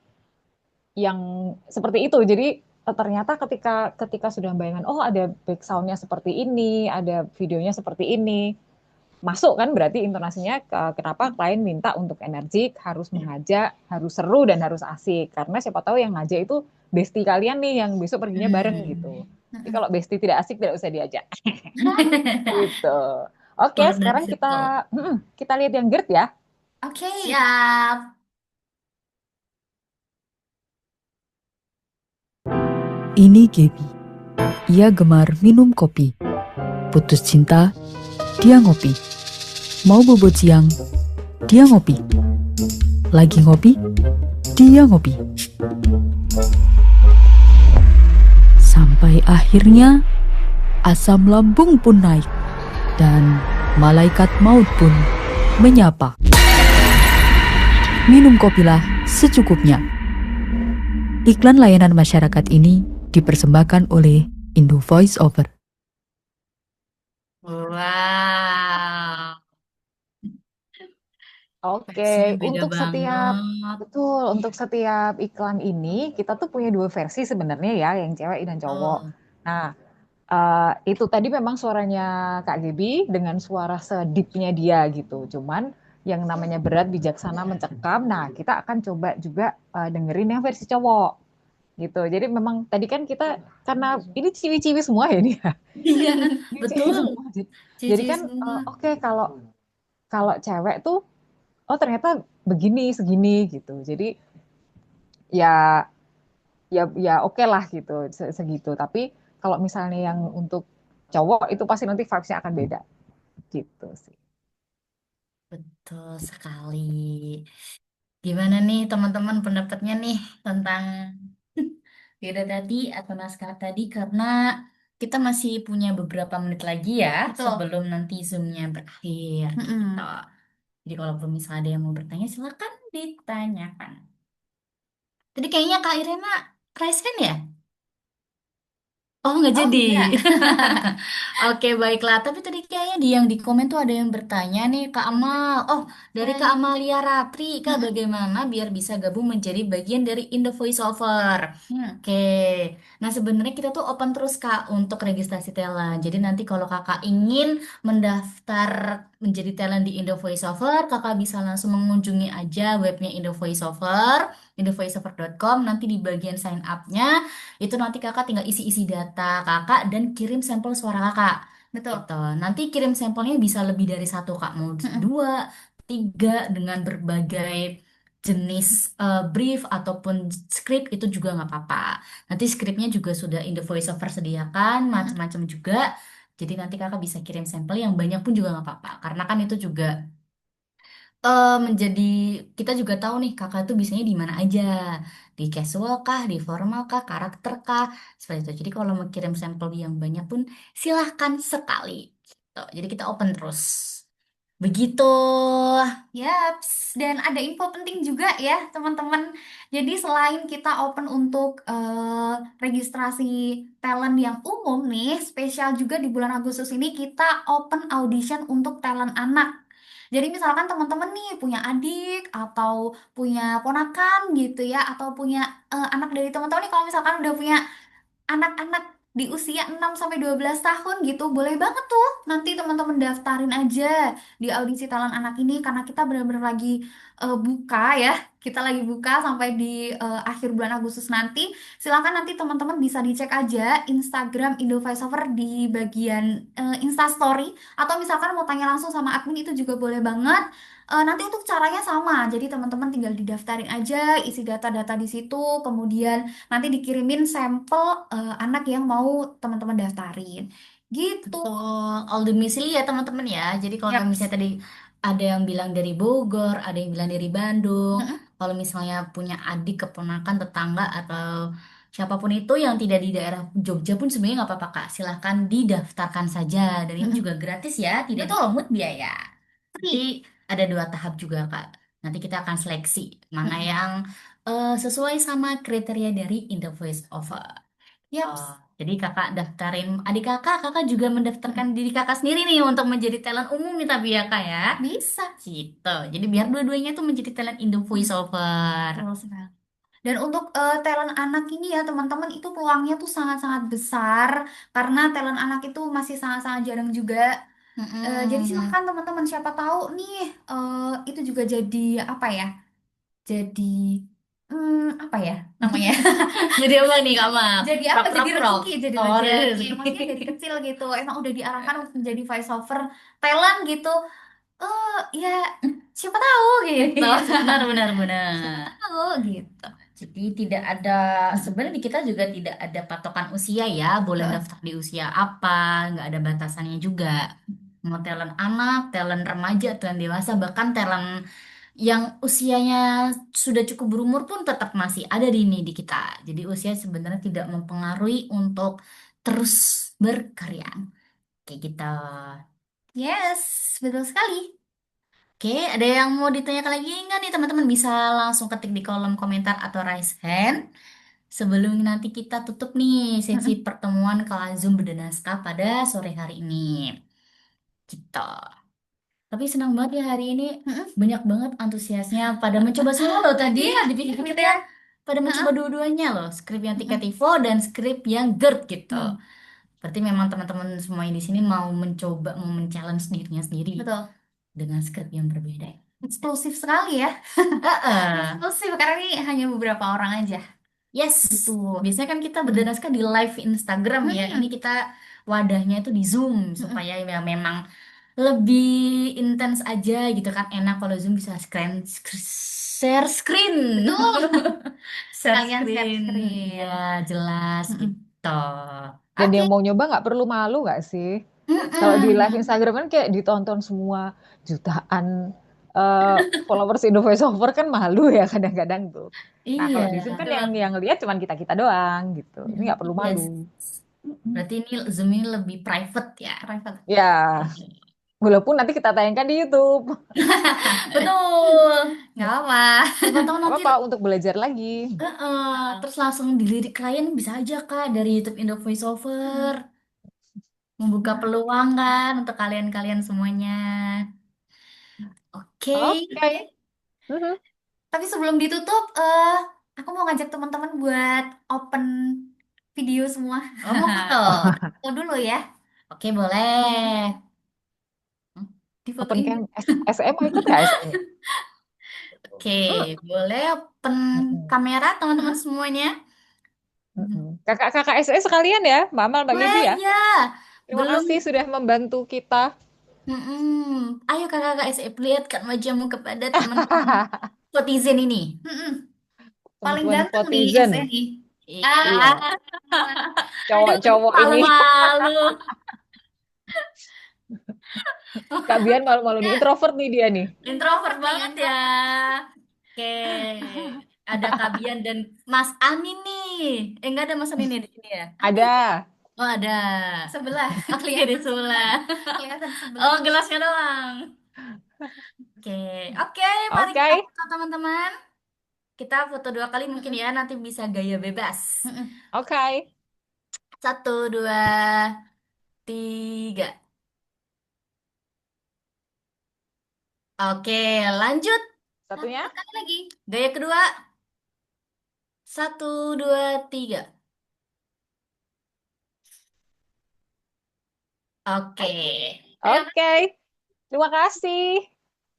yang seperti itu. Jadi ternyata ketika ketika sudah bayangkan, oh ada background-nya seperti ini, ada videonya seperti ini, masuk kan berarti intonasinya kenapa klien minta untuk energik, harus mengajak, harus seru dan harus asik. Karena siapa tahu yang ngajak itu bestie kalian nih yang besok perginya bareng gitu. Jadi kalau bestie tidak asik tidak usah diajak. Gitu. Oke, Keluar dari sekarang situ. kita lihat yang GERD ya. Oke. Siap. Ini Gaby. Ia gemar minum kopi. Putus cinta, dia ngopi. Mau bobot siang, dia ngopi. Lagi ngopi, dia ngopi. Sampai akhirnya asam lambung pun naik dan malaikat maut pun menyapa. Minum kopilah secukupnya. Iklan layanan masyarakat ini dipersembahkan oleh Indo Voice Over. Wow. Oke, Versinya beda untuk setiap banget. betul, untuk setiap iklan ini kita tuh punya dua versi sebenarnya ya, yang cewek dan cowok. Oh. Nah, itu tadi memang suaranya Kak Gebi dengan suara sedipnya dia gitu. Cuman yang namanya berat, bijaksana, mencekam. Nah, kita akan coba juga dengerin yang versi cowok gitu. Jadi memang tadi kan kita karena ini ciwi-ciwi semua ya ini ya. Iya, Ini ciwi betul. semua. Jadi Cici kan semua. oke, kalau kalau cewek tuh oh ternyata begini segini gitu. Jadi ya ya oke lah gitu segitu. Tapi kalau misalnya yang untuk cowok itu pasti nanti vibes-nya akan beda gitu sih. Betul sekali. Gimana nih teman-teman pendapatnya nih tentang video tadi atau naskah tadi karena kita masih punya beberapa menit lagi ya Betul. sebelum nanti Zoom-nya berakhir gitu. Jadi kalau belum misalnya ada yang mau bertanya silakan ditanyakan. Tadi kayaknya Kak Irena raise hand ya? Oh, nggak Oh, jadi. enggak. Oke, baiklah. Tapi tadi kayaknya di yang di komen tuh ada yang bertanya nih, Kak Amal. Oh, dari Kak Amalia Ratri. Kak, bagaimana biar bisa gabung menjadi bagian dari Indo Voice Over? Oke. Nah, sebenarnya kita tuh open terus, Kak, untuk registrasi talent. Jadi nanti kalau Kakak ingin mendaftar menjadi talent di Indo Voice Over, Kakak bisa langsung mengunjungi aja webnya Indo Voice Over, indovoiceover.com. Nanti di bagian sign up-nya itu nanti kakak tinggal isi-isi data kakak dan kirim sampel suara kakak. Betul. Gitu. Nanti kirim sampelnya bisa lebih dari satu kak, mau dua, tiga dengan berbagai jenis brief ataupun script itu juga nggak apa-apa. Nanti skripnya juga sudah in the voiceover sediakan, macam-macam juga. Jadi nanti kakak bisa kirim sampel yang banyak pun juga nggak apa-apa. Karena kan itu juga menjadi kita juga tahu nih kakak tuh bisanya di mana aja, di casual kah, di formal kah, karakter kah, seperti itu. Jadi kalau mau kirim sampel yang banyak pun silahkan sekali. Gitu. Jadi kita open terus. Begitu. Yaps, dan ada info penting juga ya teman-teman. Jadi selain kita open untuk registrasi talent yang umum nih, spesial juga di bulan Agustus ini kita open audition untuk talent anak. Jadi misalkan teman-teman nih punya adik atau punya ponakan gitu ya, atau punya anak dari teman-teman nih kalau misalkan udah punya anak-anak di usia 6 sampai 12 tahun gitu, boleh banget tuh nanti teman-teman daftarin aja di audisi talent anak ini karena kita benar-benar lagi buka ya. Kita lagi buka sampai di akhir bulan Agustus nanti. Silakan nanti teman-teman bisa dicek aja Instagram Indo Voiceover di bagian Insta Story atau misalkan mau tanya langsung sama admin itu juga boleh banget. Nanti untuk caranya sama, jadi teman-teman tinggal didaftarin aja, isi data-data di situ, kemudian nanti dikirimin sampel anak yang mau teman-teman daftarin. Gitu. Betul, all domisili ya teman-teman ya. Jadi kalau Yap. misalnya tadi ada yang bilang dari Bogor, ada yang bilang dari Bandung. Mm-mm. Kalau misalnya punya adik, keponakan, tetangga atau siapapun itu yang tidak di daerah Jogja pun sebenarnya nggak apa-apa Kak. Silahkan didaftarkan saja. Dan ini Mm-mm. juga gratis ya, tidak Betul. dipungut biaya. Nanti Free. ada 2 tahap juga Kak. Nanti kita akan seleksi mana Mm-mm. yang sesuai sama kriteria dari Indo Voice Over. Yap. Jadi kakak daftarin adik kakak, kakak juga mendaftarkan diri kakak sendiri nih untuk menjadi talent umum nih tapi ya kak ya. Bisa. Gitu. Jadi biar dua-duanya tuh menjadi talent Indo Voice Over. Betul sekali. Dan untuk talent anak ini ya teman-teman itu peluangnya tuh sangat-sangat besar karena talent anak itu masih sangat-sangat jarang juga. Jadi Mm-mm. silakan teman-teman siapa tahu nih itu juga jadi apa ya? Jadi apa ya namanya? Jadi apa nih kak Mak? Jadi apa? Prok prok Jadi prok. rezeki, jadi Oh, rezeki. rezeki. Maksudnya dari kecil gitu. Emang udah diarahkan untuk menjadi voice over talent gitu. Ya siapa tahu gitu. Benar benar Siapa benar. tahu gitu. Jadi tidak ada sebenarnya di kita juga tidak ada patokan usia ya, boleh Heeh. daftar di usia apa, nggak ada batasannya juga. Mau talent anak, talent remaja, talent dewasa, bahkan talent yang usianya sudah cukup berumur pun tetap masih ada di ini di kita. Jadi usia sebenarnya tidak mempengaruhi untuk terus berkarya. Kayak gitu. Yes, betul sekali. Oke, ada yang mau ditanyakan lagi nggak nih teman-teman? Bisa langsung ketik di kolom komentar atau raise hand. Sebelum nanti kita tutup nih sesi Heeh. pertemuan kelas Zoom Berdenaskah pada sore hari ini. Gitu. Tapi senang banget ya hari ini. Heeh. Banyak banget antusiasnya pada mencoba semua loh tadi. Iya, Dipikir-pikir gitu ya. ya. Pada Heeh. mencoba dua-duanya loh. Skrip yang Heeh. Tika Tivo dan skrip yang GERD gitu. Hmm, Berarti memang teman-teman semuanya di sini mau mencoba, mau men-challenge dirinya sendiri. betul. Dengan skrip yang berbeda. Eksklusif sekali ya. Heeh. Eksklusif karena ini hanya beberapa orang aja. Yes, Gitu. biasanya kan kita Mm-mm. berdanaskan di live Instagram ya. Ini Mm-mm. kita wadahnya itu di Zoom Mm-mm. supaya ya memang lebih intens aja gitu kan. Enak kalau Zoom bisa share screen. Betul. Share Kalian share screen. screen. Iya, jelas Mm-mm. gitu. Dan Oke. yang mau nyoba nggak perlu malu nggak sih? Kalau di live Mm-mm. Instagram kan kayak ditonton semua jutaan eh, followers Indo Voice Over kan malu ya kadang-kadang tuh. Nah Iya. kalau di Zoom kan yang lihat cuman kita-kita doang gitu. Ini nggak perlu malu. Yes. Mm-mm. Berarti ini Zoom ini lebih private ya. Private. Ya, walaupun nanti kita tayangkan di YouTube. Betul. Nggak apa. Siapa tahu Nggak nanti apa-apa untuk belajar lagi. terus langsung dilirik klien bisa aja Kak dari YouTube Indo Voiceover. Membuka peluang kan untuk kalian-kalian semuanya. Oke. Oke. Mhm. Tapi sebelum ditutup, aku mau ngajak teman-teman buat open video semua. Oh, mau foto? Foto dulu ya. Oke, boleh. Open Difotoin. cam SMA ikut nggak SMA? Oke, boleh open Mm-mm. kamera teman-teman Mm-mm. semuanya. Mm-mm. Kakak-kakak SE sekalian ya, Mbak Amal, Mbak Gaby Boleh ya. ya. Terima Belum. kasih sudah membantu kita. Ayo kakak-kakak SF lihatkan wajahmu kepada teman-teman netizen ini. Mm-mm. Paling Teman-teman ganteng nih netizen. SNI. Iya. Iya, Aduh, cowok-cowok ini. malu-malu. Kak Bian malu-malu nih, introvert nih dia nih. Introvert banget ya. Oke. Ada Kabian dan Mas Amin nih. Enggak ada Mas Amin nih di sini ya? Ada. Oh, ada. Sebelah. Oke, di sebelah. Kelihatan sebelah. Oh, gelasnya doang. Oke. Oke, mari Oke. kita foto teman-teman. Kita foto 2 kali mungkin ya, nanti bisa gaya bebas. Mm-mm. Oke. 1, 2, 3. Oke, lanjut. Satunya. Sekali lagi. Gaya kedua. 1, 2, 3. Oke. Oke. Terima kasih.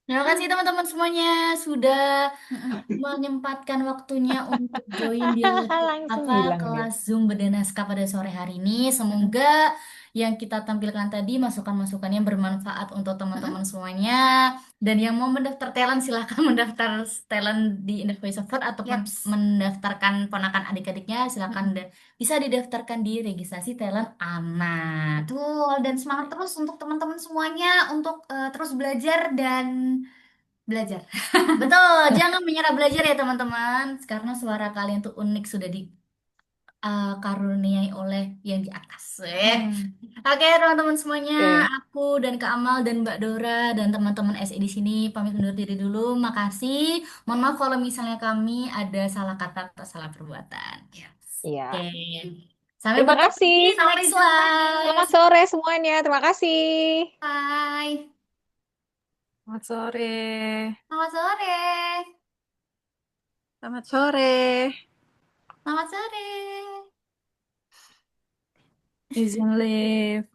Terima kasih teman-teman semuanya sudah Mm-mm. menyempatkan waktunya untuk join di Langsung hilang dia. kelas Zoom Berdenaskah pada sore hari ini. Semoga yang kita tampilkan tadi masukan-masukannya bermanfaat untuk teman-teman semuanya. Dan yang mau mendaftar talent silahkan mendaftar talent di Indo Voice Over ataupun Yaps. mendaftarkan ponakan adik-adiknya silahkan bisa didaftarkan di registrasi talent anak. Betul, dan semangat terus untuk teman-teman semuanya untuk terus belajar dan belajar. Betul, jangan menyerah belajar ya teman-teman, karena suara kalian tuh unik sudah dikaruniai oleh yang di atas. Oke teman-teman semuanya, Oke. aku dan Kak Amal dan Mbak Dora dan teman-teman SE di sini pamit undur diri dulu. Makasih. Mohon maaf kalau misalnya kami ada salah kata atau salah perbuatan. Iya. Oke. Sampai Terima bertemu kasih. di Sampai next jumpa Selamat slide. sore semuanya. Terima kasih. Bye. Selamat sore. Selamat sore. Selamat sore. Selamat sore. Izin live.